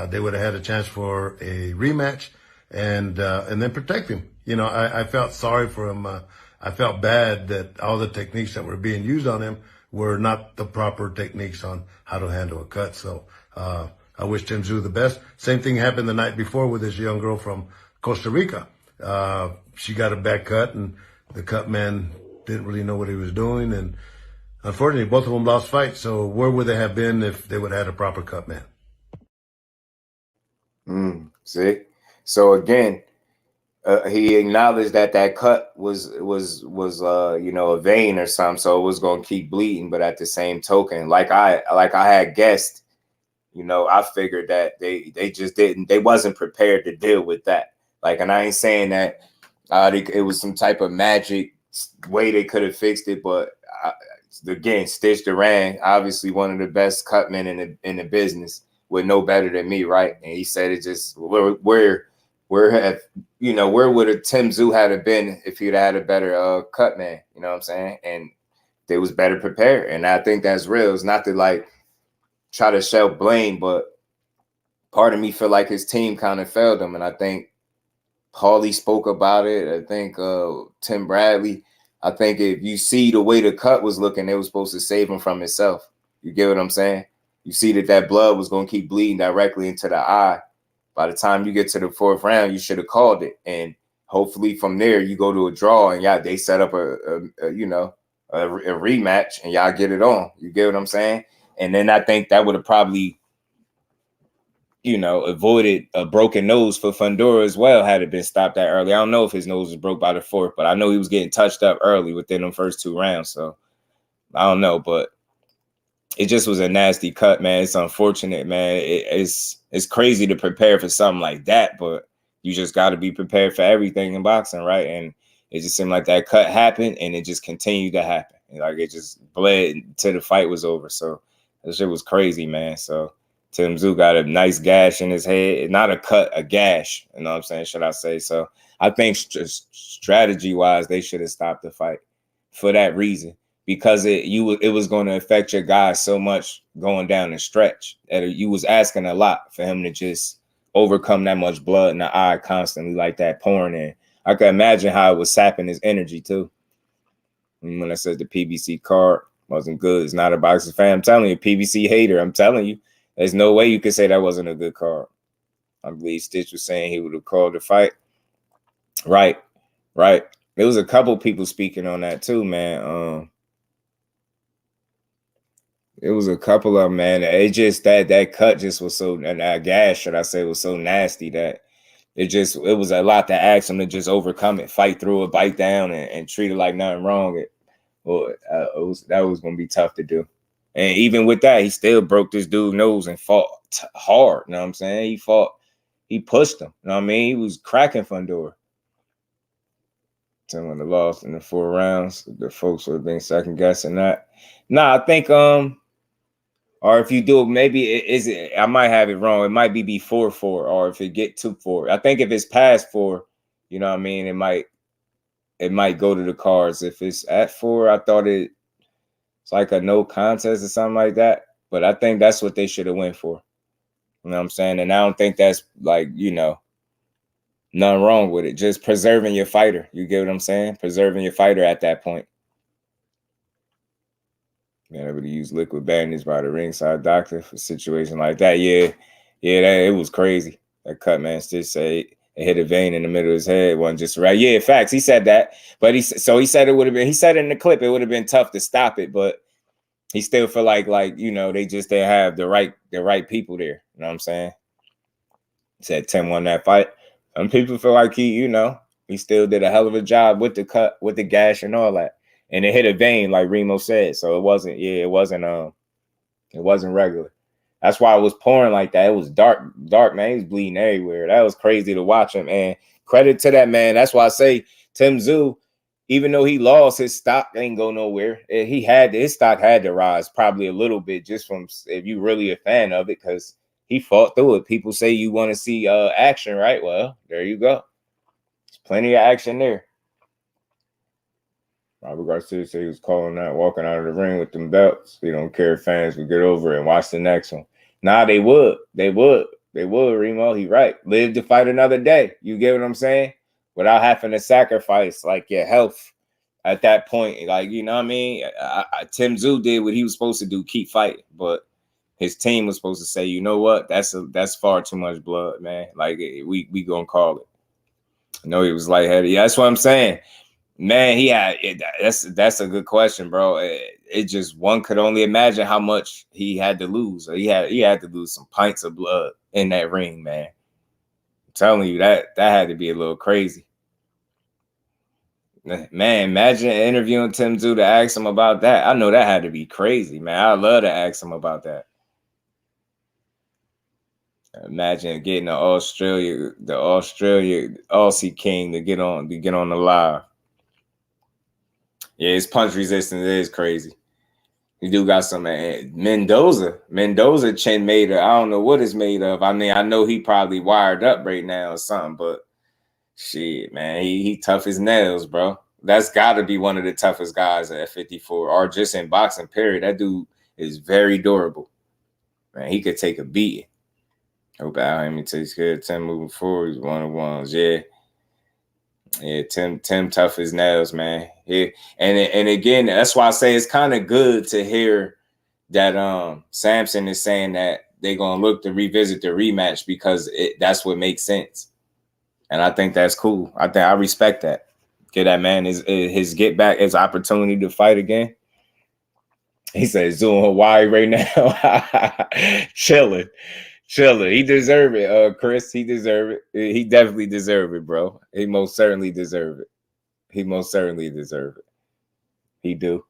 They would have had a chance for a rematch and then protect him. I felt sorry for him. I felt bad that all the techniques that were being used on him were not the proper techniques on how to handle a cut. So, I wish TSZYU the best. Same thing happened the night before with this young girl from Costa Rica. She got a back cut and the cut man didn't really know what he was doing. And unfortunately, both of them lost fights. So where would they have been if they would have had a proper cut man? See? So again, he acknowledged that cut was a vein or something, so it was going to keep bleeding. But at the same token, like I had guessed, I figured that they wasn't prepared to deal with that. Like, and I ain't saying that it was some type of magic way they could have fixed it, but again, Stitch Duran, obviously one of the best cut men in the business, would know better than me, right? And he said it just where would a TSZYU had been if he'd had a better cut man, you know what I'm saying? And they was better prepared, and I think that's real. It's not to try to shelf blame, but part of me feel like his team kind of failed him. And I think Paulie spoke about it. I think Tim Bradley. I think if you see the way the cut was looking, they were supposed to save him from himself. You get what I'm saying? You see that blood was going to keep bleeding directly into the eye. By the time you get to the 4th round, you should have called it. And hopefully from there, you go to a draw and they set up a rematch and y'all get it on. You get what I'm saying? And then I think that would have probably, avoided a broken nose for Fundora as well had it been stopped that early. I don't know if his nose was broke by the 4th, but I know he was getting touched up early within them first 2 rounds. So I don't know, but it just was a nasty cut, man. It's unfortunate, man. It's crazy to prepare for something like that, but you just got to be prepared for everything in boxing, right? And it just seemed like that cut happened, and it just continued to happen. Like, it just bled till the fight was over. So that shit was crazy, man. So TSZYU got a nice gash in his head. Not a cut, a gash. You know what I'm saying? Should I say? So I think strategy-wise, they should have stopped the fight for that reason. Because it was going to affect your guy so much going down the stretch that you was asking a lot for him to just overcome that much blood in the eye constantly like that pouring in. I can imagine how it was sapping his energy too. And when I said the PBC card wasn't good, it's not a boxing fan. I'm telling you, PBC hater. I'm telling you, there's no way you could say that wasn't a good card. I believe Stitch was saying he would have called the fight. Right. There was a couple people speaking on that too, man. It was a couple of them, man. It just that cut just was so, and that gash, should I say, was so nasty that it was a lot to ask him to just overcome it, fight through it, bite down, and treat it like nothing wrong. That was going to be tough to do. And even with that, he still broke this dude's nose and fought hard. You know what I'm saying? He pushed him. You know what I mean? He was cracking Fundora. Someone that lost in the 4 rounds, the folks would have been second guessing that. Nah, I think or if you do, maybe I might have it wrong. It might be before 4, or if it get to 4. I think if it's past 4, you know what I mean, it might go to the cards. If it's at 4, I thought it's like a no contest or something like that. But I think that's what they should have went for. You know what I'm saying? And I don't think that's nothing wrong with it. Just preserving your fighter. You get what I'm saying? Preserving your fighter at that point. Being able to use liquid bandage by the ringside doctor for a situation like that. Yeah, it was crazy. That cut, man, Stitch said it hit a vein in the middle of his head. It wasn't just right. Yeah, facts. He said that. But he said it would have been, he said it in the clip, it would have been tough to stop it, but he still feel like they just didn't have the right people there. You know what I'm saying? Said Tim won that fight. Some people feel like he still did a hell of a job with the cut, with the gash and all that. And it hit a vein, like Remo said. So it wasn't regular. That's why it was pouring like that. It was dark, man. He was bleeding everywhere. That was crazy to watch him. And credit to that man. That's why I say TSZYU, even though he lost, his stock ain't go nowhere. His stock had to rise probably a little bit, just from if you really a fan of it, because he fought through it. People say you want to see action, right? Well, there you go. There's plenty of action there. Robert Garcia said he was calling out, walking out of the ring with them belts. He don't care if fans would get over it and watch the next one. Nah, they would. They would, Remo. He right. Live to fight another day. You get what I'm saying? Without having to sacrifice, like, your health at that point. Like, you know what I mean? TSZYU did what he was supposed to do, keep fighting. But his team was supposed to say, you know what? That's far too much blood, man. Like, we gonna call it. I know he was lightheaded. Yeah, that's what I'm saying. Man, that's a good question, bro. It just, one could only imagine how much he had to lose. He had to lose some pints of blood in that ring, man. I'm telling you, that had to be a little crazy. Man, imagine interviewing TSZYU to ask him about that. I know that had to be crazy, man. I'd love to ask him about that. Imagine getting the Aussie King to get on the live. Yeah, his punch resistance is crazy. You do got some Mendoza chin made of. I don't know what it's made of. I mean, I know he probably wired up right now or something, but shit, man, he tough as nails, bro. That's got to be one of the toughest guys at 54, or just in boxing, period. That dude is very durable. Man, he could take a beating. Hope Al takes care of Tim moving forward. He's one-on-ones, yeah. Yeah, Tim tough as nails, man. Yeah. And again, that's why I say it's kind of good to hear that Sampson is saying that they're gonna look to revisit the rematch, because that's what makes sense. And I think that's cool. I respect that. Get that man his get back, his opportunity to fight again. He says Zoo in Hawaii right now. Chilling. He deserve it, Chris. He deserve it. He definitely deserve it, bro. He most certainly deserve it. He do.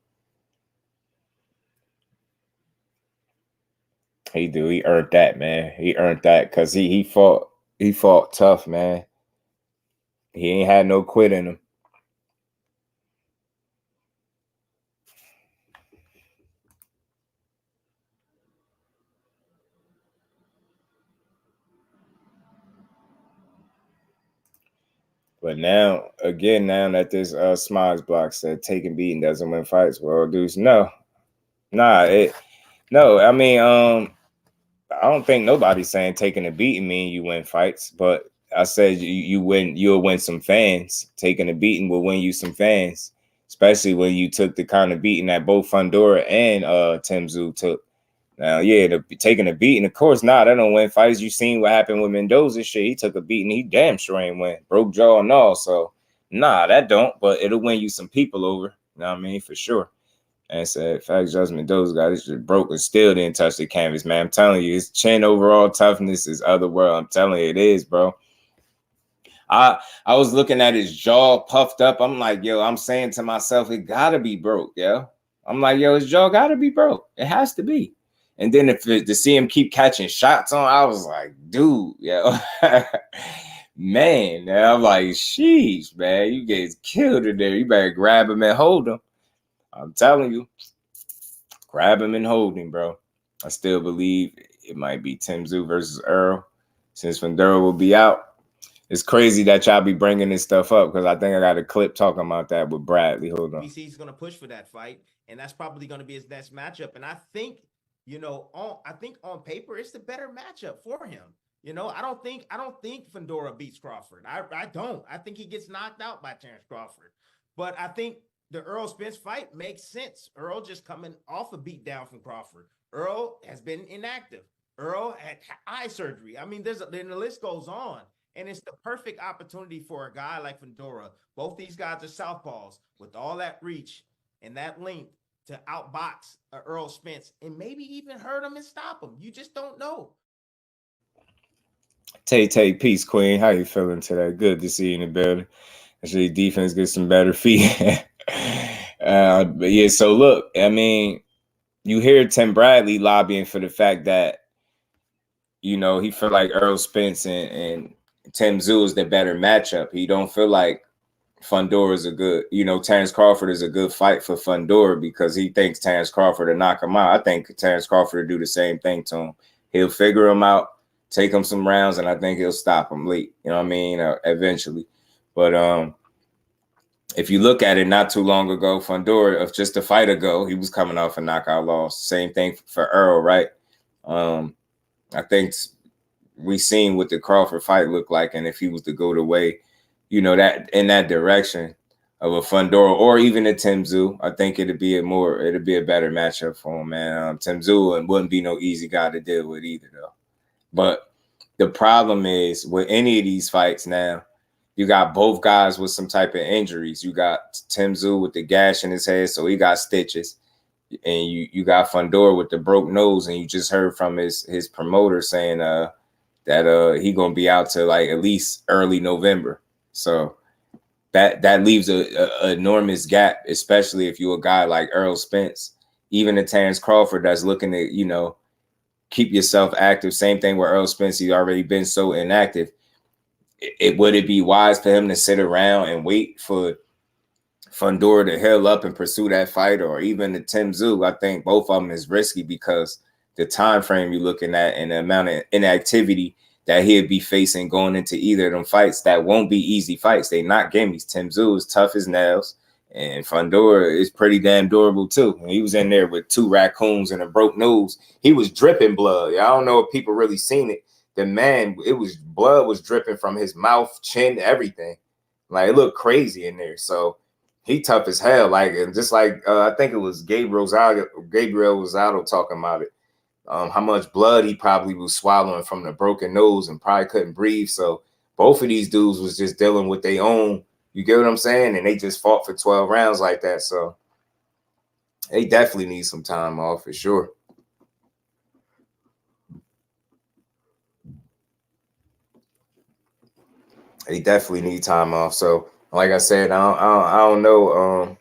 He earned that, man. He earned that because he fought tough, man. He ain't had no quit in him. But now that this Smiles block said taking beating doesn't win fights, well, dudes, no. I mean, I don't think nobody's saying taking a beating mean you win fights, but I said you'll win some fans. Taking a beating will win you some fans, especially when you took the kind of beating that both Fundora and TSZYU took. Now, yeah, taking a beating, of course, that don't win fights. You seen what happened with Mendoza. Shit, he took a beating. He damn sure ain't win. Broke jaw and all. So, that don't. But it'll win you some people over. You know what I mean? For sure. And said, fact, Just Mendoza got his shit broke and still didn't touch the canvas, man. I'm telling you, his chin overall toughness is otherworld. I'm telling you, it is, bro. I was looking at his jaw puffed up. I'm like, yo, I'm saying to myself, it gotta be broke, yo. I'm like, yo, his jaw gotta be broke. It has to be. And then to see him keep catching shots on, I was like, dude, yo. Man, I'm like, sheesh, man. You get killed in there. You better grab him and hold him. I'm telling you. Grab him and hold him, bro. I still believe it might be TSZYU versus Errol, since Fundora will be out. It's crazy that y'all be bringing this stuff up, because I think I got a clip talking about that with Bradley. Hold on. BC's going to push for that fight, and that's probably going to be his next matchup. And I think, on paper, it's the better matchup for him. I don't think Fundora beats Crawford. I don't. I think he gets knocked out by Terence Crawford. But I think the Errol Spence fight makes sense. Errol just coming off a beat down from Crawford. Errol has been inactive. Errol had eye surgery. I mean, then the list goes on. And it's the perfect opportunity for a guy like Fundora. Both these guys are southpaws with all that reach and that length to outbox Errol Spence and maybe even hurt him and stop him. You just don't know. Tay, peace, Queen. How you feeling today? Good to see you in the building. Actually, defense gets some better feet. But yeah, so look, I mean, you hear Tim Bradley lobbying for the fact that, you know, he feel like Errol Spence and Tim TSZYU is the better matchup. He don't feel like Fundora is a good, you know, Terence Crawford is a good fight for Fundora because he thinks Terence Crawford will knock him out. I think Terence Crawford will do the same thing to him. He'll figure him out, take him some rounds, and I think he'll stop him late. You know what I mean? Eventually. But if you look at it, not too long ago, Fundora, of just a fight ago, he was coming off a knockout loss. Same thing for Errol, right? I think we seen what the Crawford fight looked like, and if he was to go the way, you know, that in that direction of a Fundora or even a Tim TSZYU, I think it'd be a better matchup for him, man. Tim TSZYU wouldn't be no easy guy to deal with either, though. But the problem is with any of these fights now, you got both guys with some type of injuries. You got Tim TSZYU with the gash in his head, so he got stitches. And you got Fundora with the broke nose, and you just heard from his promoter saying that he gonna be out to like at least early November. So that leaves a enormous gap, especially if you're a guy like Errol Spence, even a Terence Crawford that's looking to, you know, keep yourself active. Same thing with Errol Spence. He's already been so inactive. Would it be wise for him to sit around and wait for Fundora to heal up and pursue that fight, or even the Tim TSZYU? I think both of them is risky because the time frame you're looking at and the amount of inactivity that he'll be facing going into either of them fights that won't be easy fights. They not gimmies. Tim TSZYU is tough as nails, and Fundora is pretty damn durable too. And he was in there with 2 raccoons and a broke nose. He was dripping blood. I don't know if people really seen it. The man, blood was dripping from his mouth, chin, everything. Like, it looked crazy in there. So he tough as hell. Like, and just like I think it was Gabriel Rosado talking about it. How much blood he probably was swallowing from the broken nose and probably couldn't breathe. So both of these dudes was just dealing with their own, you get what I'm saying? And they just fought for 12 rounds like that. So they definitely need some time off for sure. They definitely need time off. So like I said, I don't know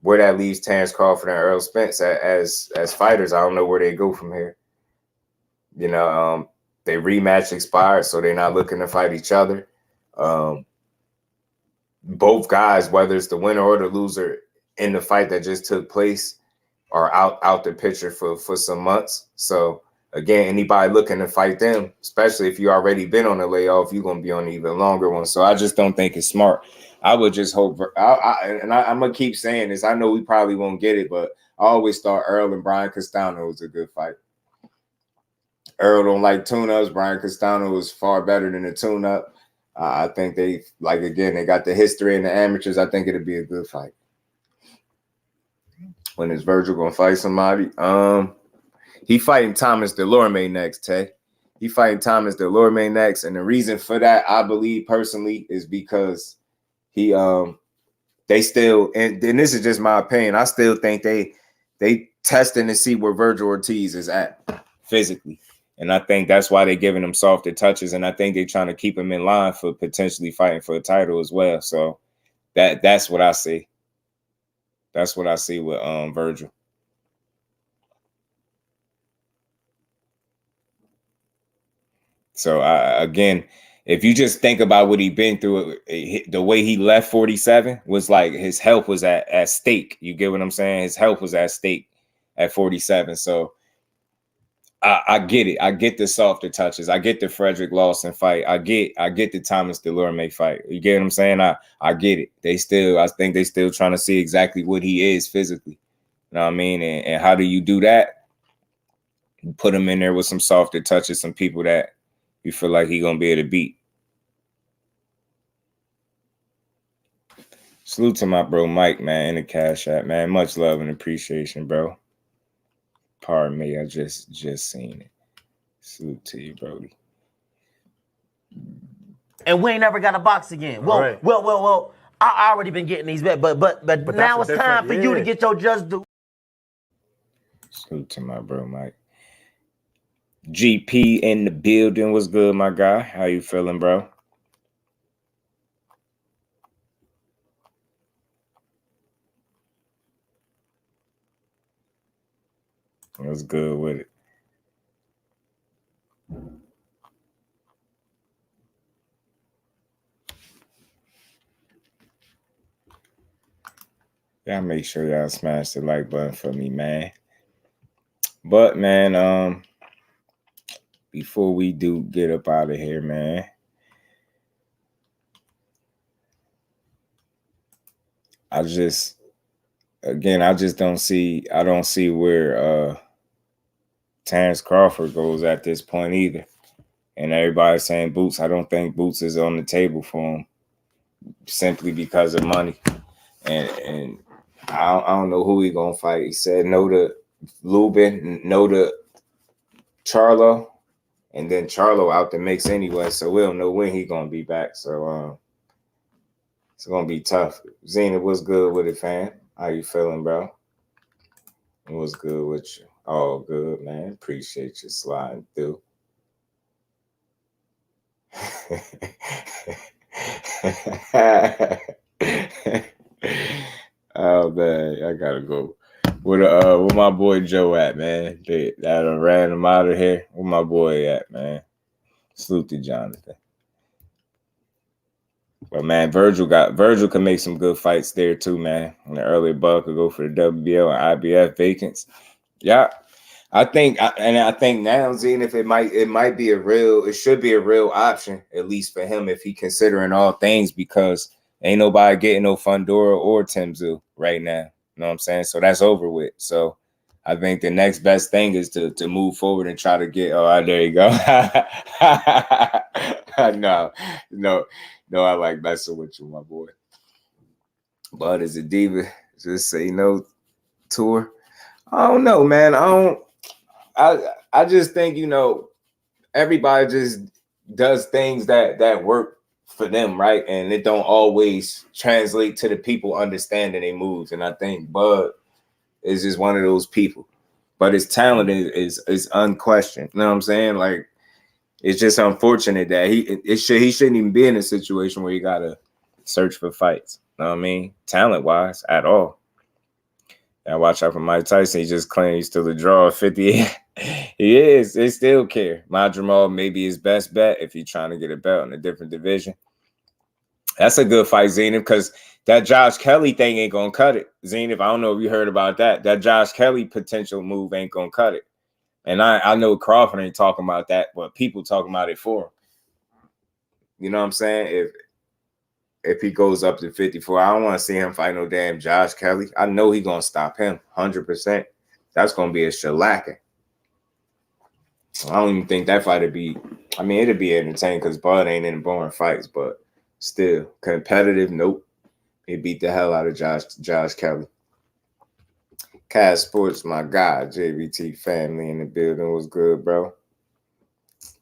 where that leaves Terence Crawford and Errol Spence as fighters. I don't know where they go from here. You know, their rematch expired, so they're not looking to fight each other. Both guys, whether it's the winner or the loser in the fight that just took place, are out the picture for some months. So again, anybody looking to fight them, especially if you already been on a layoff, you're gonna be on an even longer one. So I just don't think it's smart. I would just hope, I'm gonna keep saying this. I know we probably won't get it, but I always thought Errol and Brian Castano was a good fight. Errol don't like tune-ups. Brian Castano was far better than a tune-up. I think they got the history in the amateurs. I think it'd be a good fight. When is Virgil gonna fight somebody? He fighting Thomas Delorme next, Tay. He fighting Thomas Delorme next, and the reason for that, I believe personally, is because they still, and this is just my opinion, I still think they testing to see where Virgil Ortiz is at physically. And I think that's why they're giving him softer touches. And I think they're trying to keep him in line for potentially fighting for a title as well. So that's what I see. That's what I see with Virgil. So again, if you just think about what he'd been through, the way he left 47 was like his health was at stake. You get what I'm saying? His health was at stake at 47. So I get it. I get the softer touches. I get the Frederick Lawson fight. I get the Thomas Delorme fight. You get what I'm saying? I get it. I think they still trying to see exactly what he is physically. You know what I mean? And how do you do that? You put him in there with some softer touches, some people that you feel like he gonna be able to beat. Salute to my bro Mike, man, in the Cash App, man. Much love and appreciation, bro. Pardon me, I just seen it. Salute to you, Brody. And we ain't never got a box again. Well, right. well. I already been getting these bets, but now it's time for you to get your just due. Salute to my bro Mike. GP in the building. What's good, my guy? How you feeling, bro? What's good with it? Y'all make sure y'all smash the like button for me, man. But man, before we do get up out of here, man, I just don't see where Terence Crawford goes at this point either. And everybody's saying Boots. I don't think Boots is on the table for him simply because of money. And I don't know who he gonna fight. He said no to Lubin, no to Charlo, and then Charlo out the mix anyway. So we don't know when he gonna be back. So it's gonna be tough. Zena, what's good with it, fam? How you feeling, bro? What's good with you? All good, man. Appreciate you sliding through. Oh man, I gotta go. Where my boy Joe at, man? That ran him out of here. Where my boy at, man? Salute to Jonathan. But man, Virgil can make some good fights there too, man. In the early buck could go for the WBL and IBF vacants. Yeah. I think now, Zenith, it should be a real option, at least for him, if he considering all things, because ain't nobody getting no Fundora or TSZYU right now. You know what I'm saying? So that's over with. So I think the next best thing is to move forward and try to get. Oh, there you go. No, I like messing with you, my boy. But as a diva, just say no tour. I don't know, man. I just think, everybody just does things that work for them, right? And it don't always translate to the people understanding their moves. And I think Bud is just one of those people. But his talent is unquestioned. You know what I'm saying? Like, it's just unfortunate that he shouldn't even be in a situation where he gotta search for fights. You know what I mean? Talent-wise, at all. I watch out for Mike Tyson. He just claimed he's still a draw at 50. He is. They still care. Madrimal may be his best bet if he's trying to get a belt in a different division. That's a good fight, Zenith, because that Josh Kelly thing ain't going to cut it. Zenith, I don't know if you heard about that. That Josh Kelly potential move ain't going to cut it. And I know Crawford ain't talking about that, but people talking about it for him. You know what I'm saying? If he goes up to 54, I don't want to see him fight no damn Josh Kelly. I know he's going to stop him 100%. That's going to be a shellacking. I don't even think that fight would be, it'd be entertaining because Bud ain't in boring fights, but still, competitive, nope. He beat the hell out of Josh Kelly. Cash Sports, my guy, JVT family in the building. Was good, bro.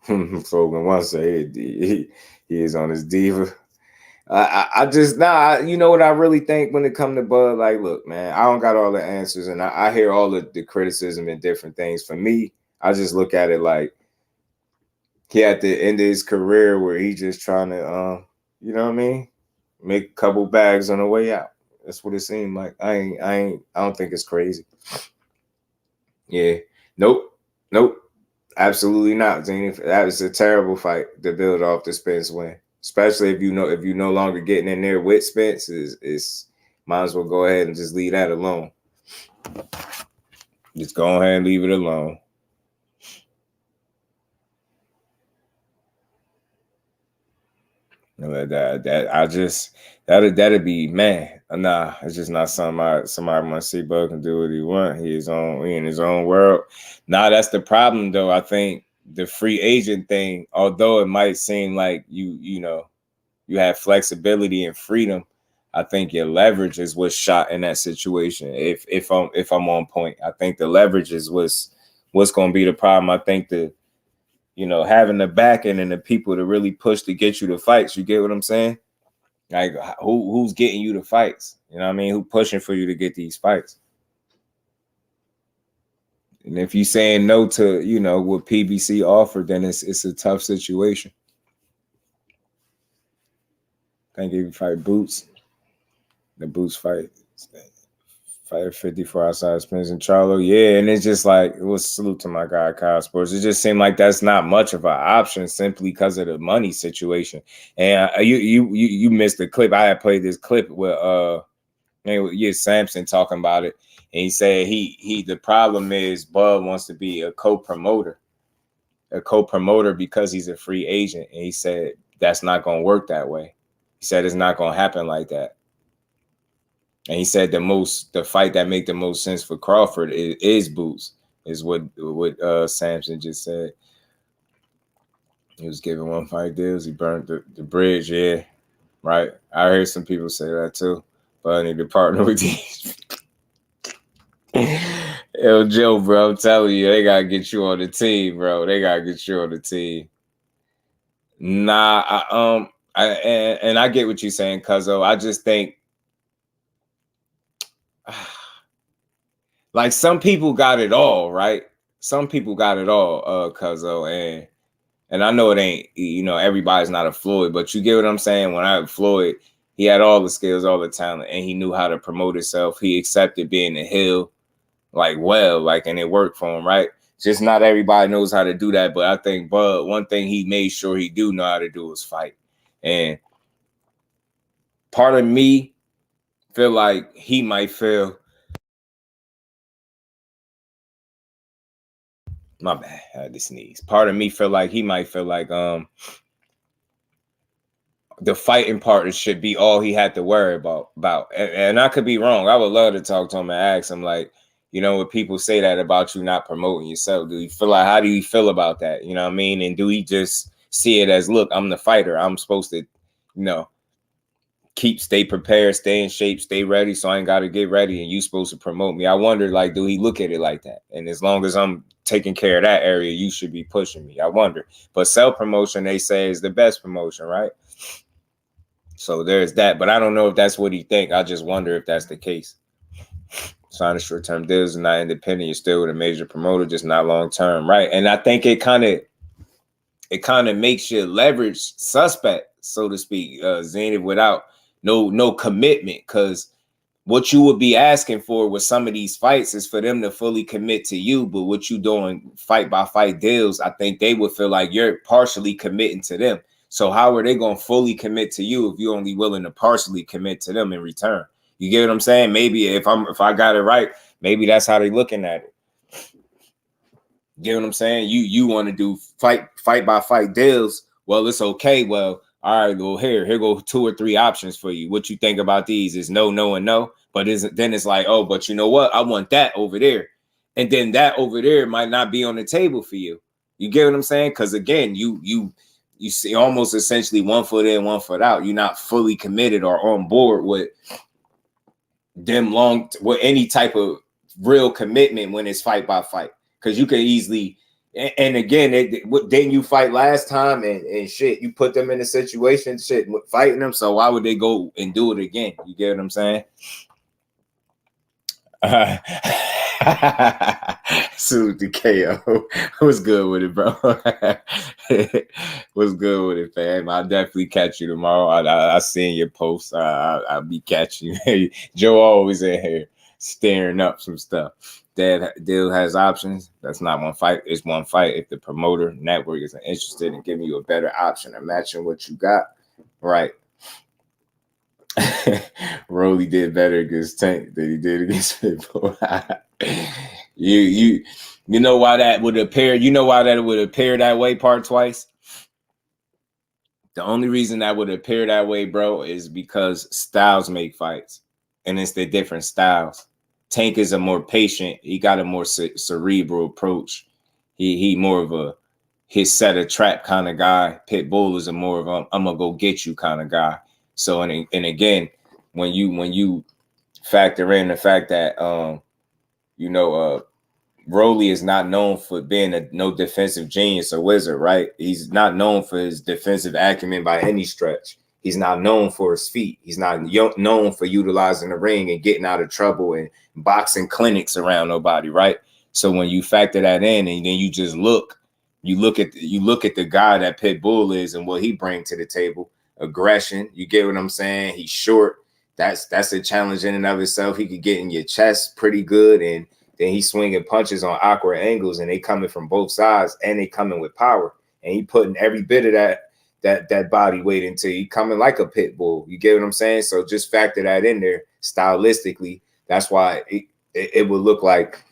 Fogan once said he is on his diva. You know what I really think when it comes to Bud? Like, look, man, I don't got all the answers, and I hear all the criticism and different things. For me, I just look at it like he at the end of his career where he just trying to, you know what I mean, make a couple bags on the way out. That's what it seemed like. I don't think it's crazy. Yeah, nope, absolutely not. That was a terrible fight to build off the Spence win. Especially if you no longer getting in there with Spence, is might as well go ahead and just leave that alone. Just go ahead and leave it alone. That'd be, man. Nah, it's just not somebody want to see. Bud can do what he want. He in his own world. Nah, that's the problem though. I think the free agent thing, although it might seem like you have flexibility and freedom, I think your leverage is what's shot in that situation. If I'm on point, I think the leverage is what's going to be the problem. I think having the backing and the people to really push to get you the fights. You get what I'm saying? Like who's getting you the fights? You know what I mean? Who pushing for you to get these fights? And if you're saying no to, you know, what PBC offered, then it's a tough situation. Thank you. Fight Boots. The Boots fight. Fight 54 outside Spence and Charlo. Yeah, and it's just like, it was salute to my guy Kyle Sports. It just seemed like that's not much of an option simply because of the money situation. And you missed the clip. I had played this clip with Sampson talking about it, and he said the problem is Bud wants to be a co-promoter because he's a free agent, and he said that's not going to work that way. He said it's not going to happen like that. And he said the fight that make the most sense for Crawford is Boots, is what Sampson just said. He was given one fight deals. He burned the bridge. Yeah, right. I heard some people say that too. But I need to partner with these. Yo, Joe, bro, I'm telling you, they gotta get you on the team, bro. They gotta get you on the team. Nah, I get what you're saying, Cuzzo. I just think, like, some people got it all, right? Some people got it all, Cuzzo, and I know it ain't, you know, everybody's not a Floyd, but you get what I'm saying? When I had Floyd, he had all the skills, all the talent, and he knew how to promote himself. He accepted being a heel, and it worked for him, right? Just not everybody knows how to do that, but I think Bud, one thing he made sure he do know how to do is fight. And part of me feel like he might feel, my bad, I had to sneeze. Part of me feel like he might feel like the fighting part should be all he had to worry about. And I could be wrong. I would love to talk to him and ask him, like, you know, when people say that about you not promoting yourself, do you feel like, how do you feel about that? You know what I mean? And do he just see it as, look, I'm the fighter. I'm supposed to, you know, stay prepared, stay in shape, stay ready, so I ain't got to get ready, and you supposed to promote me. I wonder, like, do he look at it like that? And as long as I'm taking care of that area, you should be pushing me. I wonder. But self-promotion, they say, is the best promotion, right? So there's that. But I don't know if that's what he think. I just wonder if that's the case. Signing short-term deals and not independent, you're still with a major promoter, just not long-term, right? And I think it kind of makes you leverage suspect, so to speak, Zenith, without no commitment, because what you would be asking for with some of these fights is for them to fully commit to you. But what you doing fight by fight deals, I think they would feel like you're partially committing to them. So how are they going to fully commit to you if you're only willing to partially commit to them in return? You get what I'm saying? Maybe if I got it right, maybe that's how they're looking at it. You get what I'm saying? You want to do fight by fight deals. Well, it's okay. Well, all right, well, here go 2 or 3 options for you. What you think about these is no, no, and no. But then it's like, oh, but you know what? I want that over there. And then that over there might not be on the table for you. You get what I'm saying? Because again, you see almost essentially 1 foot in, 1 foot out. You're not fully committed or on board with them with any type of real commitment when it's fight by fight. Because you can easily, and again, didn't you fight last time and shit, you put them in a situation, shit, fighting them, so why would they go and do it again? You get what I'm saying? Salute to KO. What's good with it, bro? What's good with it, fam? I'll definitely catch you tomorrow. I seen your posts. I'll be catching you. Joe always in here staring up some stuff. Deal has options. That's not one fight. It's one fight. If the promoter network isn't interested in giving you a better option or matching what you got, right? Rolly did better against Tank than he did against Pitbull. You know why that would appear? You know why that would appear that way? Part twice. The only reason that would appear that way, bro, is because styles make fights, and it's the different styles. Tank is a more patient. He got a more cerebral approach. He more of a his set a trap kind of guy. Pitbull is a more of a I'm gonna go get you kind of guy. So and again, when you factor in the fact that Rolly is not known for being no defensive genius or wizard, right? He's not known for his defensive acumen by any stretch. He's not known for his feet. He's not known for utilizing the ring and getting out of trouble and boxing clinics around nobody, right? So when you factor that in, and then you just look at the guy that Pitbull is and what he brings to the table, aggression. You get what I'm saying? He's short. That's a challenge in and of itself. He could get in your chest pretty good, and then he's swinging punches on awkward angles, and they coming from both sides, and they coming with power, and he putting every bit of that body weight into. He coming like a pit bull. You get what I'm saying? So just factor that in there stylistically. That's why it would look like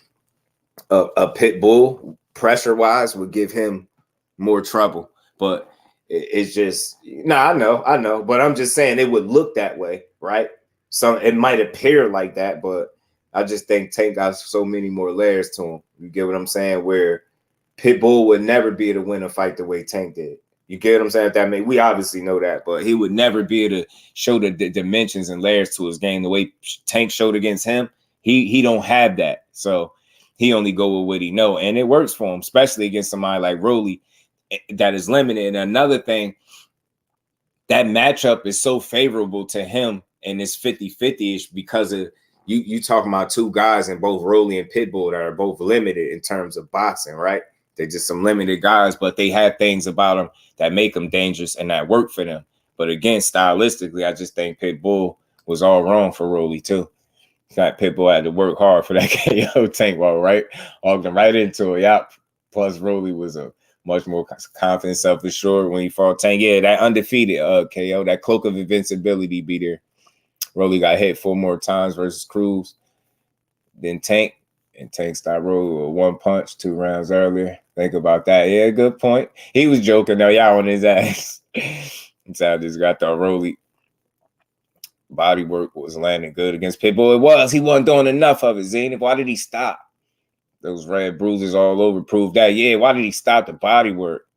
a pit bull pressure wise would give him more trouble. But it's just I know, but I'm just saying it would look that way, right? So it might appear like that, but I just think Tank got so many more layers to him. You get what I'm saying? Where Pitbull would never be able to win a fight the way Tank did. You get what I'm saying? If that we obviously know that, but he would never be able to show the dimensions and layers to his game the way Tank showed against him. He don't have that, so he only go with what he know, and it works for him, especially against somebody like Rolly that is limited. And another thing, that matchup is so favorable to him, and it's 50-50-ish because of you talking about two guys in both Rolly and Pitbull that are both limited in terms of boxing, right? They're just some limited guys, but they have things about them that make them dangerous and that work for them. But again, stylistically, I just think Pitbull was all wrong for Rolly too. In fact, Pitbull had to work hard for that KO. Tank ball, right? Walked him right into it. Yep. Plus, Rolly was a much more confident, self-assured when he fought Tank. Yeah, that undefeated KO, that cloak of invincibility be there. Rolly got hit 4 more times versus Cruz. Then Tank, and Tank stopped Rolly with 1 punch 2 rounds earlier. Think about that. Yeah, good point. He was joking though. Y'all on his ass. So I just got the Rolly. Body work was landing good against Pitbull. It was. He wasn't doing enough of it, Zenith. Why did he stop? Those red bruises all over prove that. Yeah, why did he stop the body work?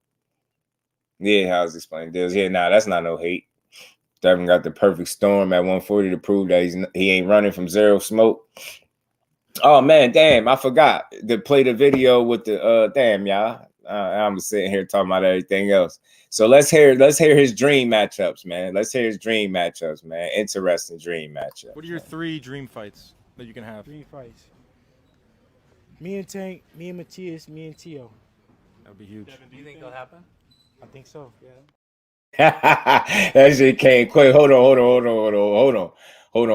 Yeah, how's explaining this? Yeah, nah, that's not no hate. Devin got the perfect storm at 140 to prove that he ain't running from zero smoke. Oh man, damn, I forgot to play the video with the damn y'all. I'm sitting here talking about everything else. So let's hear his dream matchups, man. Let's hear his dream matchups, man. Interesting dream matchup. What are your 3 dream fights that you can have? Dream fights. Me and Tank, me and Matias, me and Tio. That would be huge. Devin, do you think they'll happen? I think so. Yeah. That shit can't quit. Hold on.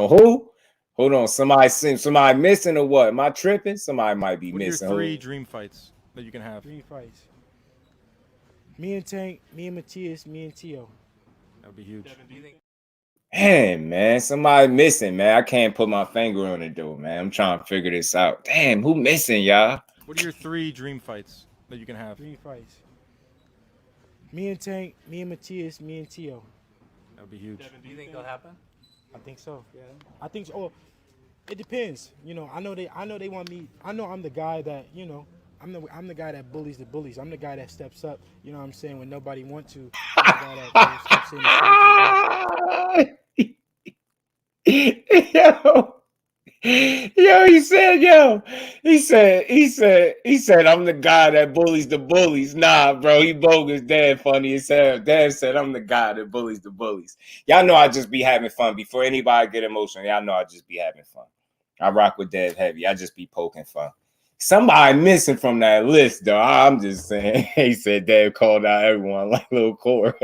Who? Hold on. Somebody missing or what? Am I tripping? Somebody might be missing. What are your 3 dream fights that you can have? Dream fights. Me and Tank, me and Matias, me and Tio. That would be huge. Devin, do you think? Man, somebody missing, man. I can't put my finger on it though, man. I'm trying to figure this out. Damn, who missing, y'all? What are your 3 dream fights that you can have? Dream fights. Me and Tank, me and Matias, me and Tio. That would be huge. Devin, do you think they'll happen? I think so. Yeah. I think so. Oh, it depends. You know, I know they want me. I know I'm the guy that, you know, I'm the guy that bullies the bullies. I'm the guy that steps up, you know what I'm saying, when nobody wants to. I'm the guy that steps in he said, I'm the guy that bullies the bullies. Nah, bro, he bogus. Dad funny as hell. Dad said, I'm the guy that bullies the bullies. Y'all know I just be having fun. Before anybody get emotional, y'all know I just be having fun. I rock with Dad heavy. I just be poking fun. Somebody missing from that list, though. I'm just saying. He said Dad called out everyone like little core.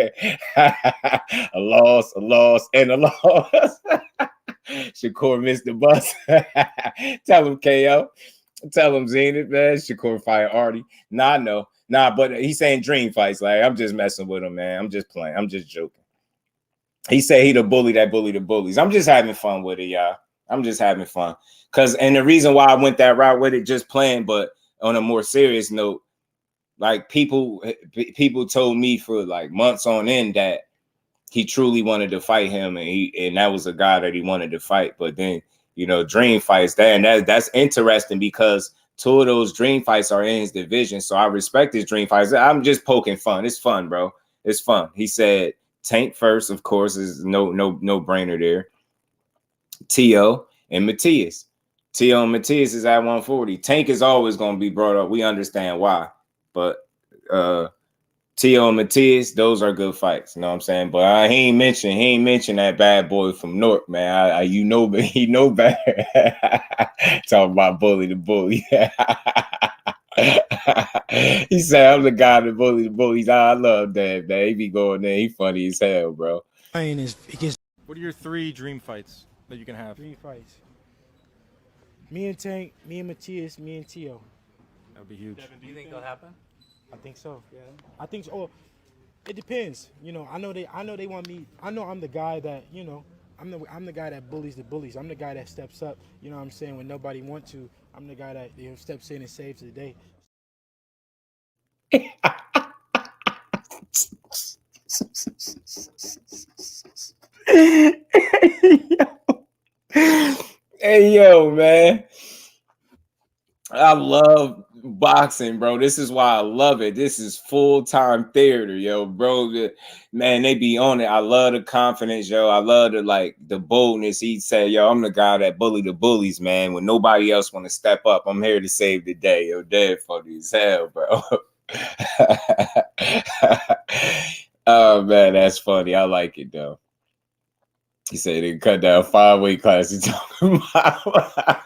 a loss, and a loss. Shakur missed the bus. Tell him, KO. Tell him, Zenith, man. Shakur fired Artie. Nah, no. Nah, but he's saying dream fights. Like, I'm just messing with him, man. I'm just playing. I'm just joking. He said he the bully that bully the bullies. I'm just having fun with it, y'all. I'm just having fun. And the reason why I went that route with it, just playing, but on a more serious note, like people told me for like months on end that he truly wanted to fight him, and that was a guy that he wanted to fight. But then, you know, dream fights, that's interesting because 2 of those dream fights are in his division. So I respect his dream fights. I'm just poking fun. It's fun, bro. It's fun. He said Tank first, of course, is no brainer there. Tio and Matias. Tio and Matias is at 140. Tank is always going to be brought up. We understand why. But Tio and Matias, those are good fights. You know what I'm saying? But he ain't mentioned that bad boy from North, man. He know better. Talking about bully the bully. He said, I'm the guy that bully the bullies. I love that, man. He be going there. He funny as hell, bro. What are your 3 dream fights that you can have? Dream fights. Me and Tank, me and Matias, me and Tio. That would be huge. Devin, do you think they'll happen? I think so. Yeah. I think so. Oh, it depends. You know, I know they want me. I know I'm the guy that, you know, I'm the guy that bullies the bullies. I'm the guy that steps up. You know what I'm saying? When nobody wants to, I'm the guy that, you know, steps in and saves the day. Hey, yo, man. I love boxing, bro. This is why I love it. This is full-time theater, yo, bro. Man, they be on it. I love the confidence, yo. I love the boldness. He said, yo, I'm the guy that bully the bullies, man. When nobody else want to step up, I'm here to save the day. Yo, dead funny as hell, bro. Oh, man, that's funny. I like it, though. He said they cut down 5 weight classes. He talking about.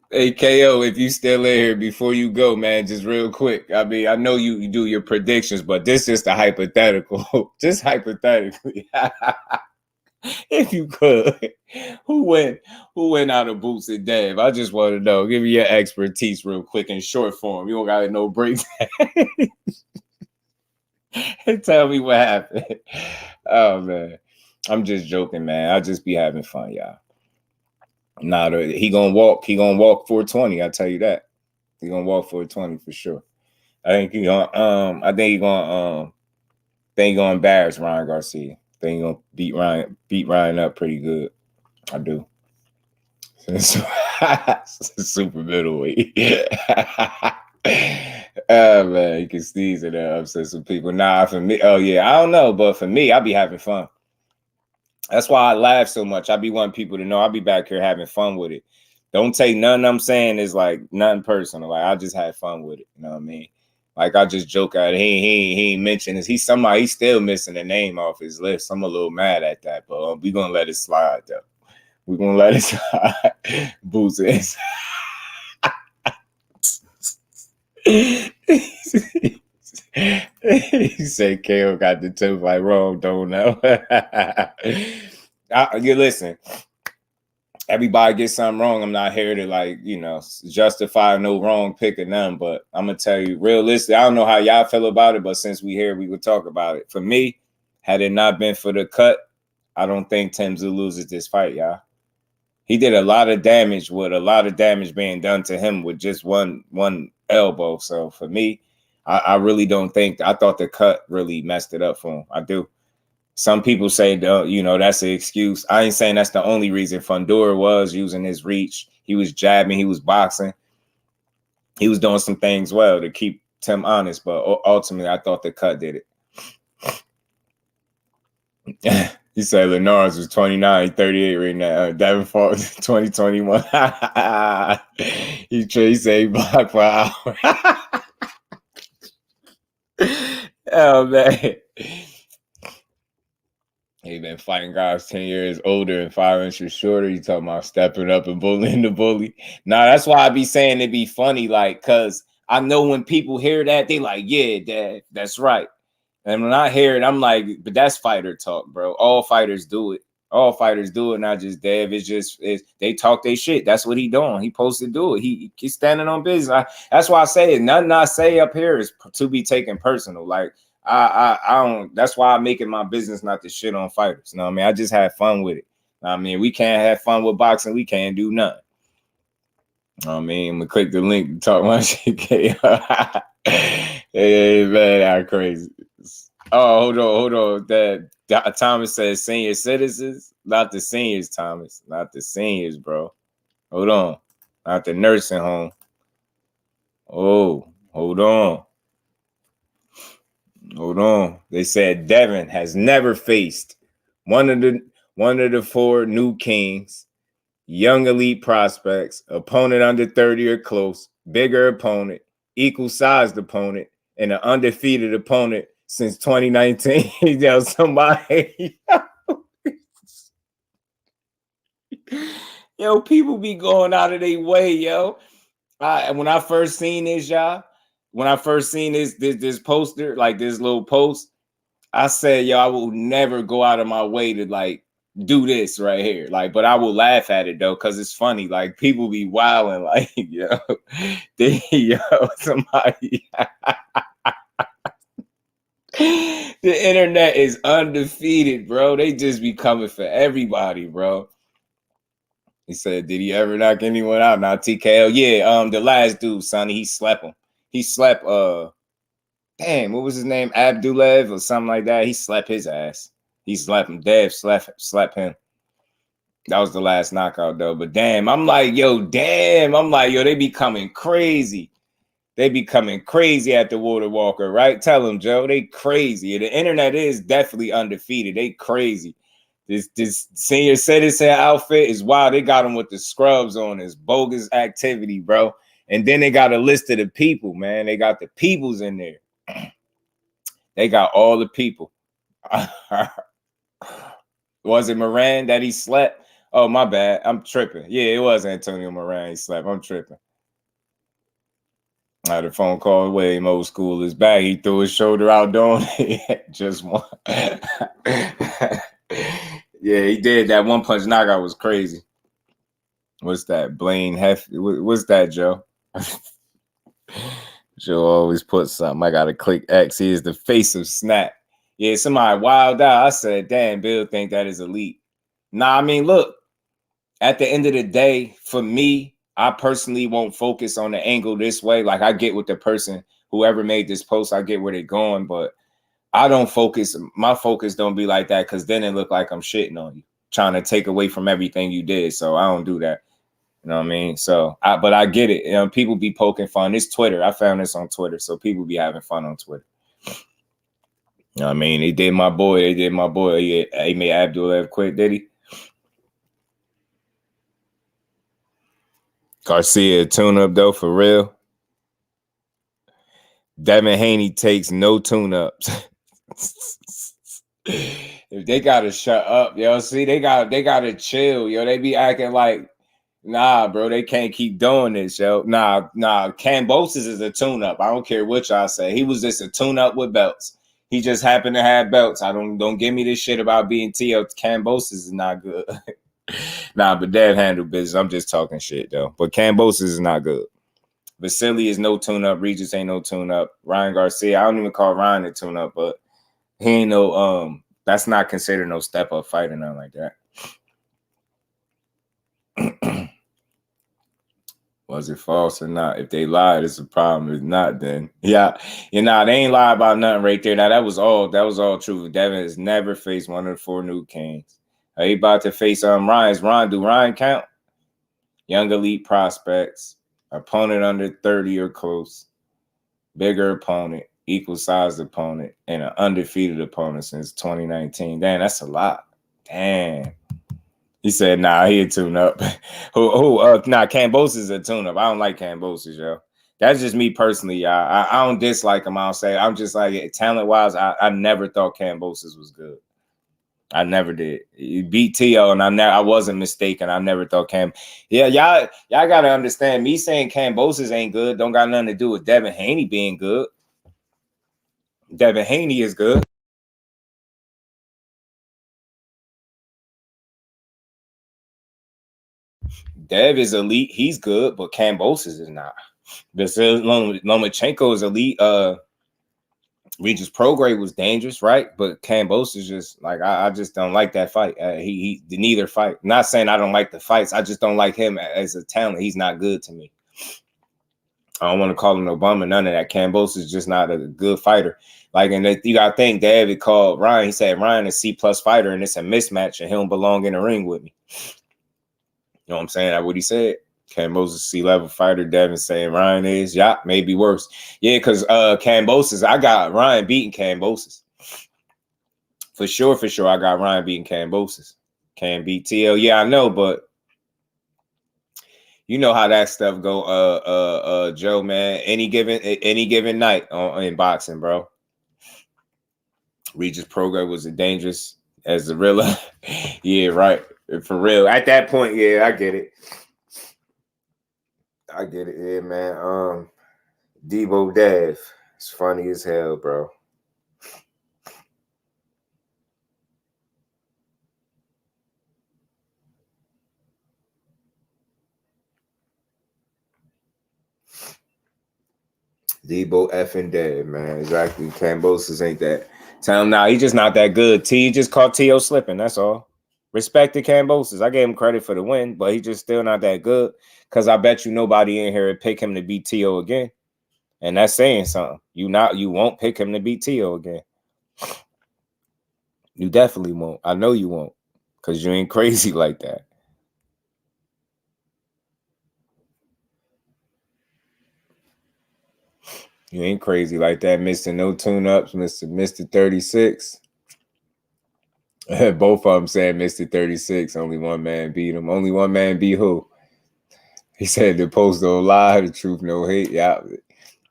Hey, KO, if you still in here before you go, man, just real quick. I mean, I know you do your predictions, but this is the hypothetical. Just hypothetically. If you could, who went out of Boots and Dev? I just want to know. Give me your expertise real quick in short form. You don't got to know breakdown. Tell me what happened. Oh, man. I'm just joking, man. I'll just be having fun, y'all. Nah, he gonna walk 420. I tell you that. He gonna walk 420 for sure. I think he gonna embarrass Ryan Garcia. I think he gonna beat Ryan up pretty good. I do. Super middleweight. Oh, man, you can sneeze it up, upset some people. Nah, for me, oh yeah, I don't know, but for me, I be having fun. That's why I laugh so much. I be wanting people to know I be back here having fun with it. Don't take none I'm saying is like nothing personal. Like I just had fun with it. You know what I mean? Like I just joke at it. He ain't mentioned this. He's still missing a name off his list. I'm a little mad at that, but we gonna let it slide though. We're gonna let it slide. Boots it. He said KO got the tip like wrong, don't know. You listen, everybody gets something wrong. I'm not here to justify no wrong pick or none, but I'm gonna tell you realistically, I don't know how y'all feel about it, but since we here, we would talk about it. For me, had it not been for the cut, I don't think TSZYU loses this fight, y'all. He did a lot of damage with a lot of damage being done to him with just one elbow. So for me, I really don't think. I thought the cut really messed it up for him. I do. Some people say, that's an excuse. I ain't saying that's the only reason. Fundora was using his reach. He was jabbing. He was boxing. He was doing some things well to keep Tim honest. But ultimately, I thought the cut did it. He said Lenars was 29, 38 right now. Devin fought 2021. He said he blocked for an hour. Oh, man. He been fighting guys 10 years older and 5 inches shorter. You talking about stepping up and bullying the bully. Nah, that's why I be saying it be funny, because I know when people hear that, they like, yeah, Dad, that's right. And when I hear it, I'm like, but that's fighter talk, bro. All fighters do it. All fighters do it, not just Dev. They talk their shit. That's what he doing. He supposed to do it. He's standing on business. That's why I say it. Nothing I say up here is to be taken personal. Like I don't. That's why I'm making my business not to shit on fighters. You know what I mean? I just had fun with it. I mean, we can't have fun with boxing. We can't do nothing. You know what I mean? I'm gonna click the link to talk my shit. Hey, man, I'm crazy. Oh, hold on. That Thomas says senior citizens, not the seniors, Thomas, not the seniors, bro. Hold on, not the nursing home. Oh, hold on. They said Devin has never faced one of the 4 new kings, young elite prospects, opponent under 30 or close, bigger opponent, equal sized opponent, and an undefeated opponent since 2019. Somebody. Yo, people be going out of their way, yo. When I first seen this, y'all, when I first seen this poster, like this little post, I said, yo, I will never go out of my way to like do this right here. Like, but I will laugh at it though, because it's funny. Like, people be wilding, like, somebody. The internet is undefeated, bro. They just be coming for everybody, bro. He said, did he ever knock anyone out? Now TKO. Yeah, the last dude, Sonny, he slept him. He slept damn, what was his name? Abdulev or something like that. He slept his ass. He slept him. Dev slept him. That was the last knockout though. But damn, I'm like, yo, they be coming crazy. They be coming crazy at the Water Walker, right? Tell them, Joe, they crazy. The internet is definitely undefeated. They crazy. This senior citizen outfit is wild. They got him with the scrubs on. This bogus activity, bro. And then they got a list of the people, man. They got the peoples in there. They got all the people. Was it Moran that he slept? Oh, my bad. I'm tripping. Yeah, it was Antonio Moran he slept. I'm tripping. I had a phone call. Way old school is back. He threw his shoulder out doing it. Just one. Yeah, he did. That one punch knockout was crazy. What's that? Blaine Heffy. What's that, Joe? Joe always puts something. I gotta click X. He is the face of Snap. Yeah, somebody wild out. I said, damn, Bill think that is elite. Nah, I mean, look, at the end of the day, for me, I personally won't focus on the angle this way. Like, I get what the person, whoever made this post, I get where they're going, but I don't focus. My focus don't be like that, because then it look like I'm shitting on you, trying to take away from everything you did. So I don't do that. You know what I mean? So, but I get it. You know, people be poking fun. It's Twitter. I found this on Twitter. So people be having fun on Twitter. You know what I mean? They did my boy. He made Abdullah quit, did he? Garcia tune-up, though, for real. Devin Haney takes no tune-ups. If they gotta shut up, yo, see, they gotta chill, yo. They be acting like, nah, bro, they can't keep doing this, yo. Nah, Cambosis is a tune-up. I don't care what y'all say. He was just a tune-up with belts. He just happened to have belts. Don't give me this shit about being TL. Cambosis is not good. Nah, but Dev handled business. I'm just talking shit, though. But Cambosis is not good. Vasily is no tune-up. Regis ain't no tune-up. Ryan Garcia, I don't even call Ryan a tune-up, but he ain't no, that's not considered no step-up fight or nothing like that. Was it false or not? If they lied, it's a problem. If not, then yeah, they ain't lie about nothing right there. Now that was all true. Devin has never faced one of the 4 new kings. He about to face Ryan's. Do Ryan count? Young elite prospects, opponent under 30 or close, bigger opponent, equal sized opponent, and an undefeated opponent since 2019. Damn, that's a lot. Damn. He said, nah, he a tune-up. Nah, Cambosis is a tune-up. I don't like Cambosis, yo. That's just me personally, y'all. I don't dislike him. I'll say, I'm just like, talent-wise, I never thought Cambosis was good. I never did. He beat T.O., and I wasn't mistaken. I never thought Yeah, y'all got to understand, me saying Cambosis ain't good don't got nothing to do with Devin Haney being good. Devin Haney is good. Dev is elite. He's good, but Cambosis is not. Lomachenko is elite. Regis Prograde was dangerous, right? But Cambosis just like I just don't like that fight. He neither fight. Not saying I don't like the fights. I just don't like him as a talent. He's not good to me. I don't want to call him no bum or none of that. Cambosis is just not a good fighter. Like, and you gotta think David called Ryan. He said Ryan is C+ fighter, and it's a mismatch, and he don't belong in the ring with me. You know what I'm saying? That's what he said. Cambosis C-level fighter. Devin saying Ryan is, yeah, maybe worse. Yeah, because Cambosis, I got Ryan beating Cambosis. For sure, I got Ryan beating Cambosis. Can beat TL. Yeah, I know, but you know how that stuff go, Joe, man. Any given night in boxing, bro. Regis Prograde was a dangerous as the real. Yeah, right. For real. At that point, yeah, I get it. I get it, yeah, man. Debo Dev. It's funny as hell, bro. Debo effing dead, man. Exactly. Kambosos ain't that. Tell him now, he just not that good. T just caught T.O. slipping. That's all. Respect to Kambosos. I gave him credit for the win, but he just still not that good. Because I bet you nobody in here would pick him to beat T.O. again. And that's saying something. You won't pick him to beat T.O. again. You definitely won't. I know you won't. Because you ain't crazy like that. You ain't crazy like that, Mr. No Tune-Ups, Mr. 36. Both of them saying Mr. 36. Only one man beat him. Only one man beat who? He said the post don't lie, the truth no hate. Yeah.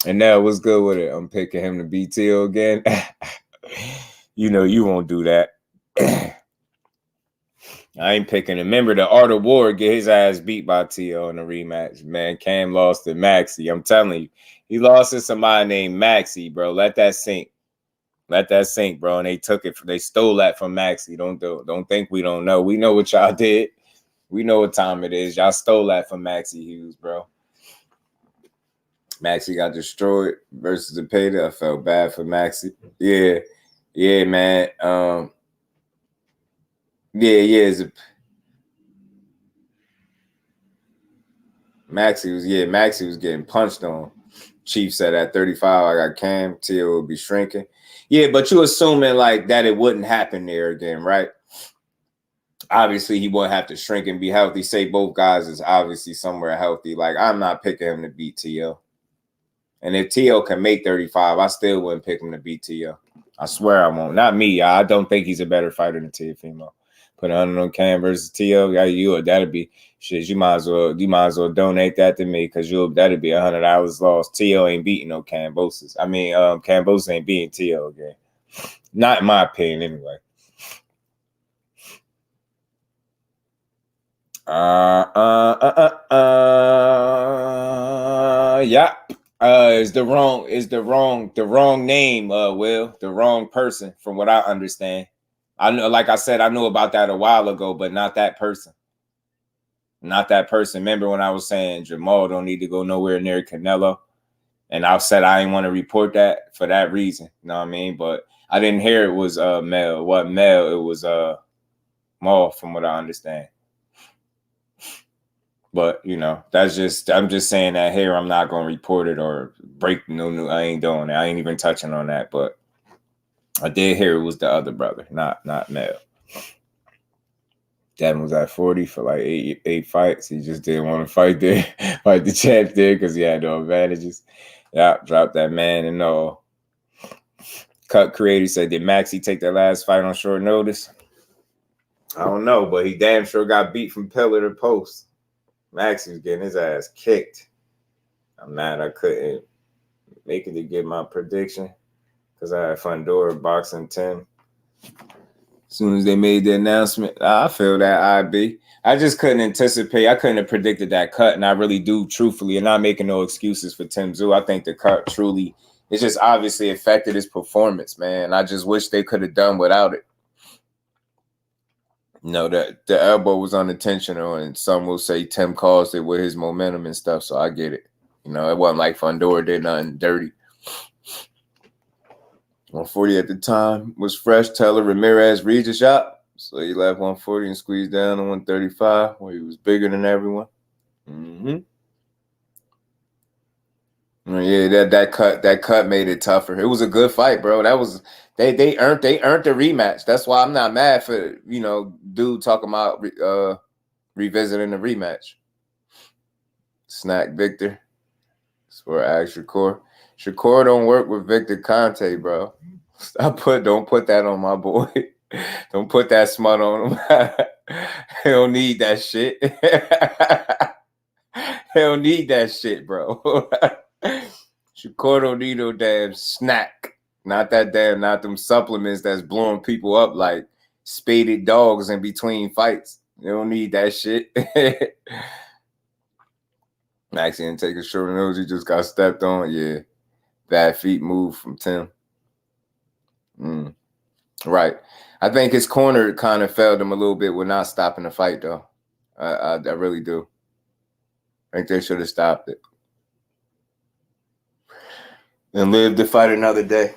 And now what's good with it? I'm picking him to beat T.O. again. You know you won't do that. I ain't picking him. Remember, the Art of War get his ass beat by T.O. in a rematch. Man, Cam lost to Maxie. I'm telling you. He lost to somebody named Maxie, bro. Let that sink. Let that sink, bro. And they took it. They stole that from Maxie. Don't think we don't know. We know what y'all did. We know what time it is. Y'all stole that from Maxie Hughes, bro. Maxie got destroyed versus the Payday. I felt bad for Maxie. Yeah. Yeah, man. Yeah. Maxie was getting punched on. Chief said at 35, I got Cam, T.O. will be shrinking. Yeah, but you assuming like that it wouldn't happen there again, right? Obviously, he wouldn't have to shrink and be healthy. Say both guys is obviously somewhere healthy. Like, I'm not picking him to beat T.O. And if T.O. can make 35, I still wouldn't pick him to beat T.O. I swear I won't. Not me. I don't think he's a better fighter than Teofimo. Put on Cam versus T.O. Yeah, that'd be shit. You might as well donate that to me because that'd be $100 lost. T.O. ain't beating no Kambosos. I mean, Kambosos ain't beating T.O. again. Not in my opinion, anyway. Yeah. Is the wrong name, Will. The wrong person, from what I understand. I know, like I said, I knew about that a while ago, but not that person. Not that person. Remember when I was saying Jamal don't need to go nowhere near Canelo? And I said I didn't want to report that for that reason. You know what I mean? But I didn't hear it was Mel. What Mel? It was Maul, from what I understand. But you know, I'm just saying that here. I'm not gonna report it or break no. I ain't doing it. I ain't even touching on that. But I did hear it was the other brother, not Mel. Devin was at 40 for like eight fights. He just didn't want to fight there, fight the champ there because he had no advantages. Yeah, dropped that man and all. Cut Creator said, did Maxie take that last fight on short notice? I don't know, but he damn sure got beat from pillar to post. Maxie was getting his ass kicked. I'm mad I couldn't make it to get my prediction because I had Fundora boxing 10. As soon as they made the announcement, I feel that IB. I just couldn't anticipate. I couldn't have predicted that cut, and I really do, truthfully, and not making no excuses for Tim Tszyu. I think the cut truly, it just obviously affected his performance, man. I just wish they could have done without it. No, the elbow was unintentional, and some will say Tim caused it with his momentum and stuff, so I get it. You know, it wasn't like Fundora did nothing dirty. 140 at the time was fresh. Teller Ramirez Regis shot. So he left 140 and squeezed down to 135 where he was bigger than everyone. Yeah, that cut made it tougher. It was a good fight, bro. That was they earned the rematch. That's why I'm not mad for, you know, dude talking about revisiting the rematch. Snack Victor. That's where I asked Shakur. Shakur don't work with Victor Conte, bro. Don't put that on my boy. Don't put that smut on him. He don't need that shit. He don't need that shit, bro. Shakur don't need no damn snack. Not them supplements that's blowing people up like spaded dogs in between fights. You don't need that shit. Maxie didn't take a short nose. He just got stepped on. Yeah. Bad feet move from Tim. Right. I think his corner kind of failed him a little bit with not stopping the fight, though. I really do. I think they should have stopped it and lived to fight another day.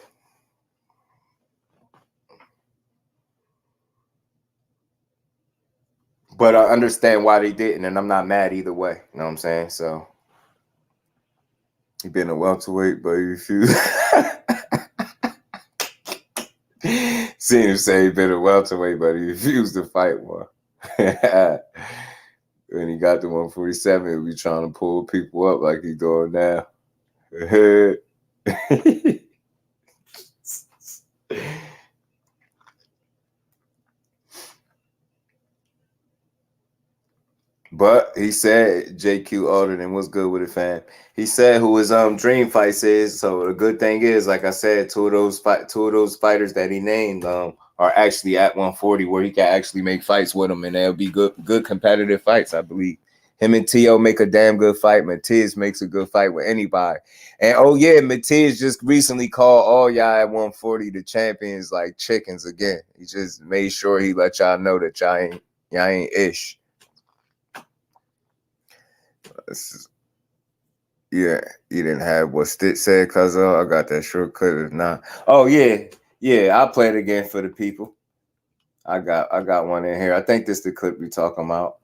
But I understand why they didn't, and I'm not mad either way. You know what I'm saying? So he been a welterweight, but he refused. Seen him say he been a welterweight, but he refused to fight one. When he got to 147, he be trying to pull people up like he doing now. But he said JQ Alderman was good with it, fam. He said who his dream fights is. So the good thing is, like I said, two of those fighters that he named are actually at 140, where he can actually make fights with them, and they'll be good competitive fights, I believe. Him and T.O. make a damn good fight. Matiz makes a good fight with anybody. And oh yeah, Matiz just recently called all y'all at 140 the champions like chickens again. He just made sure he let y'all know that y'all ain't ish. Yeah, you didn't have what Stitch said, cuz I got that short clip. If not, oh yeah, I'll play it again for the people. I got one in here. I think this is the clip we talking about.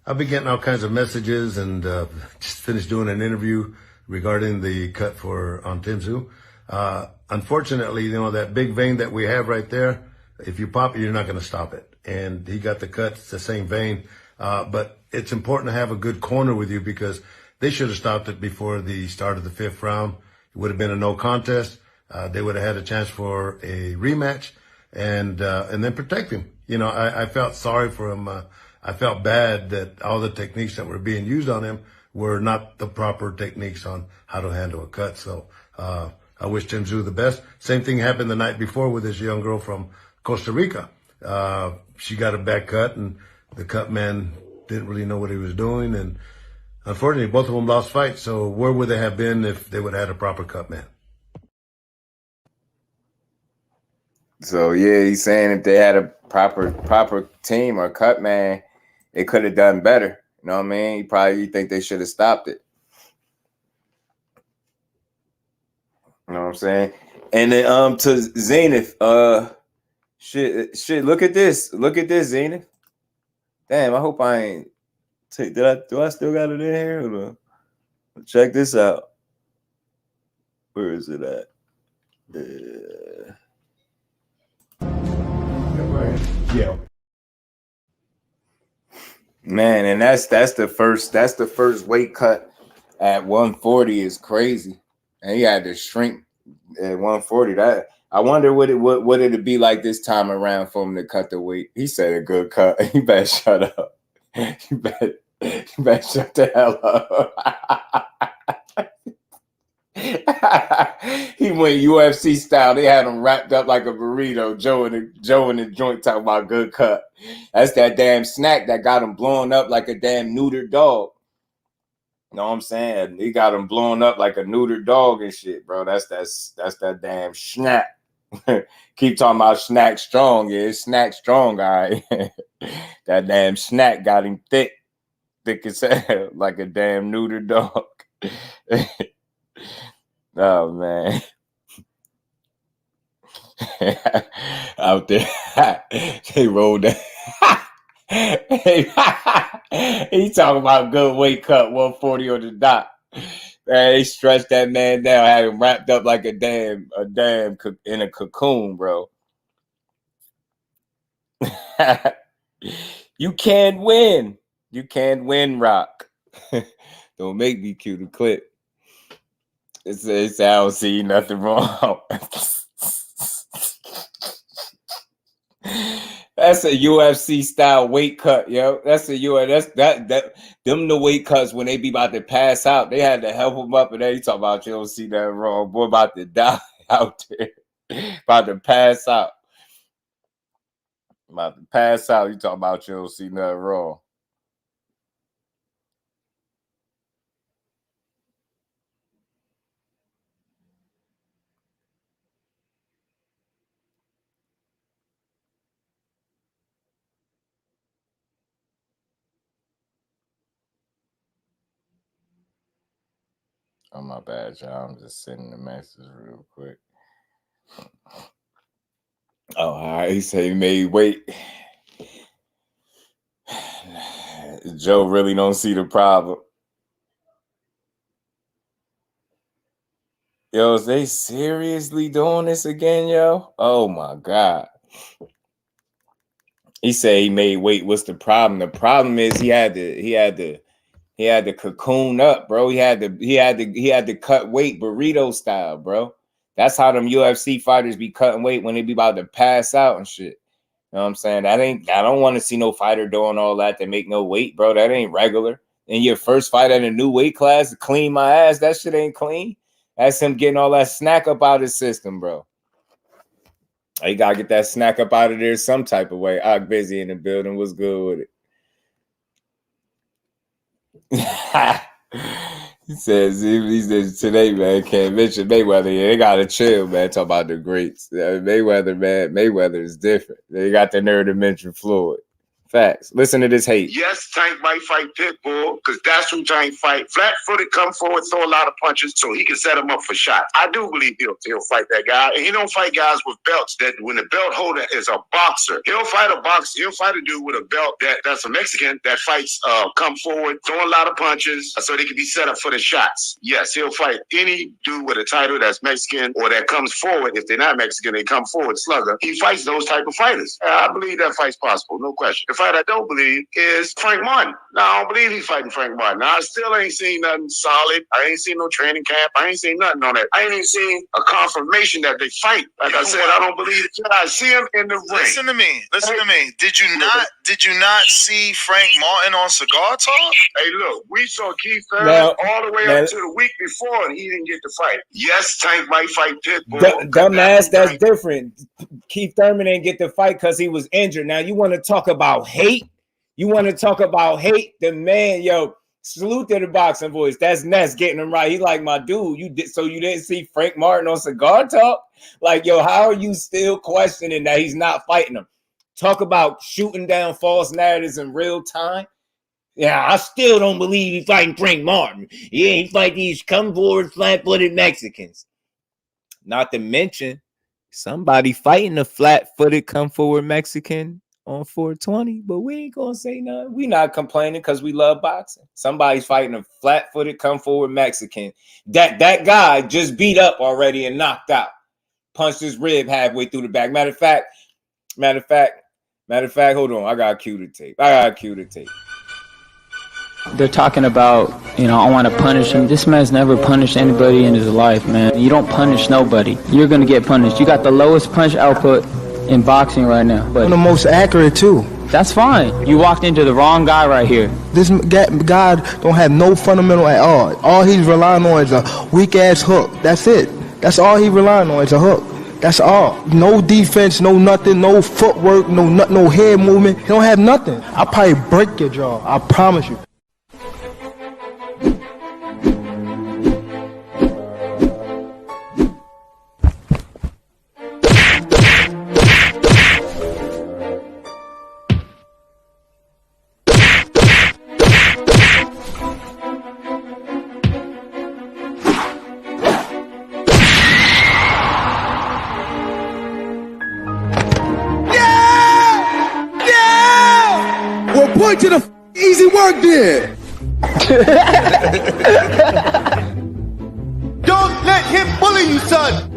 I've been getting all kinds of messages and just finished doing an interview regarding the cut on TSZYU. Unfortunately, that big vein that we have right there, if you pop it, you're not going to stop it. And he got the cut. It's the same vein. But it's important to have a good corner with you because they should have stopped it before the start of the 5th round. It would have been a no contest. They would have had a chance for a rematch and then protect him. I felt sorry for him. I felt bad that all the techniques that were being used on him were not the proper techniques on how to handle a cut. So I wish TSZYU the best. Same thing happened the night before with this young girl from Costa Rica. She got a back cut, and the cut man didn't really know what he was doing. And unfortunately, both of them lost fights. So where would they have been if they would have had a proper cut man? So yeah, he's saying if they had a proper team or cut man, they could have done better. You know what I mean? You think they should have stopped it. You know what I'm saying? And then to Zenith, shit, look at this. Look at this, Zenith. Damn, I hope I ain't do I still got it in here? Hold on. Check this out. Where is it at? Yeah. Man, and that's the first weight cut at 140 is crazy. And he had to shrink at 140. That I wonder what it'd be like this time around for him to cut the weight. He said a good cut. You better shut up. You better shut the hell up. He went UFC style. They had him wrapped up like a burrito. Joe in the joint talking about good cut. That's that damn snack that got him blown up like a damn neutered dog. You know what I'm saying? He got him blown up like a neutered dog and shit, bro. That's that damn snack. Keep talking about snack strong. Yeah, it's snack strong, all right. That damn snack got him thick as hell, like a damn neutered dog. Oh man. Out there, they rolled that. He talking about good weight cut, 140 on the dot. Man, they stretched that man down, had him wrapped up like a damn in a cocoon, bro. You can't win. You can't win, Rock. Don't make me cue the clip. It's I don't see nothing wrong. That's a UFC style weight cut, yo. That's them the weight cuts when they be about to pass out. They had to help them up, and then you talk about you don't see that wrong. Boy about to die out there, about to pass out. About to pass out. You talking about you don't see nothing wrong. Oh, my bad, y'all. I'm just sending the message real quick. Oh, all right. He said he made weight. Joe really don't see the problem. Yo, is they seriously doing this again, yo? Oh my God. He said he made weight. What's the problem? The problem is he had to cocoon up, bro. He had to cut weight burrito style, bro. That's how them UFC fighters be cutting weight when they be about to pass out and shit. You know what I'm saying? I don't want to see no fighter doing all that to make no weight, bro. That ain't regular. And your first fight at a new weight class to clean my ass, that shit ain't clean. That's him getting all that snack up out of his system, bro. You gotta get that snack up out of there some type of way. I'm busy in the building. What's good with it? He says today, man, can't mention Mayweather. Yeah, they gotta chill, man. Talk about the greats. Mayweather, man. Mayweather is different. They got the nerve to mention Floyd. Facts. Listen to this hate. Yes, Tank might fight Pitbull because that's who Tank fight. Flat-footed, come forward, throw a lot of punches so he can set him up for shots. I do believe he'll fight that guy. And he don't fight guys with belts that when the belt holder is a boxer. He'll fight a boxer. He'll fight a dude with a belt that's a Mexican that fights come forward, throwing a lot of punches so they can be set up for the shots. Yes, he'll fight any dude with a title that's Mexican or that comes forward. If they're not Mexican, they come forward slugger. He fights those type of fighters. I believe that fight's possible, no question. The fight I don't believe is Frank Martin. No, I don't believe he's fighting Frank Martin. Now, I still ain't seen nothing solid. I ain't seen no training camp. I ain't seen nothing on that. I ain't even seen a confirmation that they fight. Like I said, I don't believe it. I see him in the ring. Listen to me. Did you not see Frank Martin on Cigar Talk? Hey, look, we saw Keith Thurman all the way up to the week before, and he didn't get to fight. Yes, Tank might fight Pitbull. Dumbass, that's different. Keith Thurman didn't get to fight because he was injured. Now, you want to talk about hate? You want to talk about hate? The man, yo, salute to the boxing voice. That's Ness getting him right. He like, my dude, you didn't see Frank Martin on Cigar Talk? Like, yo, how are you still questioning that he's not fighting him? Talk about shooting down false narratives in real time. Yeah, I still don't believe he's fighting Frank Martin. Yeah, he fight these come forward, flat-footed Mexicans. Not to mention, somebody fighting a flat-footed come forward Mexican on 420, but we ain't gonna say nothing. We not complaining because we love boxing. Somebody's fighting a flat-footed come forward Mexican. That guy just beat up already and knocked out. Punched his rib halfway through the back. Matter of fact, hold on. I got cue the tape. They're talking about, I want to punish him. This man's never punished anybody in his life, man. You don't punish nobody. You're going to get punished. You got the lowest punch output in boxing right now. But I'm the most accurate, too. That's fine. You walked into the wrong guy right here. This guy don't have no fundamental at all. All he's relying on is a weak-ass hook. That's it. That's all he's relying on is a hook. That's all. No defense, no nothing, no footwork, no head movement. He don't have nothing. I'll probably break your jaw. I promise you. Point to the easy work then. Don't let him bully you, son.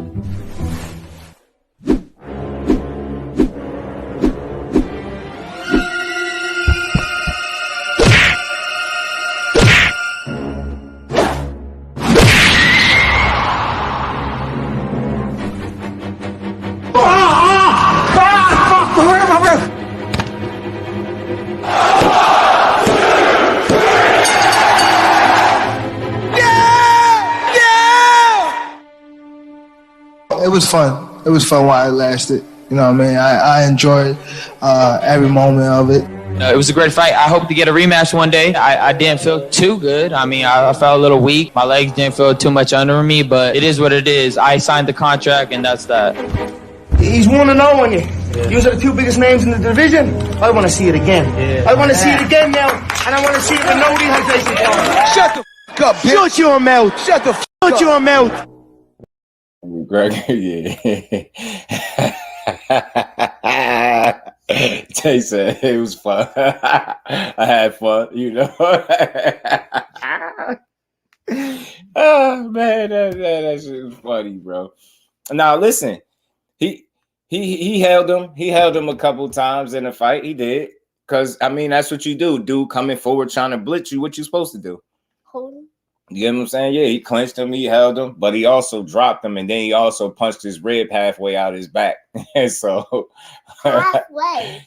It was fun. It was fun while it lasted. You know what I mean? I enjoyed every moment of it. It was a great fight. I hope to get a rematch one day. I didn't feel too good. I mean, I felt a little weak. My legs didn't feel too much under me, but it is what it is. I signed the contract, and that's that. He's 1-0 on you. These are the two biggest names in the division. I want to see it again. I want to see it again now, and I want to see it with no dehydration. Shut the f*** up, bitch. Shut your mouth. Shut the f*** up. Shut your mouth. Greg, yeah. Tay said it was fun. I had fun, you know. Oh man, that shit was funny, bro. Now listen, he held him. He held him a couple times in the fight. He did, because I mean that's what you do. Dude coming forward trying to blitz you. What you supposed to do? Hold him. You get what I'm saying? Yeah, he clinched him, he held him, but he also dropped him, and then he also punched his rib halfway out his back. And so halfway.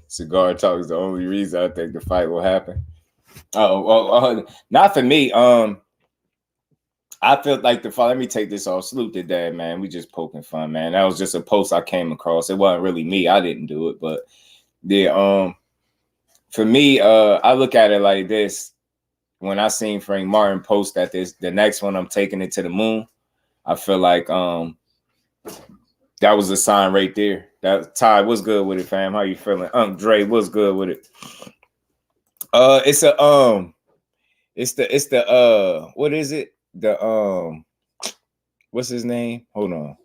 Cigar talk is the only reason I think the fight will happen. Not for me. I felt like the fight. Let me take this off. Salute to Dad, man. We just poking fun, man. That was just a post I came across. It wasn't really me. I didn't do it, but yeah. For me, I look at it like this. When I seen Frank Martin post that the next one I'm taking it to the moon, I feel like that was a sign right there. That Ty, what's good with it, fam? How you feeling? Dre, what's good with it? It's the what is it? What's his name? Hold on.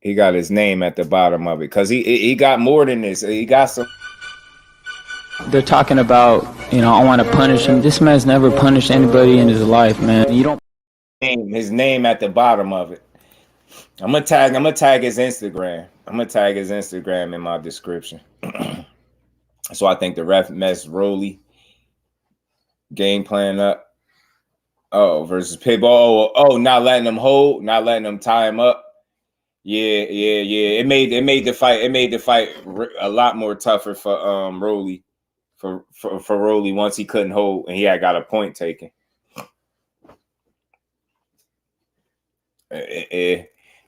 He got his name at the bottom of it because he got more than this. He got some. They're talking about, I want to punish him. This man's never punished anybody in his life, man. You don't his name at the bottom of it. I'm gonna tag his Instagram. I'm gonna tag his Instagram in my description. So I think the ref messed Rolly game plan up. Oh, versus Pitbull. Oh, not letting him hold, not letting him tie him up. Yeah. It made the fight a lot more tougher for Rolly. For Rolly once he couldn't hold and he had got a point taken.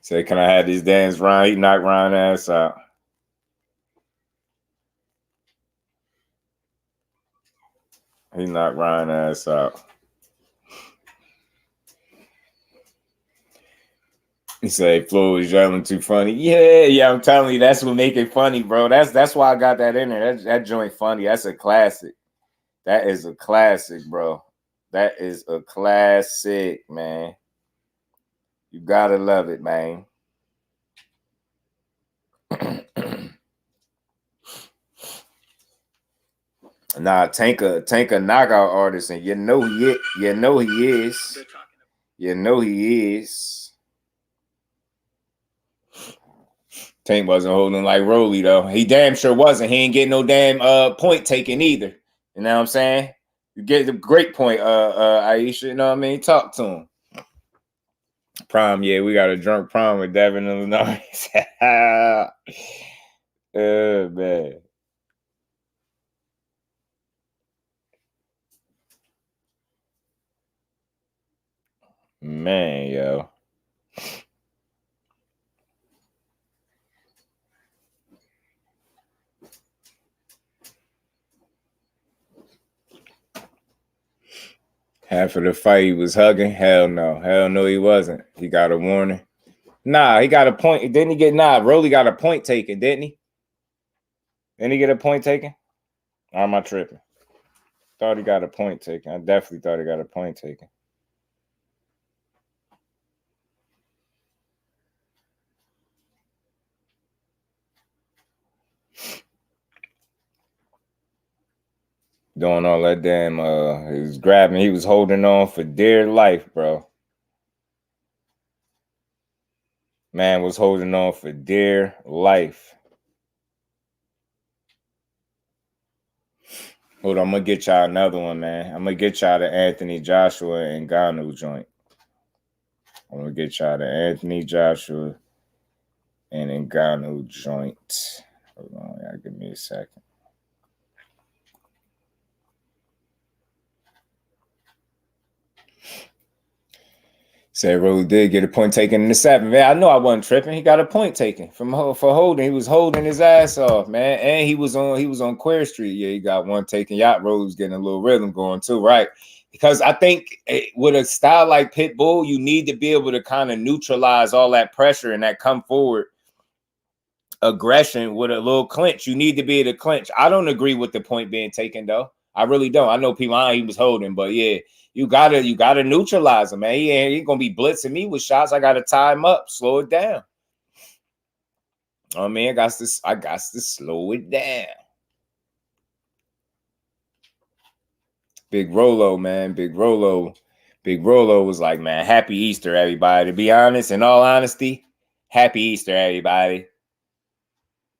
So can I have this dance Ryan? He knocked Ryan ass out. He knocked Ryan ass out. He said Floyd was yelling too funny. Yeah, I'm telling you, that's what make it funny, bro. That's why I got that in there. That joint funny. That's a classic. That is a classic, bro. That is a classic, man. You gotta love it, man. Nah, Tank a knockout artist, and you know he is. You know he is. Tank wasn't holding like Rolly though. He damn sure wasn't. He ain't getting no damn point taken either. You know what I'm saying? You get the great point, Aisha. You know what I mean? Talk to him. Prom, yeah, we got a drunk prom with Devin Illinois. Oh man. Man, yo. Half of the fight he was hugging. Hell no, he wasn't. He got a warning. Nah, he got a point. Didn't he get Rolly got a point taken, didn't he? Didn't he get a point taken? Or am I tripping? Thought he got a point taken. I definitely thought he got a point taken. Doing all that damn, he was grabbing, he was holding on for dear life, bro. Man was holding on for dear life. Hold on, I'm gonna get y'all another one, man. I'm gonna get y'all the Anthony Joshua and Ngannou joint. I'm gonna get y'all the Anthony Joshua and Ngannou joint. Hold on, y'all give me a second. Said Rose did get a point taken in the 7th. Man, I know I wasn't tripping. He got a point taken for holding. He was holding his ass off, man. And he was on Queer Street. Yeah, he got one taken. Yacht Rose getting a little rhythm going too, right? Because I think with a style like Pitbull, you need to be able to kind of neutralize all that pressure and that come forward aggression with a little clinch. You need to be able to clinch. I don't agree with the point being taken though. I really don't. I know people he was holding, but yeah. You gotta neutralize him, man. He ain't gonna be blitzing me with shots. I gotta tie him up, slow it down. Oh man, I got to slow it down. Big Rolo, man. Big Rolo was like, man, happy Easter, everybody. To be honest, in all honesty, happy Easter, everybody.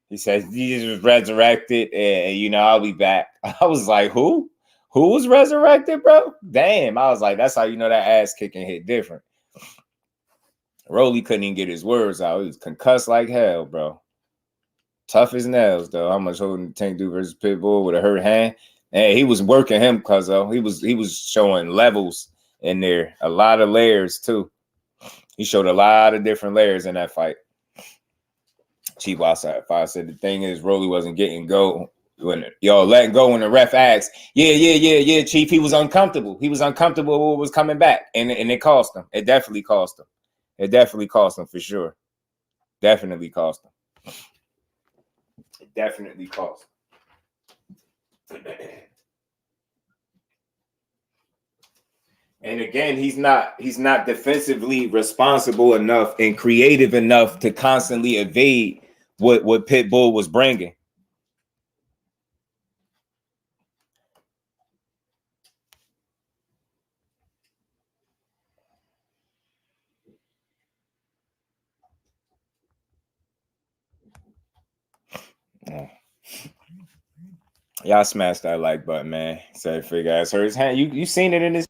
He says Jesus was resurrected, and I'll be back. I was like, who? Who was resurrected, bro? Damn. I was like, that's how you know that ass kicking hit different. Rolly couldn't even get his words out. He was concussed like hell, bro. Tough as nails, though. How much holding Tank do versus Pitbull with a hurt hand? And he was working him, cuz he was showing levels in there. A lot of layers, too. He showed a lot of different layers in that fight. Chief outside fire said the thing is Rolly wasn't getting go. When y'all letting go when the ref asked, yeah, Chief, he was uncomfortable. He was uncomfortable with what was coming back, and it cost him. It definitely cost him. It definitely cost him for sure. Definitely cost him. It definitely cost him. And again, he's not defensively responsible enough and creative enough to constantly evade what Pitbull was bringing. Y'all smash that like button, man. So figure ass hurt his hand. You seen it in his.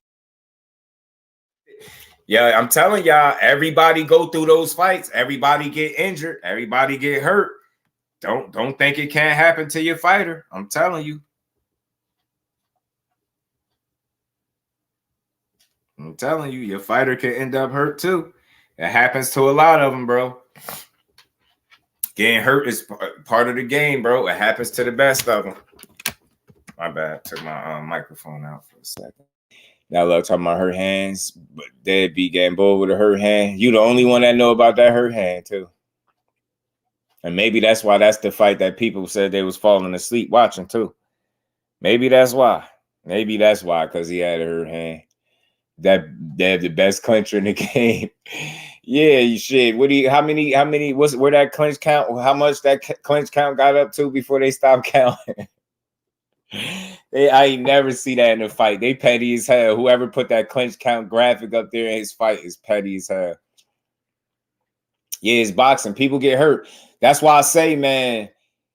Yeah, I'm telling y'all, everybody go through those fights. Everybody get injured. Everybody get hurt. Don't think it can't happen to your fighter. I'm telling you. I'm telling you, your fighter can end up hurt too. It happens to a lot of them, bro. Getting hurt is part of the game, bro. It happens to the best of them. My bad. Took my microphone out for a second. Now look, talking about hurt hands, but deadbeat getting bold with a hurt hand. You the only one that know about that hurt hand too. And maybe that's why that's the fight that people said they was falling asleep watching too. Maybe that's why. Maybe that's why, because he had a hurt hand. They're the best clincher in the game. Yeah, you should. How many, where that clinch count, how much that clinch count got up to before they stopped counting? I ain't never see that in a fight. They petty as hell. Whoever put that clinch count graphic up there in his fight is petty as hell. Yeah, it's boxing. People get hurt. That's why I say, man,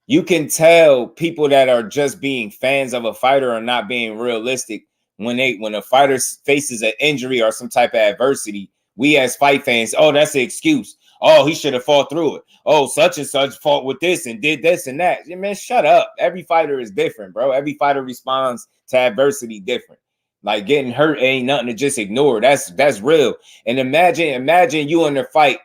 you can tell people that are just being fans of a fighter are not being realistic when a fighter faces an injury or some type of adversity. We as fight fans, oh, that's the excuse. Oh, he should have fought through it. Oh, such and such fought with this and did this and that. Yeah, man, shut up. Every fighter is different, bro. Every fighter responds to adversity different. Like getting hurt ain't nothing to just ignore. That's real. And imagine you in a fight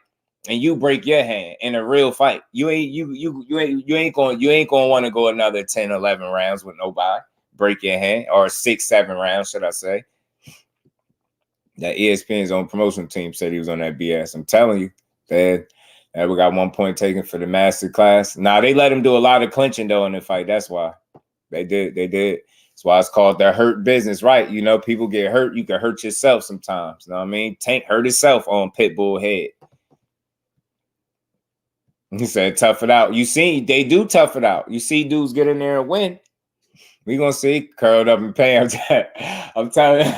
and you break your hand in a real fight. You ain't gonna want to go another 10, 11 rounds with nobody. Break your hand, or 6, 7 rounds, should I say? That ESPN's own promotion team said he was on that BS. I'm telling you. We got 1 point taken for the master class. Nah, they let him do a lot of clinching though in the fight. That's why they did. That's why it's called the hurt business, right? You know, people get hurt. You can hurt yourself sometimes. You know what I mean? Tank hurt himself on Pitbull head. He said, tough it out. You see, they do tough it out. You see dudes get in there and win. We gonna see curled up in pain. I'm telling you.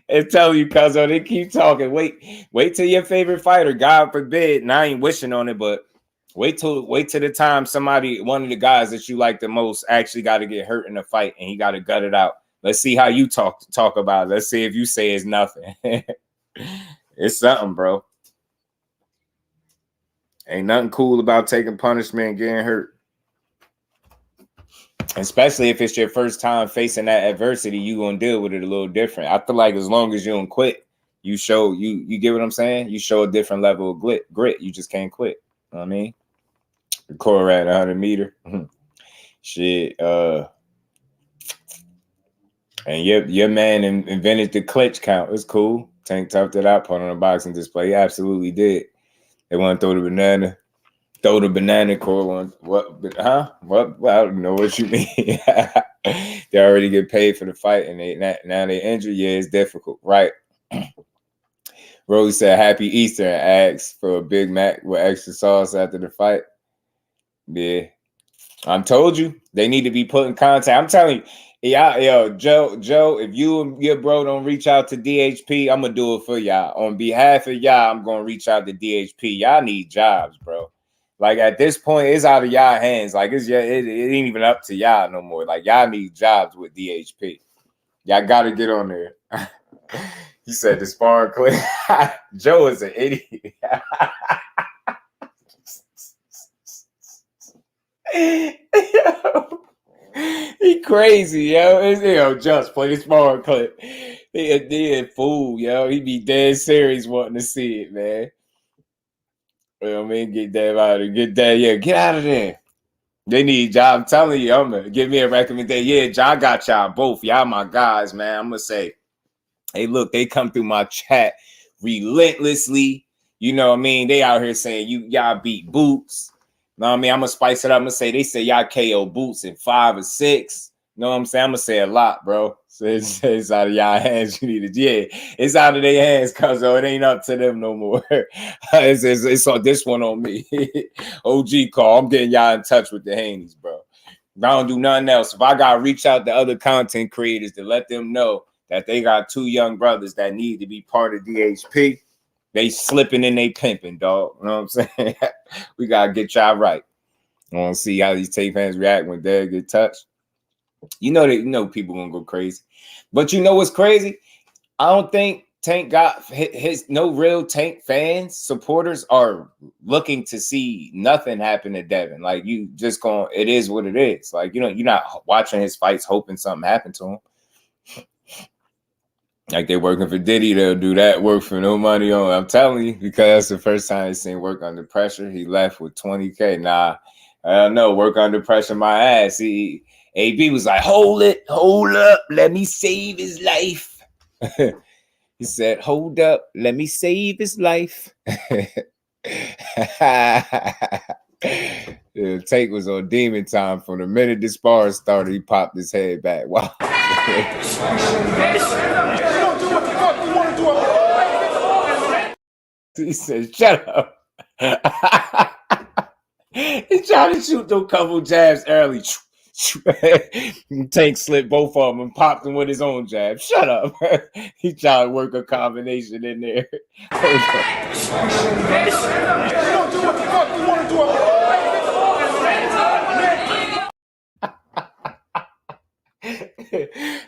And tell you, cuz they keep talking. Wait till your favorite fighter, God forbid. And I ain't wishing on it, but wait till the time one of the guys that you like the most actually got to get hurt in a fight and he got to gut it out. Let's see how you talk about it. Let's see if you say it's nothing. It's something, bro. Ain't nothing cool about taking punishment and getting hurt. Especially if it's your first time facing that adversity, you gonna deal with it a little different. I feel like as long as you don't quit, you show you get what I'm saying? You show a different level of grit. You just can't quit. You know what I mean? The core at 100 meter. Shit. And your man invented the clutch count. It's cool. Tank toughed it out, put on a boxing display. He absolutely did. They want to throw the banana. Throw the banana core one. What? Huh? What? Well, I don't know what you mean. They already get paid for the fight, and now they injured. Yeah, it's difficult, right? Rose said, "Happy Easter," and asked for a Big Mac with extra sauce after the fight. Yeah, I'm told you they need to be put in contact. I'm telling you, yo, Joe, if you and your bro don't reach out to DHP, I'm gonna do it for y'all. On behalf of y'all, I'm gonna reach out to DHP. Y'all need jobs, bro. Like at this point, it's out of y'all hands. Like it ain't even up to y'all no more. Like y'all need jobs with DHP. Y'all got to get on there. He said the sparring clip. Joe is an idiot. He crazy, yo. Just play the sparring clip. He a dead fool, yo. He be dead serious wanting to see it, man. You know what I mean? Get that out of there. Get out of there. They need job. I'm telling you, I'm gonna give me a recommendation. Yeah, John got y'all both. Y'all my guys, man. I'm gonna say, hey, look, they come through my chat relentlessly. You know what I mean? They out here saying y'all beat Boots. You know what I mean? I'm gonna spice it up. I'm gonna say they say y'all KO Boots in 5 or 6. You know what I'm saying? I'm gonna say a lot, bro. So it's out of y'all hands. You need it. Yeah, it's out of their hands, cuz it ain't up to them no more. It's on this one on me. OG call. I'm getting y'all in touch with the Haneys, bro. I don't do nothing else. If I gotta reach out to other content creators to let them know that they got 2 young brothers that need to be part of DHP, they slipping and they pimping, dog. You know what I'm saying? We gotta get y'all right. I want to see how these tape fans react when they get touched. You know people gonna go crazy. But you know what's crazy? I don't think Tank got his no real Tank fans, supporters are looking to see nothing happen to Devin. Like you just going, it is what it is. Like, you're not watching his fights hoping something happened to him. Like they're working for Diddy, they'll do that work for no money on. I'm telling you, because that's the first time he's seen work under pressure. He left with 20K. Nah, I don't know, work under pressure my ass. AB was like, hold up, let me save his life. He said, hold up, let me save his life. Yeah, Tank was on demon time from the minute the sparring started. He popped his head back. Wow. He said, shut up. He tried to shoot those couple jabs early. Tank slipped both of them and popped him with his own jab. Shut up. He tried to work a combination in there.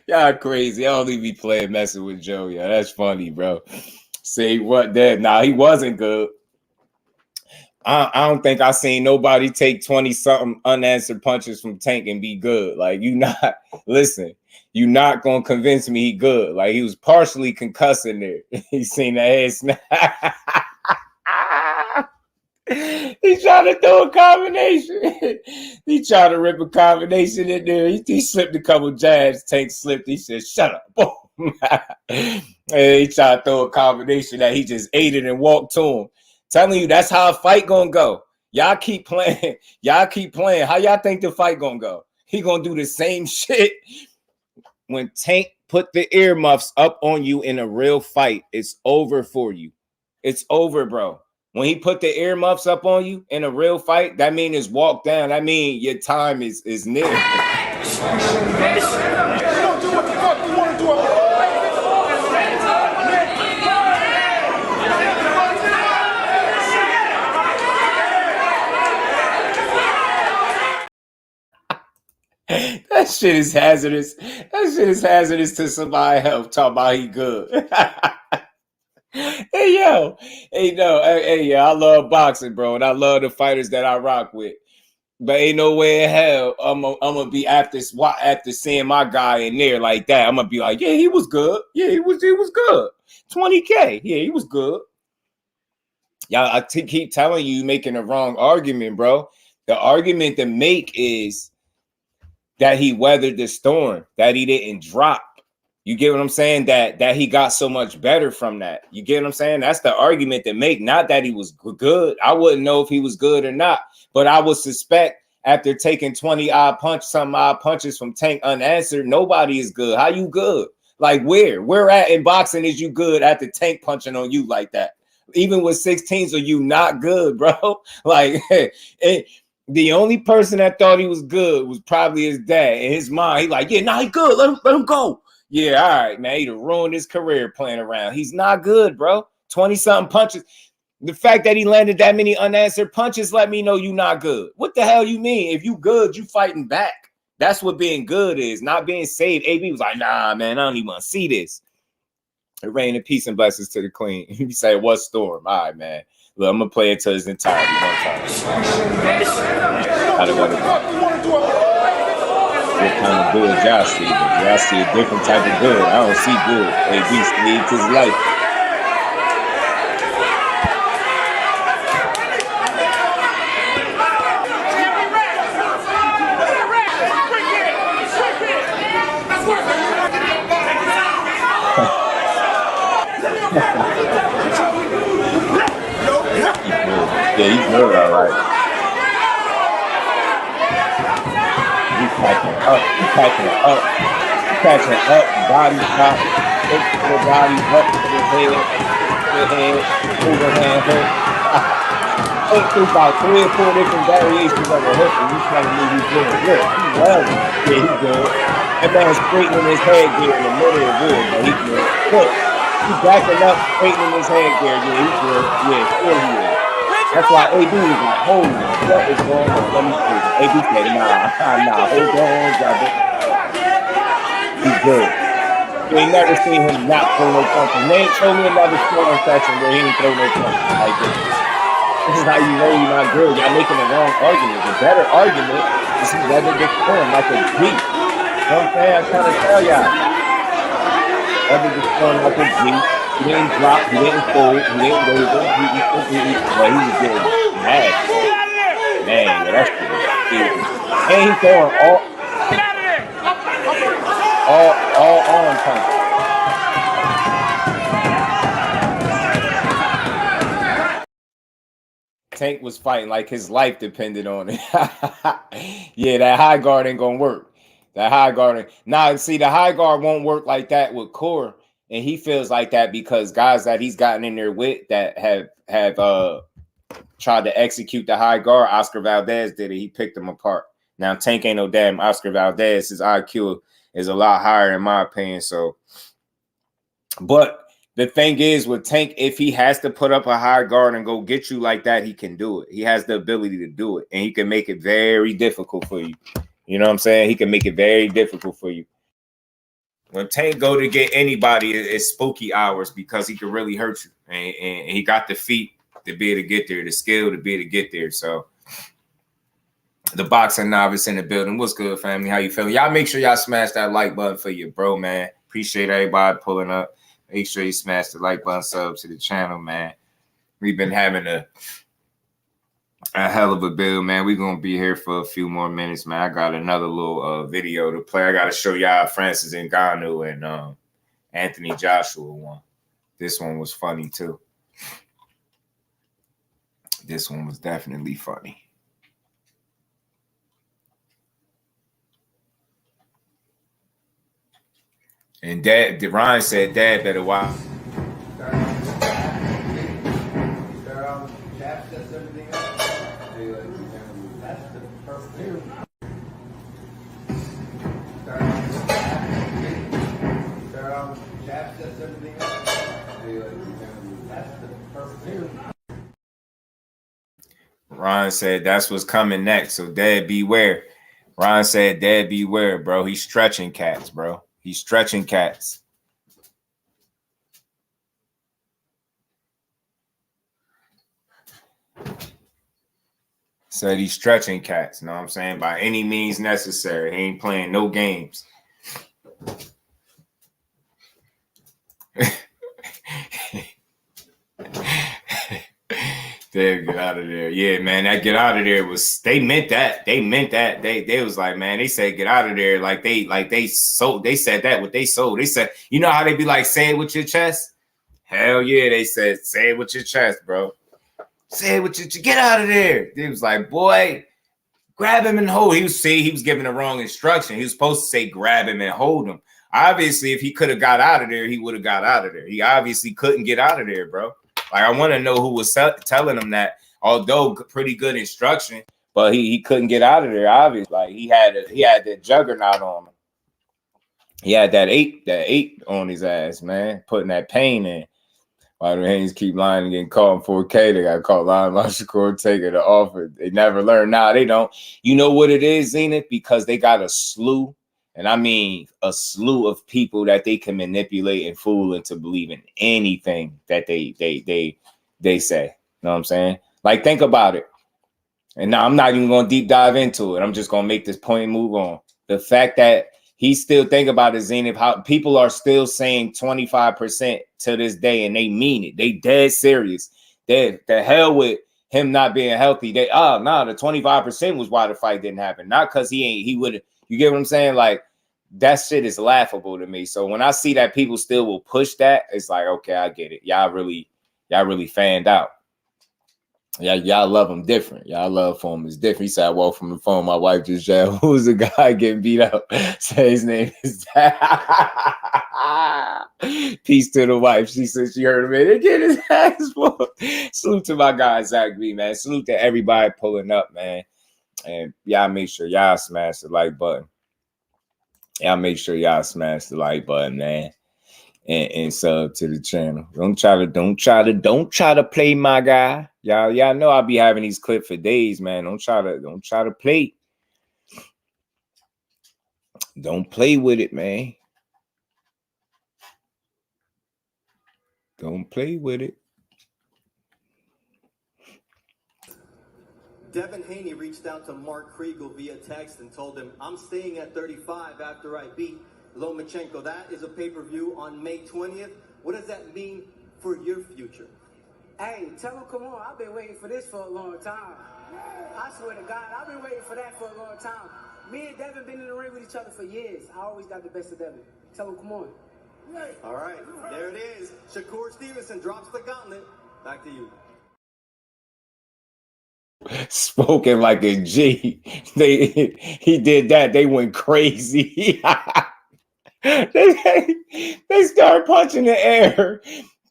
Y'all crazy. I don't even be playing messing with Joe. Yeah, that's funny, bro. Say what that? Nah, he wasn't good. I don't think I seen nobody take 20-something unanswered punches from Tank and be good. Like, you're not going to convince me he good. Like, he was partially concussing there. He seen the head snap. He tried to throw a combination. He tried to rip a combination in there. He slipped a couple jabs. Tank slipped. He said, shut up. Boom. And he tried to throw a combination that he just ate it and walked to him. Telling you, that's how a fight gonna go. Y'all keep playing. How y'all think the fight gonna go? He gonna do the same shit. When Tank put the earmuffs up on you in a real fight, it's over for you. It's over, bro. When he put the earmuffs up on you in a real fight, that mean it's walk down. That mean your time is near. That shit is hazardous. That shit is hazardous to somebody else. Talk about he good. Hey, yo. Hey, no. Hey, yeah, I love boxing, bro. And I love the fighters that I rock with. But ain't no way in hell I'm gonna be after seeing my guy in there like that. I'm gonna be like, yeah, he was good. Yeah, he was good. 20K. Yeah, he was good. Y'all, I keep telling you, making the wrong argument, bro. The argument to make is that he weathered the storm, that he didn't drop. You get what I'm saying? That he got so much better from that. You get what I'm saying? That's the argument to make, not that he was good. I wouldn't know if he was good or not, but I would suspect after taking 20 odd punches from Tank unanswered, nobody is good. How you good? Like where at in boxing is you good after Tank punching on you like that? Even with 16s, are you not good, bro? Like the only person that thought he was good was probably his dad. In his mind, he like, yeah, nah, he good. Let him go. Yeah, all right, man. He'd have ruined his career playing around. He's not good, bro. 20-something punches. The fact that he landed that many unanswered punches let me know you not good. What the hell you mean? If you good, you fighting back. That's what being good is, not being saved. AB was like, nah, man, I don't even want to see this. It rained in peace and blessings to the queen. You say, what storm? All right, man. Look, I'm going to play it to its entirety one time. I don't want to what kind of good y'all see? Y'all see a different type of good. I don't see good. AB needs his life. Yeah, he's good, all right. He's catching up. Body shot. The body up to the head, overhand hook. Through about 3 or 4 different variations of a hook, and you telling me he's good. Look, he's well. Yeah, he's good. That man's straightening his head gear in the middle of the wood, but he's good. Look, he's backing up, straightening his head gear. Yeah, he's good. Yeah, sure he is. That's why AB was like, holy, what is going on? Let me see. AB said, nah, hold on, brother. He's good. You ain't never seen him not throw no punches. They ain't show me another scoring session where he ain't throw no punches like this. This is how you know you're not good. Y'all making the wrong argument. The better argument is he weathered the storm like a G. You know what I'm saying? I'm trying to tell y'all. Weathered the storm like a G. He didn't drop, he didn't fold, he didn't waver, but he was getting mad. Man, that's good. And he's throwing all arm punches. Tank was fighting like his life depended on it. Yeah, that high guard ain't gonna work. That high guard. Now, see, the high guard won't work like that with Core. And he feels like that because guys that he's gotten in there with that have tried to execute the high guard. Oscar Valdez did it. He picked them apart. Now, Tank ain't no damn Oscar Valdez. His IQ is a lot higher in my opinion. So, but the thing is with Tank, if he has to put up a high guard and go get you like that, he can do it. He has the ability to do it. And he can make it very difficult for you. You know what I'm saying? He can make it very difficult for you. When Tank go to get anybody, it's spooky hours because he can really hurt you. And he got the feet to be able to get there, the skill to be able to get there. So the boxing novice in the building. What's good, family? How you feeling? Y'all make sure y'all smash that like button for your bro, man. Appreciate everybody pulling up. Make sure you smash the like button, sub to the channel, man. We've been having a hell of a build, man. We're going to be here for a few more minutes, man. I got another little video to play. I got to show y'all Francis Ngannou and Anthony Joshua one. This one was funny, too. This one was definitely funny. And Duran said Dad better watch. Ron said that's what's coming next. So Dad beware. Ron said Dad beware, bro. He's stretching cats, bro. He's stretching cats. Said he's stretching cats, you know what I'm saying? By any means necessary. He ain't playing no games. Dave, get out of there. Yeah, man, that get out of there was, they meant that. They meant that. They was like, man, they said get out of there. They said that what they sold. They said, you know how they be like, say it with your chest? Hell yeah, they said, say it with your chest, bro. Say it with your chest. Get out of there. They was like, boy, grab him and hold. He was giving the wrong instruction. He was supposed to say grab him and hold him. Obviously, if he could have got out of there, he would have got out of there. He obviously couldn't get out of there, bro. Like, I want to know who was telling him that, although pretty good instruction, but he couldn't get out of there, obviously. Like, he had that juggernaut on him. He had that eight on his ass, man, putting that pain in. Why the Haynes keep lying and getting caught in 4K? They got caught lying about Shakur taking the offer. They never learn. Nah, they don't. You know what it is, Zenith? Because they got a slew, and I mean a slew of people that they can manipulate and fool into believing anything that they say. You know what I'm saying? Like, think about it. And now I'm not even going to deep dive into it. I'm just going to make this point and move on. The fact that he still think about it, Zenith, how people are still saying 25% to this day, and they mean it. They dead serious. The hell with him not being healthy. The 25% was why the fight didn't happen. Not because he would have. You get what I'm saying? Like, that shit is laughable to me. So when I see that people still will push that, it's like, okay, I get it. Y'all really fanned out. Y'all love him different. Y'all love for him is different. He said, I walked from the phone. My wife just jailed. Who's the guy getting beat up? Say his name is Peace to the wife. She said she heard him. They get his ass whooped. Salute to my guy, Zach B, man. Salute to everybody pulling up, man. And y'all make sure y'all smash the like button. Y'all make sure y'all smash the like button, man. And sub to the channel. Don't try to play my guy. Y'all know I'll be having these clips for days, man. Don't try to play. Don't play with it, man. Don't play with it. Devin Haney reached out to Mark Kriegel via text and told him, I'm staying at 35 after I beat Lomachenko. That is a pay-per-view on May 20th. What does that mean for your future? Hey, tell him, come on. I've been waiting for this for a long time. I swear to God, I've been waiting for that for a long time. Me and Devin been in the ring with each other for years. I always got the best of Devin. Tell him, come on. All right, there it is. Shakur Stevenson drops the gauntlet. Back to you. Spoken like a G. He did that. They went crazy. They start punching the air.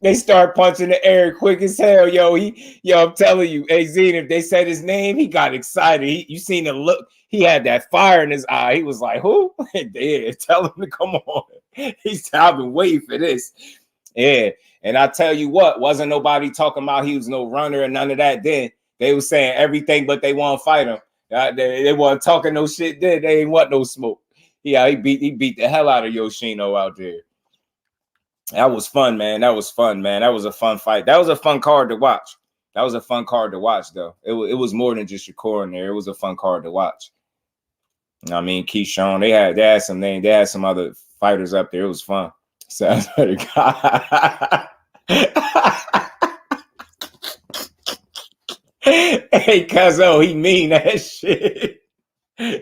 They start punching the air quick as hell. Yo, I'm telling you, hey, Zine, if they said his name, he got excited. You seen the look. He had that fire in his eye. He was like, who? Yeah, tell him to come on. He said, I've been waiting for this. Yeah. And I tell you what, wasn't nobody talking about he was no runner and none of that then. They were saying everything, but they want to fight him. They weren't talking no shit then. They ain't want no smoke. Yeah, he beat the hell out of Yoshino out there. That was fun, man. That was fun, man. That was a fun fight. That was a fun card to watch. That was a fun card to watch, though. It was more than just Shakur in there. It was a fun card to watch. I mean, Keyshawn, they had some names. They had some other fighters up there. It was fun. So I swear to God. Hey, Cuzzo, he mean that shit.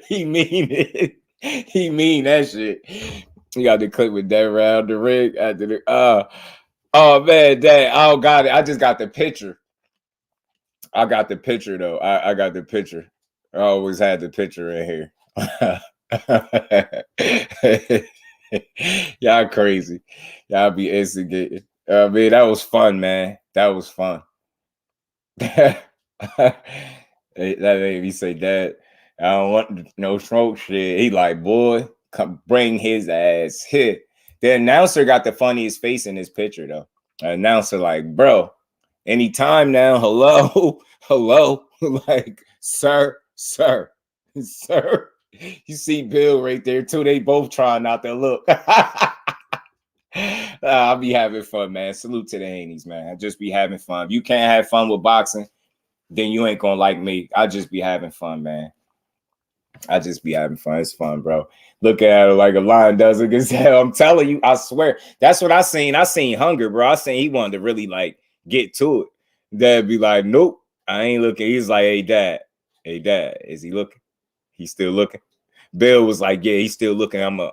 He mean it. He mean that shit. You got the clip with that round the rig after the oh man, dang, I don't got it. I just got the picture. I got the picture though. I got the picture. I always had the picture in here. Y'all crazy. Y'all be instigating. Man, that was fun, man. That was fun. That made me say, Dad, I don't want no smoke shit. He like, boy, come bring his ass here. The announcer got the funniest face in this picture, though. The announcer like, bro, anytime now, hello. Like, sir. You see Bill right there, too. They both trying not to look. I'll be having fun, man. Salute to the Haneys, man. I just be having fun. If you can't have fun with boxing, then you ain't gonna like me. I just be having fun, man. I just be having fun. It's fun, bro. Look at it like a lion does against hell. I'm telling you, I swear. That's what I seen. I seen hunger, bro. I seen he wanted to really like get to it. Dad be like, nope, I ain't looking. He's like, hey, dad, is he looking? He's still looking. Bill was like, yeah, he's still looking. I'm a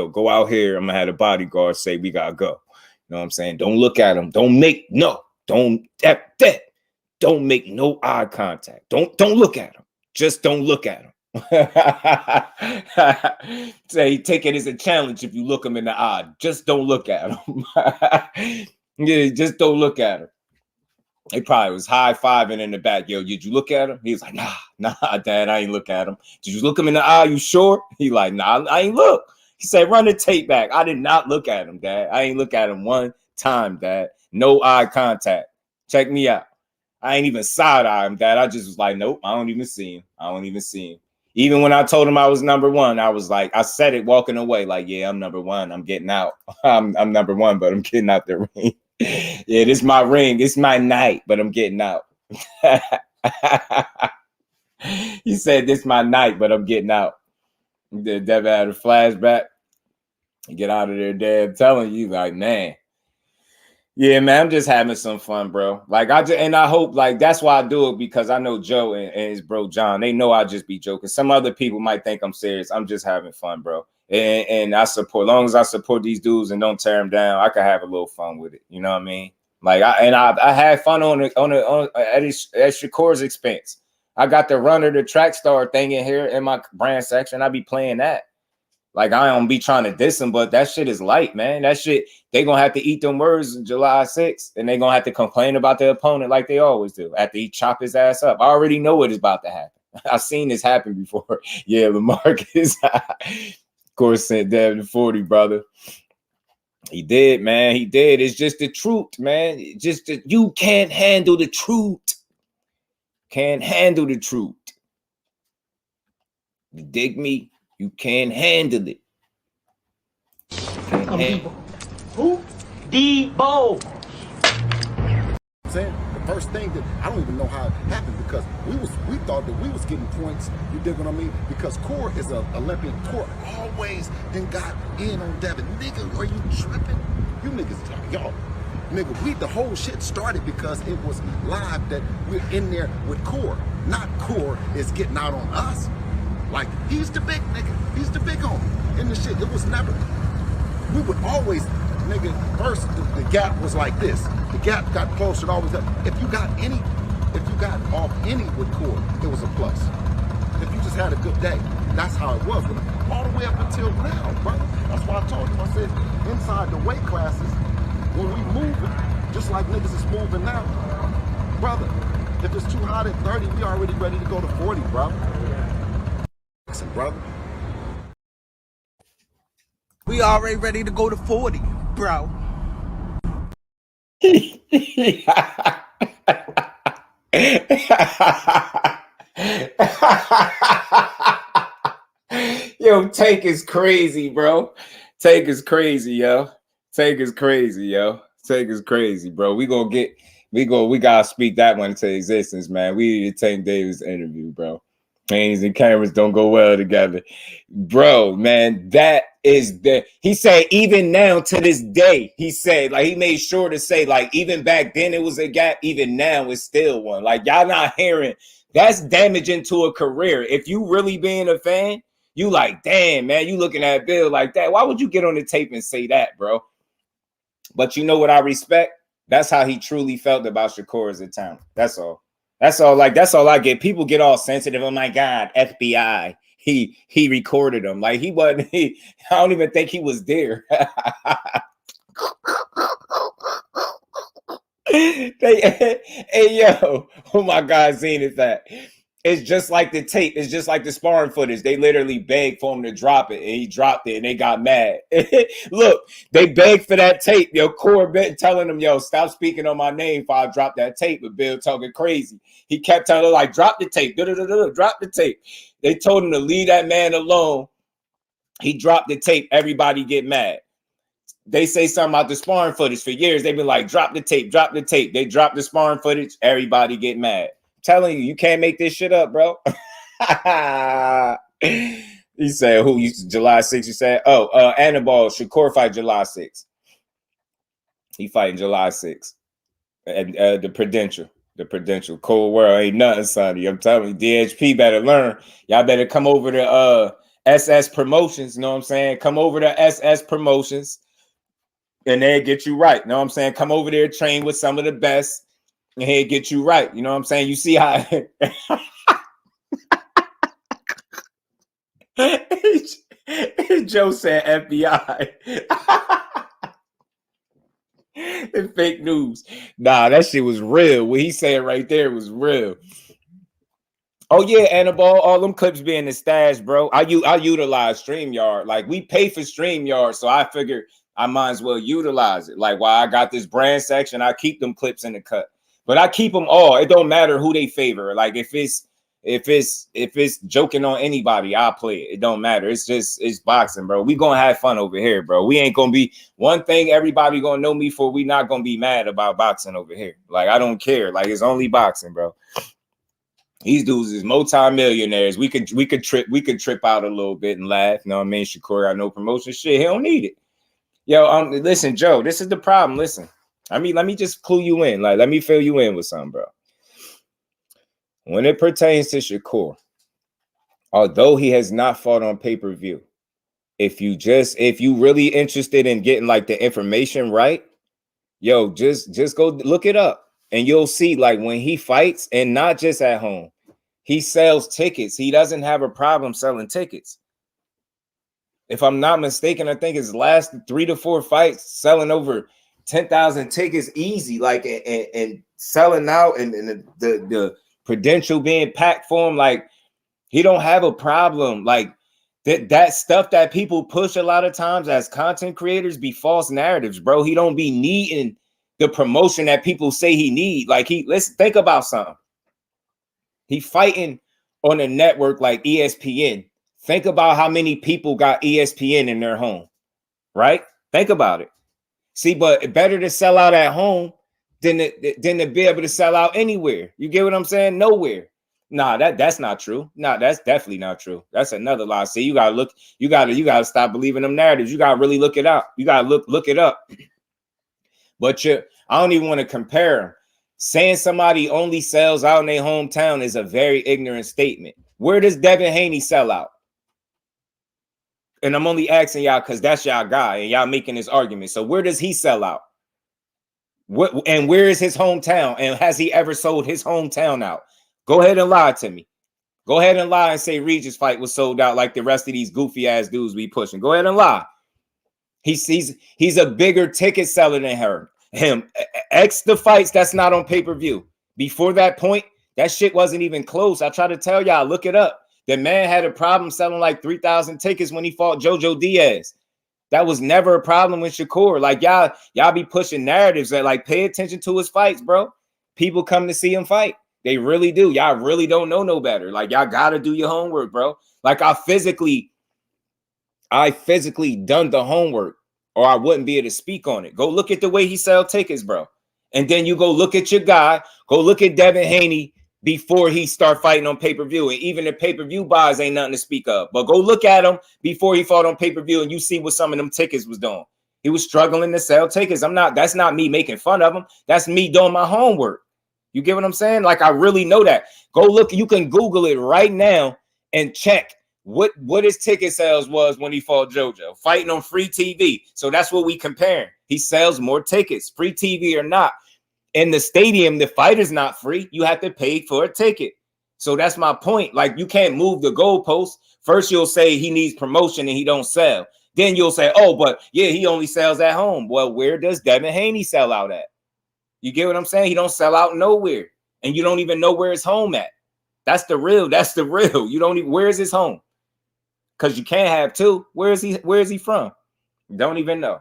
go out here. I'm gonna have the bodyguard say we gotta go. You know what I'm saying? Don't look at him. Don't make no eye contact. Don't look at him. Just don't look at him. Say take it as a challenge if you look him in the eye. Just don't look at him. Yeah, just don't look at him. He probably was high-fiving in the back. Yo, did you look at him? He was like, nah, dad, I ain't look at him. Did you look him in the eye? You sure? He like, nah, I ain't look. He said, run the tape back. I did not look at him, dad. I ain't look at him one time, dad. No eye contact. Check me out. I ain't even side-eye him, dad. I just was like, nope, I don't even see him. I don't even see him. Even when I told him I was number one, I was like, I said it walking away, like, yeah, I'm number one. I'm getting out. I'm number one, but I'm getting out the ring. Yeah, this is my ring. It's my night, but I'm getting out. He said, this is my night, but I'm getting out. Devin had a flashback. Get out of there, Dad. I'm telling you, like, man. Yeah, man, I'm just having some fun, bro. Like, I hope, like, that's why I do it, because I know Joe and his bro John, they know I just be joking. Some other people might think I'm serious. I'm just having fun, bro. And I support, as long as I support these dudes and don't tear them down, I can have a little fun with it. You know what I mean? Like, I had fun at Shakur's expense. I got the runner, the track star thing in here in my brand section. I be playing that. Like, I don't be trying to diss them, but that shit is light, man. That shit, they gonna have to eat them words July 6th, and they gonna have to complain about their opponent like they always do after he chop his ass up. I already know what is about to happen. I've seen this happen before. Yeah, LaMarcus, of course, sent Devin to 40, brother. He did, man. He did. It's just the truth, man. Just that you can't handle the truth. Can't handle the truth. You dig me? You can't handle it. Who? Debo. Saying the first thing that I don't even know how it happened, because we thought that we was getting points. You dig what I mean? Because Core is an Olympian. Core always then got in on Devin. Nigga, are you tripping? You niggas, y'all. Nigga, the whole shit started because it was live that we're in there with Core. Not Core is getting out on us. Like, he's the big nigga. He's the big homie in the shit. It was never. We would always, nigga, first the gap was like this. The gap got closer. It always got. If you got off any with Core, it was a plus. If you just had a good day, that's how it was. All the way up until now, bro. That's why I told you. I said, inside the weight classes, when we moving, just like niggas is moving now, brother, if it's too hot at 30, we already ready to go to 40, bro. Listen, brother. We already ready to go to 40, bro. Yo, Tank is crazy, bro. Tank is crazy, yo. Tank is crazy, yo. Tank is crazy, bro. We gotta speak that one into existence, man. We need to Tank Davis interview, bro. Hands and cameras don't go well together, bro, man. That is he said, even now to this day, he said, like, he made sure to say, like, even back then it was a gap, even now it's still one. Like, y'all not hearing, that's damaging to a career. If you really being a fan, you like, damn, man, you looking at Bill like that. Why would you get on the tape and say that, bro? But you know what I respect? That's how he truly felt about Shakur as a talent. That's all. That's all. Like, that's all I get. People get all sensitive. Oh my God, FBI. He recorded him. Like, he wasn't. I don't even think he was there. Hey yo, oh my God, Zenith, that it's just like the tape. It's just like the sparring footage. They literally begged for him to drop it, and he dropped it, and they got mad. Look, they begged for that tape. Yo, Corbett telling them, yo, stop speaking on my name before I drop that tape. But Bill talking crazy. He kept telling them, like, drop the tape. Drop the tape. They told him to leave that man alone. He dropped the tape. Everybody get mad. They say something about the sparring footage for years. They've been like, drop the tape, drop the tape. They drop the sparring footage. Everybody get mad. telling you, you can't make this shit up, bro. He said, who? July 6th, you said? Oh, Annabelle, Shakur fight July 6th. He fighting July 6th. And the Prudential. Cold world ain't nothing, sonny. I'm telling you, DHP better learn. Y'all better come over to SS Promotions, you know what I'm saying? Come over to SS Promotions, and they'll get you right. You know what I'm saying? Come over there, train with some of the best, and he'll get you right. You know what I'm saying? You see how... Joe said FBI. It's fake news. Nah, that shit was real. What he said right there was real. Oh yeah, Annabelle, all them clips be in the stash, bro. I utilize StreamYard. Like, we pay for StreamYard, so I figured I might as well utilize it. Like, while I got this brand section, I keep them clips in the cut. But I keep them all. It don't matter who they favor. Like, if it's joking on anybody, I'll play it. It don't matter. It's boxing, bro. We gonna have fun over here, bro. We ain't gonna be one thing everybody gonna know me for. We not gonna be mad about boxing over here. Like, I don't care. Like, it's only boxing, bro. These dudes is multi-millionaires. We could trip out a little bit and laugh. You know what I mean? Shakur got no promotion. Shit, he don't need it. Yo, listen, Joe, this is the problem. Listen, I mean, let me just clue you in. Like, let me fill you in with something, bro. When it pertains to Shakur, although he has not fought on pay-per-view, if you really interested in getting like the information right, yo, just go look it up. And you'll see, like, when he fights, and not just at home, he sells tickets. He doesn't have a problem selling tickets. If I'm not mistaken, I think his last 3 to 4 fights selling over 10,000 tickets easy, like, and selling out, and the Prudential being packed for him. Like, he don't have a problem. Like, that stuff that people push a lot of times as content creators be false narratives, bro. He don't be needing the promotion that people say he need. Like, let's think about something. He fighting on a network like ESPN. Think about how many people got ESPN in their home, right? Think about it. See, but better to sell out at home than to be able to sell out anywhere. You get what I'm saying? Nowhere. Nah, that's not true. Nah, that's definitely not true. That's another lie. See, you gotta stop believing them narratives. You gotta really look it up. You gotta look it up. But I don't even want to compare them. Saying somebody only sells out in their hometown is a very ignorant statement. Where does Devin Haney sell out? And I'm only asking y'all because that's y'all guy and y'all making this argument. So where does he sell out? And where is his hometown? And has he ever sold his hometown out? Go ahead and lie to me. Go ahead and lie and say Regis fight was sold out like the rest of these goofy ass dudes we pushing. Go ahead and lie. He's a bigger ticket seller than him. X the fights that's not on pay-per-view. Before that point, that shit wasn't even close. I try to tell y'all, look it up. The man had a problem selling like 3,000 tickets when he fought Jojo Diaz. That was never a problem with Shakur. Like, y'all be pushing narratives that, like, pay attention to his fights, bro. People come to see him fight. They really do. Y'all really don't know no better. Like, y'all gotta do your homework, bro. Like, I physically done the homework, or I wouldn't be able to speak on it. Go look at the way he sell tickets, bro. And then you go look at your guy. Go look at Devin Haney before he start fighting on pay-per-view. And even the pay-per-view buys ain't nothing to speak of. But go look at him before he fought on pay-per-view, and you see what some of them tickets was doing. He was struggling to sell tickets. That's not me making fun of him. That's me doing my homework. You get what I'm saying? Like, I really know that. Go look. You can Google it right now and check what his ticket sales was when he fought JoJo, fighting on free TV. So that's what we comparing. He sells more tickets, free TV or not. In the stadium, the fight is not free. You have to pay for a ticket. So that's my point. Like, you can't move the goalpost. First, you'll say he needs promotion and he don't sell. Then you'll say, oh, but yeah, he only sells at home. Well, where does Devin Haney sell out at? You get what I'm saying? He don't sell out nowhere. And you don't even know where his home at. That's the real. You don't even, where is his home? Because you can't have two. Where is he from? You don't even know.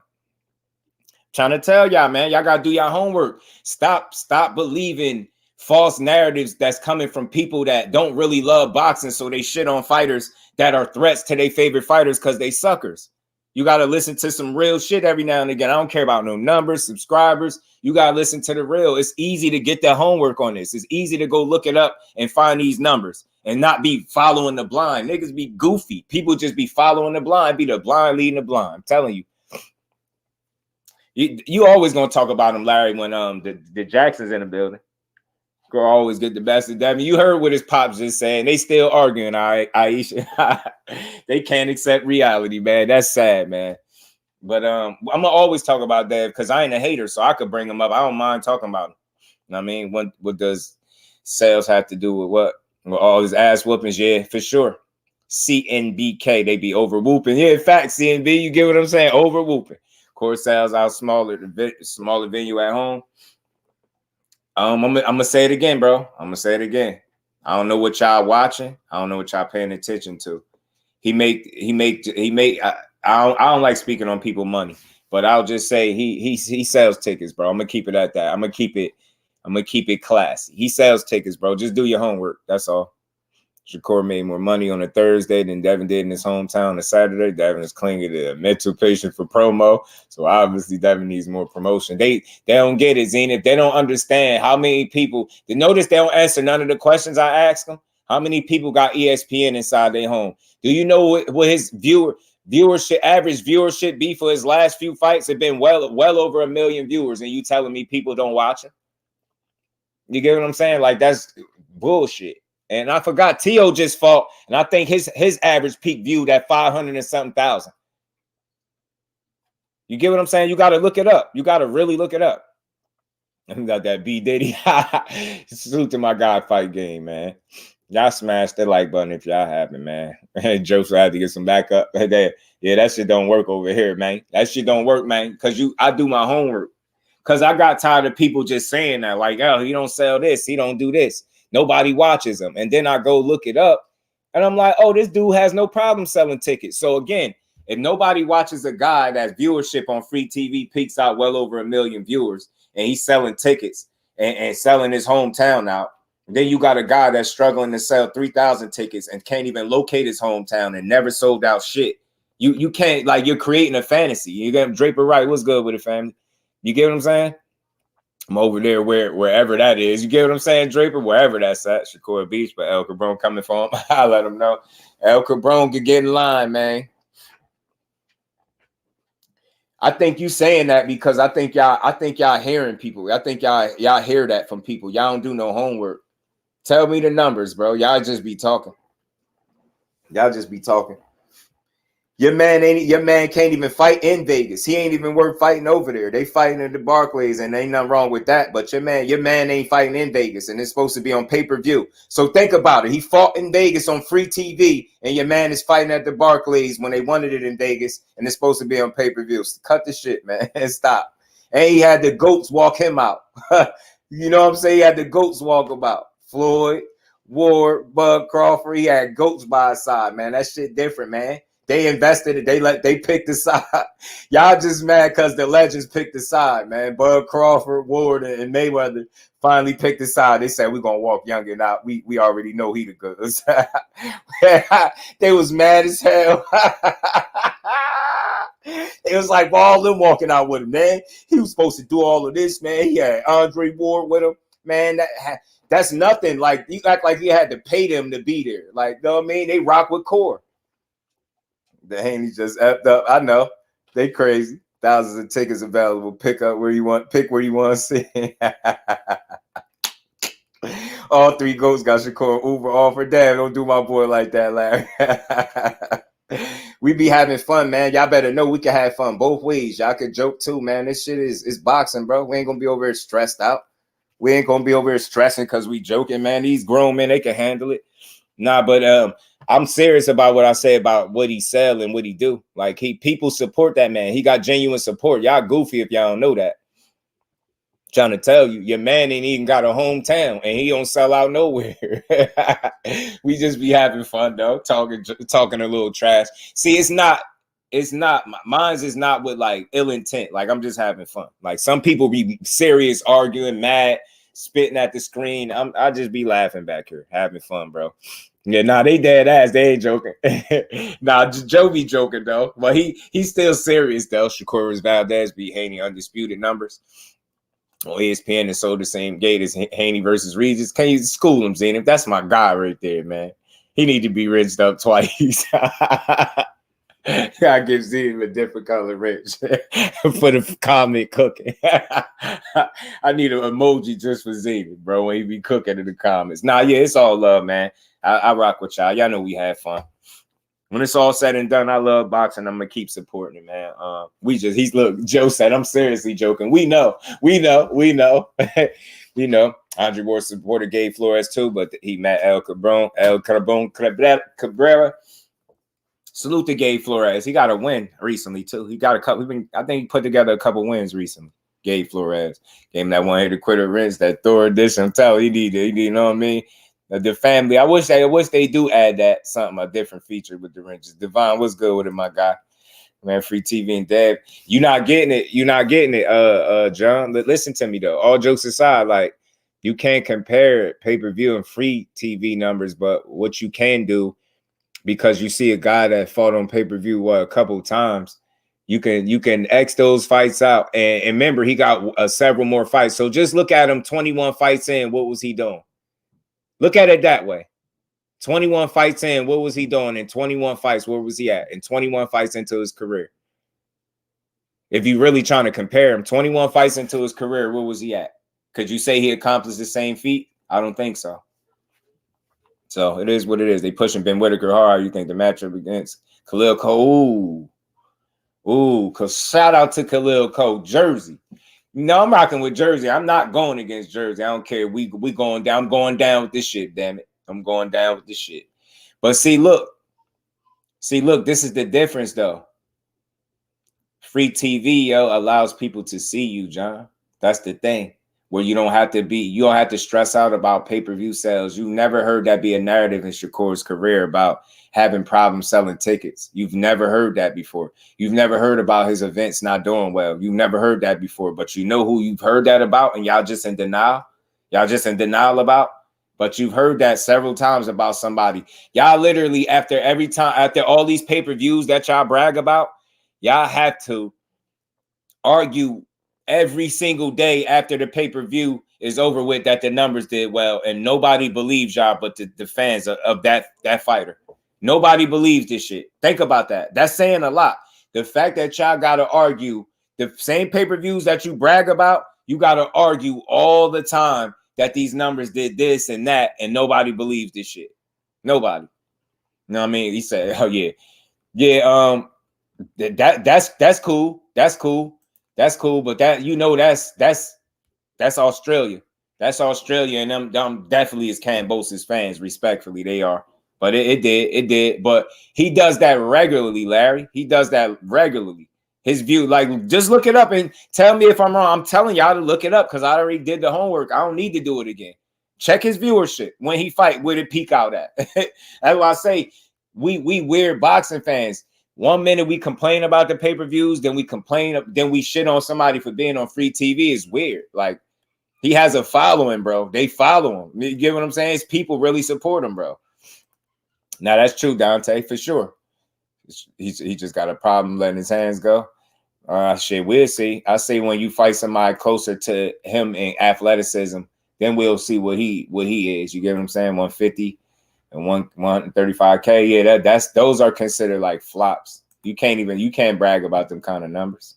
Trying to tell y'all, man, y'all gotta do your homework. Stop believing false narratives that's coming from people that don't really love boxing, so they shit on fighters that are threats to their favorite fighters because they suckers. You got to listen to some real shit every now and again. I don't care about no numbers, subscribers. You got to listen to the real. It's easy to get the homework on this. It's easy to go look it up and find these numbers and not be following the blind. Niggas be goofy. People just be following the blind, be the blind leading the blind. I'm telling you. You always going to talk about them, Larry, when the Jackson's in the building. Girl always get the best of Devin. You heard what his pops just saying. They still arguing, all right, Aisha. They can't accept reality, man. That's sad, man. But I'm gonna always talk about Dev because I ain't a hater, so I could bring him up. I don't mind talking about him. You know what I mean? What does sales have to do with what? With all his ass whoopings? Yeah, for sure. CNBK, they be over whooping. Yeah, in fact, CNB, you get what I'm saying? Over whooping. Court sales out smaller venue at home. I'm gonna say it again, bro. I'm gonna say it again. I don't know what y'all watching. I don't know what y'all paying attention to. He make. I don't like speaking on people money, but I'll just say he sells tickets, bro. I'm gonna keep it at that. I'm gonna keep it classy. He sells tickets, bro. Just do your homework. That's all. Shakur made more money on a Thursday than Devin did in his hometown on a Saturday. Devin is clinging to a mental patient for promo. So obviously Devin needs more promotion. They don't get it, Zenith. They don't understand how many people. They notice they don't answer none of the questions I ask them. How many people got ESPN inside their home? Do you know what his average viewership be for his last few fights? Have been well over 1 million viewers, and you telling me people don't watch him? You get what I'm saying? Like, that's bullshit. And I forgot T.O. just fought, and I think his average peak viewed at 500 and something thousand. You get what I'm saying? You got to look it up. You got to really look it up. I got that B Diddy. Salute to my guy Fight Game, man. Y'all smash that like button if y'all haven't, man. Jokes will have to get some backup. Yeah, that shit don't work over here, man. That shit don't work, man. Because I do my homework. Because I got tired of people just saying that, like, oh, he don't sell this, he don't do this. Nobody watches him. And then I go look it up, and I'm like, oh, this dude has no problem selling tickets. So again, if nobody watches a guy that viewership on free TV peaks out well over 1 million viewers, and he's selling tickets and selling his hometown out, then you got a guy that's struggling to sell 3,000 tickets and can't even locate his hometown and never sold out shit. You can't, like, you're creating a fantasy. You got Draper Wright. What's good with it, family? You get what I'm saying? I'm over there wherever that is. You get what I'm saying, Draper? Wherever that's at, Shakur Beach, but El Cabron coming for him. I let him know. El Cabron could get in line, man. I think you saying that because I think y'all hearing people. I think y'all hear that from people. Y'all don't do no homework. Tell me the numbers, bro. Y'all just be talking. Y'all just be talking. Your man can't even fight in Vegas. He ain't even worth fighting over there. They fighting at the Barclays, and ain't nothing wrong with that. But your man ain't fighting in Vegas, and it's supposed to be on pay-per-view. So think about it. He fought in Vegas on free TV, and your man is fighting at the Barclays when they wanted it in Vegas, and it's supposed to be on pay-per-view. So cut the shit, man, and stop. And he had the GOATs walk him out. You know what I'm saying? He had the GOATs walk him out. Floyd, Ward, Bud Crawford. He had GOATs by his side, man. That shit different, man. They invested it. They picked the side. Y'all just mad because the legends picked the side, man. Bud Crawford, Ward, and Mayweather finally picked the side. They said we're gonna walk Youngin out. We already know he the goods. They was mad as hell. It was like all them walking out with him, man. He was supposed to do all of this, man. He had Andre Ward with him, man. That's nothing. Like, you act like you had to pay them to be there. Like, you know what I mean? They rock with core. The Haney just effed up. I know. They crazy. Thousands of tickets available. Pick where you want to see. All three GOATs got Shakur Uber offer. Damn, don't do my boy like that, Larry. We be having fun, man. Y'all better know we can have fun both ways. Y'all can joke too, man. This shit is boxing, bro. We ain't gonna be over here stressed out. We ain't gonna be over here stressing because we joking, man. These grown men, they can handle it. Nah, but I'm serious about what I say about what he sell and what he do. Like, people support that man. He got genuine support. Y'all goofy if y'all don't know that. Trying to tell you, your man ain't even got a hometown and he don't sell out nowhere. We just be having fun though, talking a little trash. See, mine's is not with like ill intent. Like, I'm just having fun. Like, some people be serious, arguing, mad, spitting at the screen. I just be laughing back here, having fun, bro. Yeah, nah, they dead ass. They ain't joking. Nah, Joe be joking though. But he's still serious though. Shakur Valdez beat Haney undisputed numbers on ESPN and sold the same gate as Haney versus Regis. Can you school him, Zenith? That's my guy right there, man. He need to be rinsed up twice. I give Zenith a different color rinse for the comment cooking. I need an emoji just for Zenith, bro, when he be cooking in the comments. Nah, yeah, it's all love, man. I rock with y'all. Y'all know we had fun. When it's all said and done, I love boxing. I'm gonna keep supporting it, man. Look, Joe said, I'm seriously joking. We know. You know, Andre Ward supported Gabe Flores too, but he met El Carbon Cabrera. Salute to Gabe Flores. He got a win recently too. He got a couple. I think he put together a couple wins recently. Gabe Flores gave him that one-hitter quitter rinse, that Thor edition. Tell he needed, you know what I mean? The family. I wish they do add that something, a different feature with the wrenches. Devon, what's good with it, my guy? Man, free TV and Dev. You're not getting it, John. Listen to me though. All jokes aside, like you can't compare pay-per-view and free TV numbers, but what you can do, because you see a guy that fought on pay-per-view a couple of times, you can X those fights out. And remember, he got several more fights. So just look at him 21 fights in. What was he doing? Look at it that way. 21 fights in, what was he doing? In 21 fights, where was he at? In 21 fights into his career. If you're really trying to compare him, 21 fights into his career, where was he at? Could you say he accomplished the same feat? I don't think so. So it is what it is. They pushing Ben Whitaker hard. You think the matchup against Khalil Cole? Ooh, cause shout out to Khalil Cole, Jersey. No, I'm rocking with Jersey. I'm not going against Jersey. I don't care. We going down. I'm going down with this shit, damn it. I'm going down with this shit. But see, look, this is the difference, though. Free TV, allows people to see you, John. That's the thing. Where you don't have to stress out about pay-per-view sales. You never heard that be a narrative in Shakur's career about having problems selling tickets. You've never heard that before. You've never heard about his events not doing well. You've never heard that before. But you know who you've heard that about, and y'all just in denial. Y'all just in denial about. But you've heard that several times about somebody. Y'all literally after all these pay-per-views that y'all brag about, y'all have to argue every single day after the pay-per-view is over with that the numbers did well, and nobody believes y'all but the fans of that fighter. Nobody believes this shit. Think about that. That's saying a lot. The fact that y'all got to argue the same pay-per-views that you brag about, you got to argue all the time that these numbers did this and that, and nobody believes this shit. Nobody. You know what I mean? He said, oh yeah. Yeah, that's cool. That's cool. That's cool, but that's Australia. That's Australia, and them definitely is Cambosis fans, respectfully. They are. But it did. But he does that regularly, Larry. He does that regularly. His view, like, just look it up and tell me if I'm wrong. I'm telling y'all to look it up because I already did the homework. I don't need to do it again. Check his viewership when he fight. Where did it peak out at? That's why I say we weird boxing fans. 1 minute we complain about the pay-per-views, then we shit on somebody for being on free TV. Is weird. Like, he has a following, bro. They follow him. You get what I'm saying? His people really support him, bro. Now that's true, Dante, for sure. He just got a problem letting his hands go. Shit, we'll see. I say when you fight somebody closer to him in athleticism, then we'll see what he is. You get what I'm saying? 150 and 135K. Yeah, those are considered like flops. You can't brag about them kind of numbers.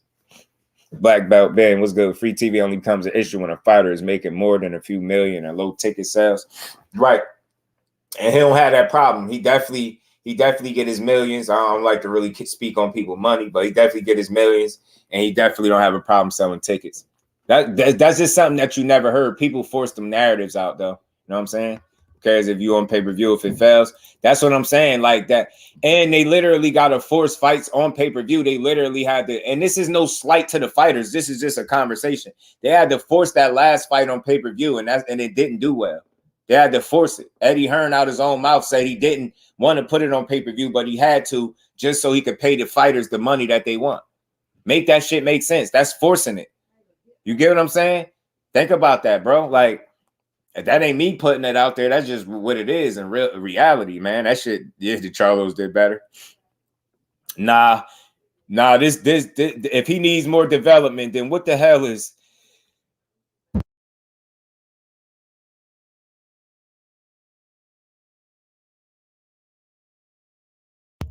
Black Belt Ben, what's good? Free TV only becomes an issue when a fighter is making more than a few million and low ticket sales. Right. And he don't have that problem. He definitely get his millions. I don't like to really speak on people's money, but he definitely get his millions, and he definitely don't have a problem selling tickets. That's just something that you never heard. People force them narratives out, though. You know what I'm saying? Who cares if you on pay-per-view if it fails? That's what I'm saying, like that. And they literally got to force fights on pay-per-view. They literally had to, and this is no slight to the fighters. This is just a conversation. They had to force that last fight on pay-per-view, and it didn't do well. They had to force it. Eddie Hearn out his own mouth said he didn't want to put it on pay-per-view, but he had to just so he could pay the fighters the money that they want. Make that shit make sense. That's forcing it. You get what I'm saying? Think about that, bro. Like, That ain't me putting it out there. That's just what it is in reality, man. That shit, yeah, the Charlos did better. Nah, this if he needs more development, then what the hell is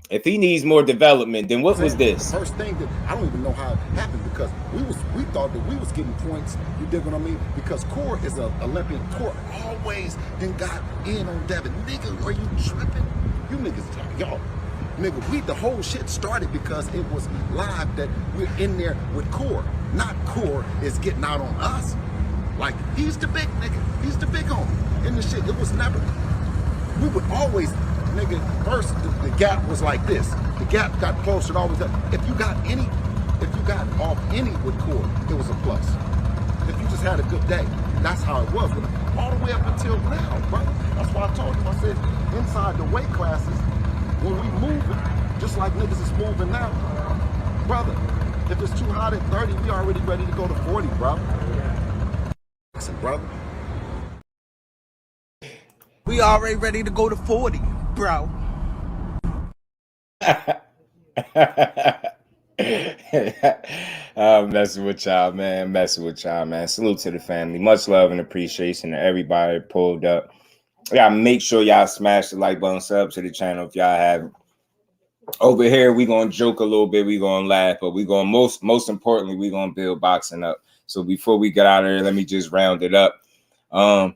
if he needs more development, then what was this? The first thing that I don't even know how it happened because we thought that we was getting points. You dig what I mean? Because Core is an Olympian. Core always then got in on Devin. Nigga, are you tripping? You niggas, y'all. Nigga, the whole shit started because it was live that we're in there with Core. Not Core is getting out on us. Like, he's the big nigga. He's the big homie. In the shit, it was never. We would always, nigga, first the gap was like this. The gap got closer, always up. If you got off any with Core, it was a plus. If you just had a good day, that's how it was. All the way up until now, bro. That's why I told you, I said, inside the weight classes, when we moving, just like niggas is moving now, brother, if it's too hot at 30, we already ready to go to 40, bro. Listen, brother. We already ready to go to 40, bro. I'm messing with y'all, man. Salute to the family. Much love and appreciation to everybody that pulled up. Yeah, make sure y'all smash the like button, sub to the channel if y'all haven't. Over here, we gonna joke a little bit, we gonna laugh, but we gonna most importantly, we gonna build boxing up. So before we get out of here, let me just round it up. I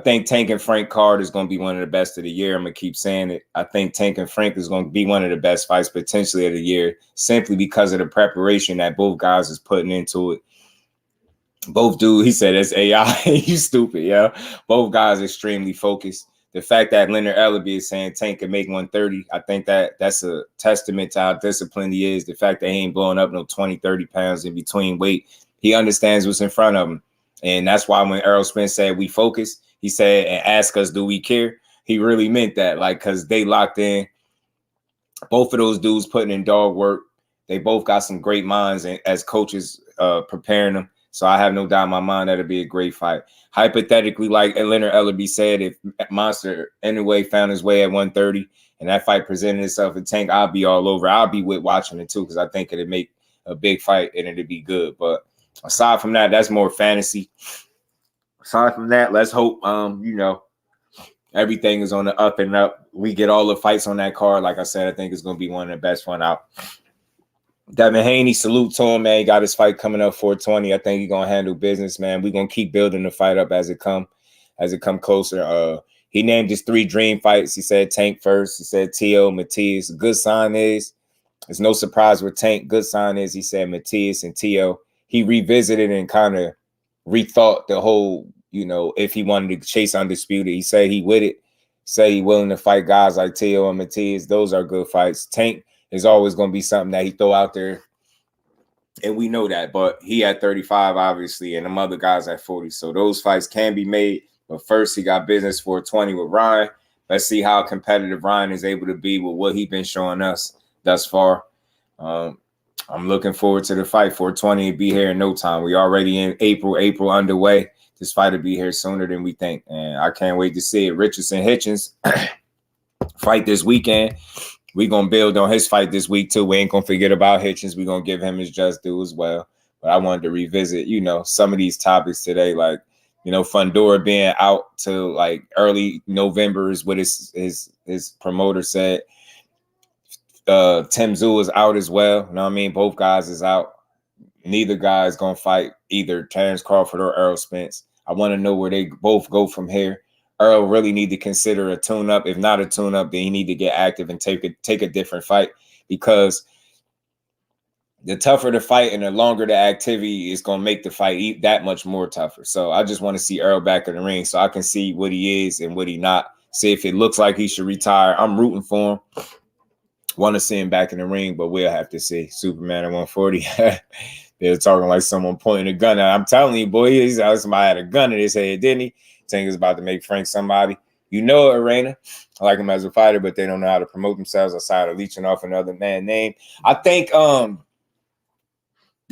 think Tank and Frank card is gonna be one of the best of the year. I'm gonna keep saying it. I think Tank and Frank is gonna be one of the best fights potentially of the year, simply because of the preparation that both guys is putting into it. Both dudes, he said, it's AI. You stupid, yeah. Both guys extremely focused. The fact that Leonard Ellerbe is saying Tank can make 130, I think that's a testament to how disciplined he is. The fact that he ain't blowing up no 20, 30 pounds in between weight. He understands what's in front of him. And that's why when Errol Spence said we focus, he said, and ask us, do we care? He really meant that, like, because they locked in. Both of those dudes putting in dog work. They both got some great minds and as coaches preparing them. So I have no doubt in my mind that'll be a great fight. Hypothetically, like Leonard Ellerbe said, if Monster anyway found his way at 130 and that fight presented itself in Tank, I'll be all over. I'll be with watching it too because I think it'd make a big fight and it'd be good. But aside from that, that's more fantasy. Aside from that, let's hope everything is on the up and up. We get all the fights on that card. Like I said, I think it's going to be one of the best one out. Devin Haney, salute to him, man. He got his fight coming up 420. I think he's gonna handle business, man. We're gonna keep building the fight up as it come closer. He named his 3 dream fights. He said Tank first. He said T.O. Matias. Good sign is it's no surprise with Tank. Good sign is he said Matias and T.O. He revisited and kind of rethought the whole, if he wanted to chase Undisputed. He said he with it. Say he willing to fight guys like T.O. and Matias. Those are good fights. Tank is always going to be something that he throw out there, and we know that. But he at 35, obviously, and them other guys at 40. So those fights can be made. But first, he got business for 20 with Ryan. Let's see how competitive Ryan is able to be with what he's been showing us thus far. I'm looking forward to the fight. 420 will be here in no time. We already in April underway. This fight will be here sooner than we think, and I can't wait to see it. Richardson Hitchens fight this weekend. We're going to build on his fight this week, too. We ain't going to forget about Hitchens. We're going to give him his just due as well. But I wanted to revisit, some of these topics today, like, Fundora being out till, like, early November is what his promoter said. TSZYU is out as well. You know what I mean? Both guys is out. Neither guy is going to fight either Terence Crawford or Errol Spence. I want to know where they both go from here. Errol really need to consider a tune-up. If not a tune-up, then he need to get active and take a different fight, because the tougher the fight and the longer the activity is going to make the fight that much more tougher. So I just want to see Errol back in the ring so I can see what he is and what he not. See if it looks like he should retire. I'm rooting for him. Want to see him back in the ring, but we'll have to see. Superman at 140. They're talking like someone pointing a gun at. I'm telling you, boy, somebody had a gun in his head, didn't he? Tank is about to make Frank somebody. Arena. I like him as a fighter, but they don't know how to promote themselves outside of leeching off another man's name. I think the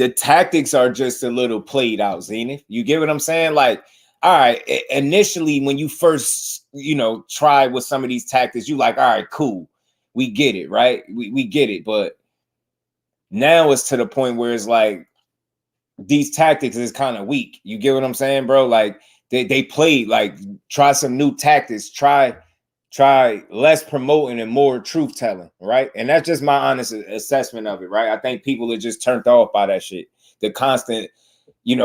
tactics are just a little played out, Zenith. You get what I'm saying? Like, all right, initially when you first, try with some of these tactics, you like, all right, cool. We get it, right? We get it. But now it's to the point where it's like these tactics is kind of weak. You get what I'm saying, bro? Like they played, like, try some new tactics, try less promoting and more truth telling, right? And that's just my honest assessment of it, right? I think people are just turned off by that shit. The constant,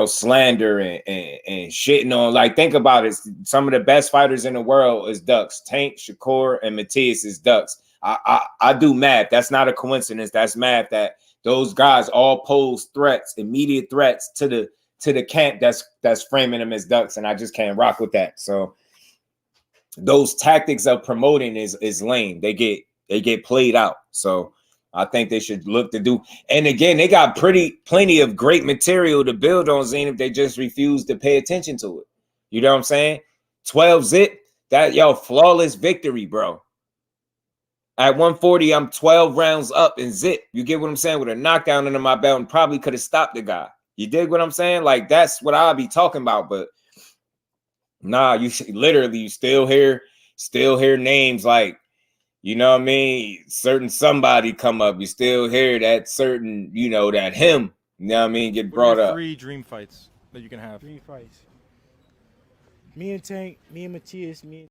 slander and shitting on, like, think about it. Some of the best fighters in the world is Ducks. Tank, Shakur, and Matias is Ducks. I do math. That's not a coincidence. That's math that those guys all pose threats, immediate threats to the camp that's framing them as Ducks, and I just can't rock with that. So those tactics of promoting is lame. They get played out. So I think they should look to do. And again, they got plenty of great material to build on, Zane, if they just refuse to pay attention to it. You know what I'm saying? 12 zip, that flawless victory, bro. At 140, I'm 12 rounds up in zip. You get what I'm saying? With a knockdown under my belt and probably could have stopped the guy. You dig what I'm saying? Like, that's what I'll be talking about. But nah, you still hear names like, you know what I mean? Certain somebody come up. You still hear that certain, that him, you know what I mean, get brought up. 3 dream fights that you can have. Dream fights. Me and Tank, me and Matias, me and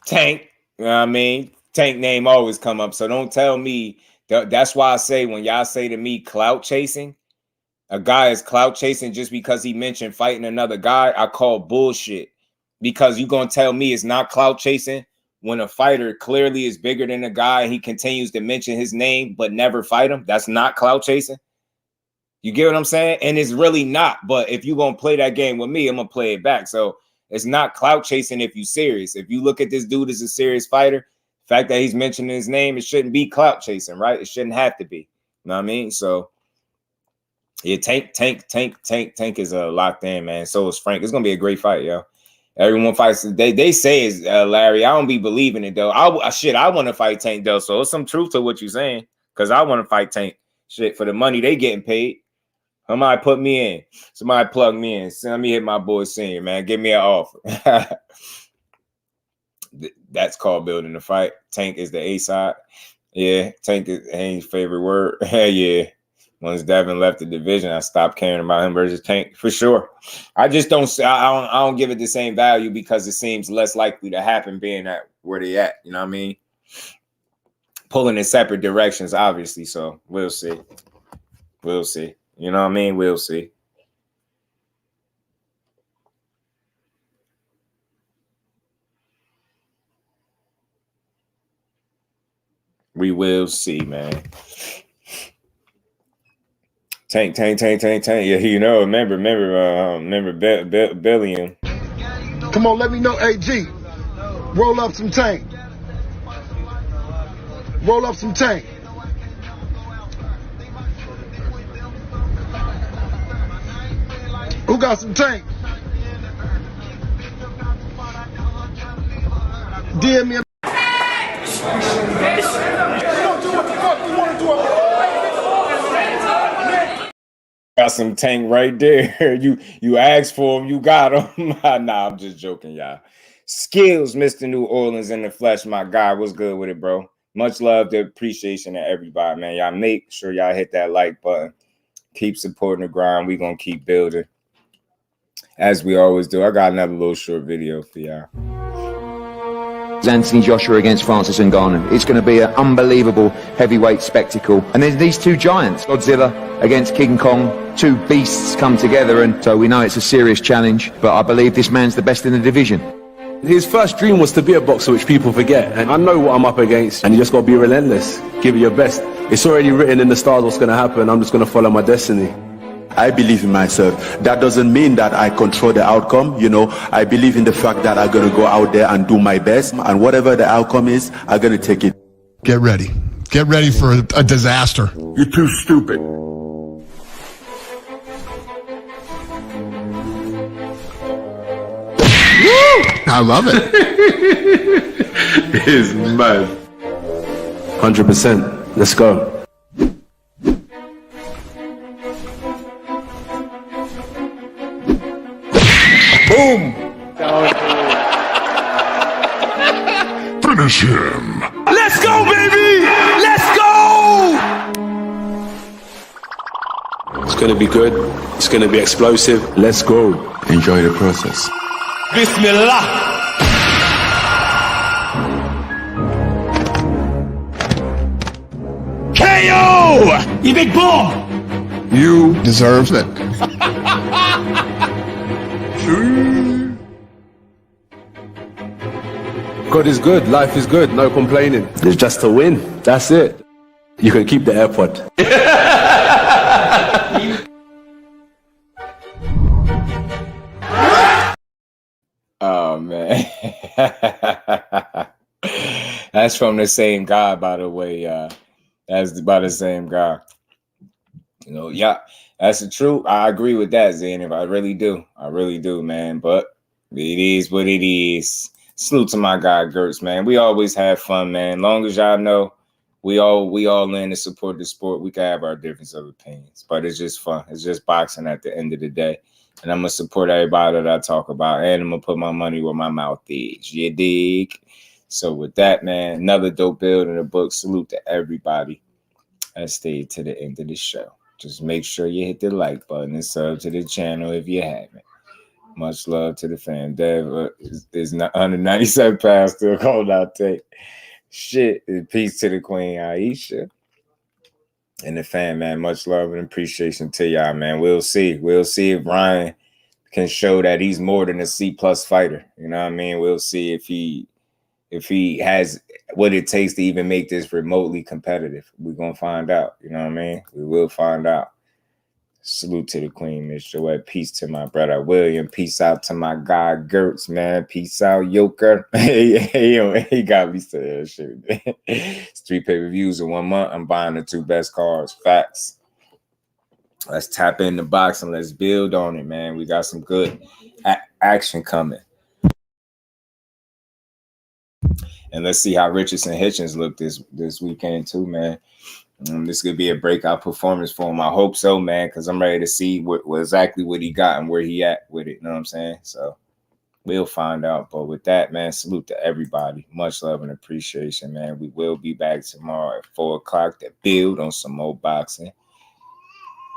Tank, you know what I mean? Tank name always come up. So don't tell me. That's why I say, when y'all say to me clout chasing, a guy is clout chasing just because he mentioned fighting another guy, I call bullshit. Because you're going to tell me it's not clout chasing when a fighter clearly is bigger than a guy and he continues to mention his name but never fight him. That's not clout chasing. You get what I'm saying? And it's really not. But if you're going to play that game with me, I'm going to play it back. So it's not clout chasing if you're serious. If you look at this dude as a serious fighter, the fact that he's mentioning his name, it shouldn't be clout chasing, right? It shouldn't have to be. You know what I mean? So yeah, Tank is locked in, man. So is Frank. It's going to be a great fight, yo. Everyone fights. They say it's Larry. I don't be believing it though. I want to fight Tank though. So there's some truth to what you're saying, because I want to fight Tank. Shit, for the money they getting paid. Somebody put me in. Somebody plug me in. Let me hit my boy Senior, man. Give me an offer. That's called building the fight. Tank is the A side. Yeah, Tank is Haney's favorite word. Yeah. Once Devin left the division, I stopped caring about him versus Tank for sure. I just don't give it the same value because it seems less likely to happen being at where they at. You know what I mean? Pulling in separate directions, obviously. So we'll see. We'll see. You know what I mean? We'll see. We will see, man. Tank. Yeah, remember Billion. Come on, let me know, AG. Roll up some Tank. Roll up some Tank. Who got some Tank? DM me. Got some Tank right there. You asked for him, you got him. Nah, I'm just joking, y'all. Skills, Mr. New Orleans in the flesh, my guy. What's good with it, bro? Much love to appreciation to everybody, man. Y'all make sure y'all hit that like button. Keep supporting the grind. We're gonna keep building as we always do. I got another little short video for y'all. Anthony Joshua against Francis Ngannou. It's going to be an unbelievable heavyweight spectacle. And there's these two giants, Godzilla against King Kong, two beasts come together, and so we know it's a serious challenge, but I believe this man's the best in the division. His first dream was to be a boxer, which people forget, and I know what I'm up against, and you just got to be relentless, give it your best. It's already written in the stars what's going to happen. I'm just going to follow my destiny. I believe in myself. That doesn't mean that I control the outcome. I believe in the fact that I'm going to go out there and do my best. And whatever the outcome is, I'm going to take it. Get ready. Get ready for a disaster. You're too stupid. I love it. It's mad. 100%. Let's go. Boom! Finish him. Let's go, baby! Let's go! It's going to be good. It's going to be explosive. Let's go. Enjoy the process. Bismillah! KO! You big bomb! You deserve it. God is good. Life is good. No complaining. There's just a win. That's it. You can keep the AirPod. Oh man. That's from the same guy, by the way. That's by the same guy. You know, yeah, that's the truth. I agree with that, Zainab. I really do, man. But it is what it is. Salute to my guy Gertz, man. We always have fun, man. Long as y'all know, we all in to support the sport. We can have our difference of opinions, but it's just fun. It's just boxing at the end of the day. And I'm going to support everybody that I talk about. And I'm going to put my money where my mouth is. You dig? So with that, man, another dope build in the book. Salute to everybody that stayed to the end of the show. Just make sure you hit the like button and sub to the channel if you haven't. Much love to the fam. Dev is 197 pounds, still cold out take. Shit. Peace to the Queen Aisha. And the fam, man, much love and appreciation to y'all, man. We'll see. We'll see if Ryan can show that he's more than a C+ fighter. You know what I mean? We'll see if he has what it takes to even make this remotely competitive. We're gonna find out. You know what I mean? We will find out. Salute to the Queen, Miss Joette. Peace to my brother William. Peace out to my guy Gertz, man. Peace out, Yoker. He got me saying that shit. It's 3 pay-per-views in 1 month. I'm buying the 2 best cards. Facts. Let's tap in the box and let's build on it, man. We got some good action coming. And let's see how Richardson Hitchens look this weekend too, man. This could be a breakout performance for him. I hope so, man, because I'm ready to see what exactly what he got and where he at with it. You know what I'm saying? So we'll find out. But with that, man, salute to everybody. Much love and appreciation, man. We will be back tomorrow at 4 o'clock to build on some more boxing.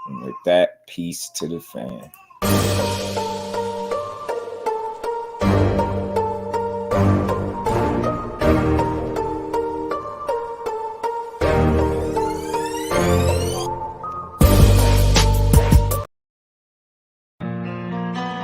And with that, peace to the fan.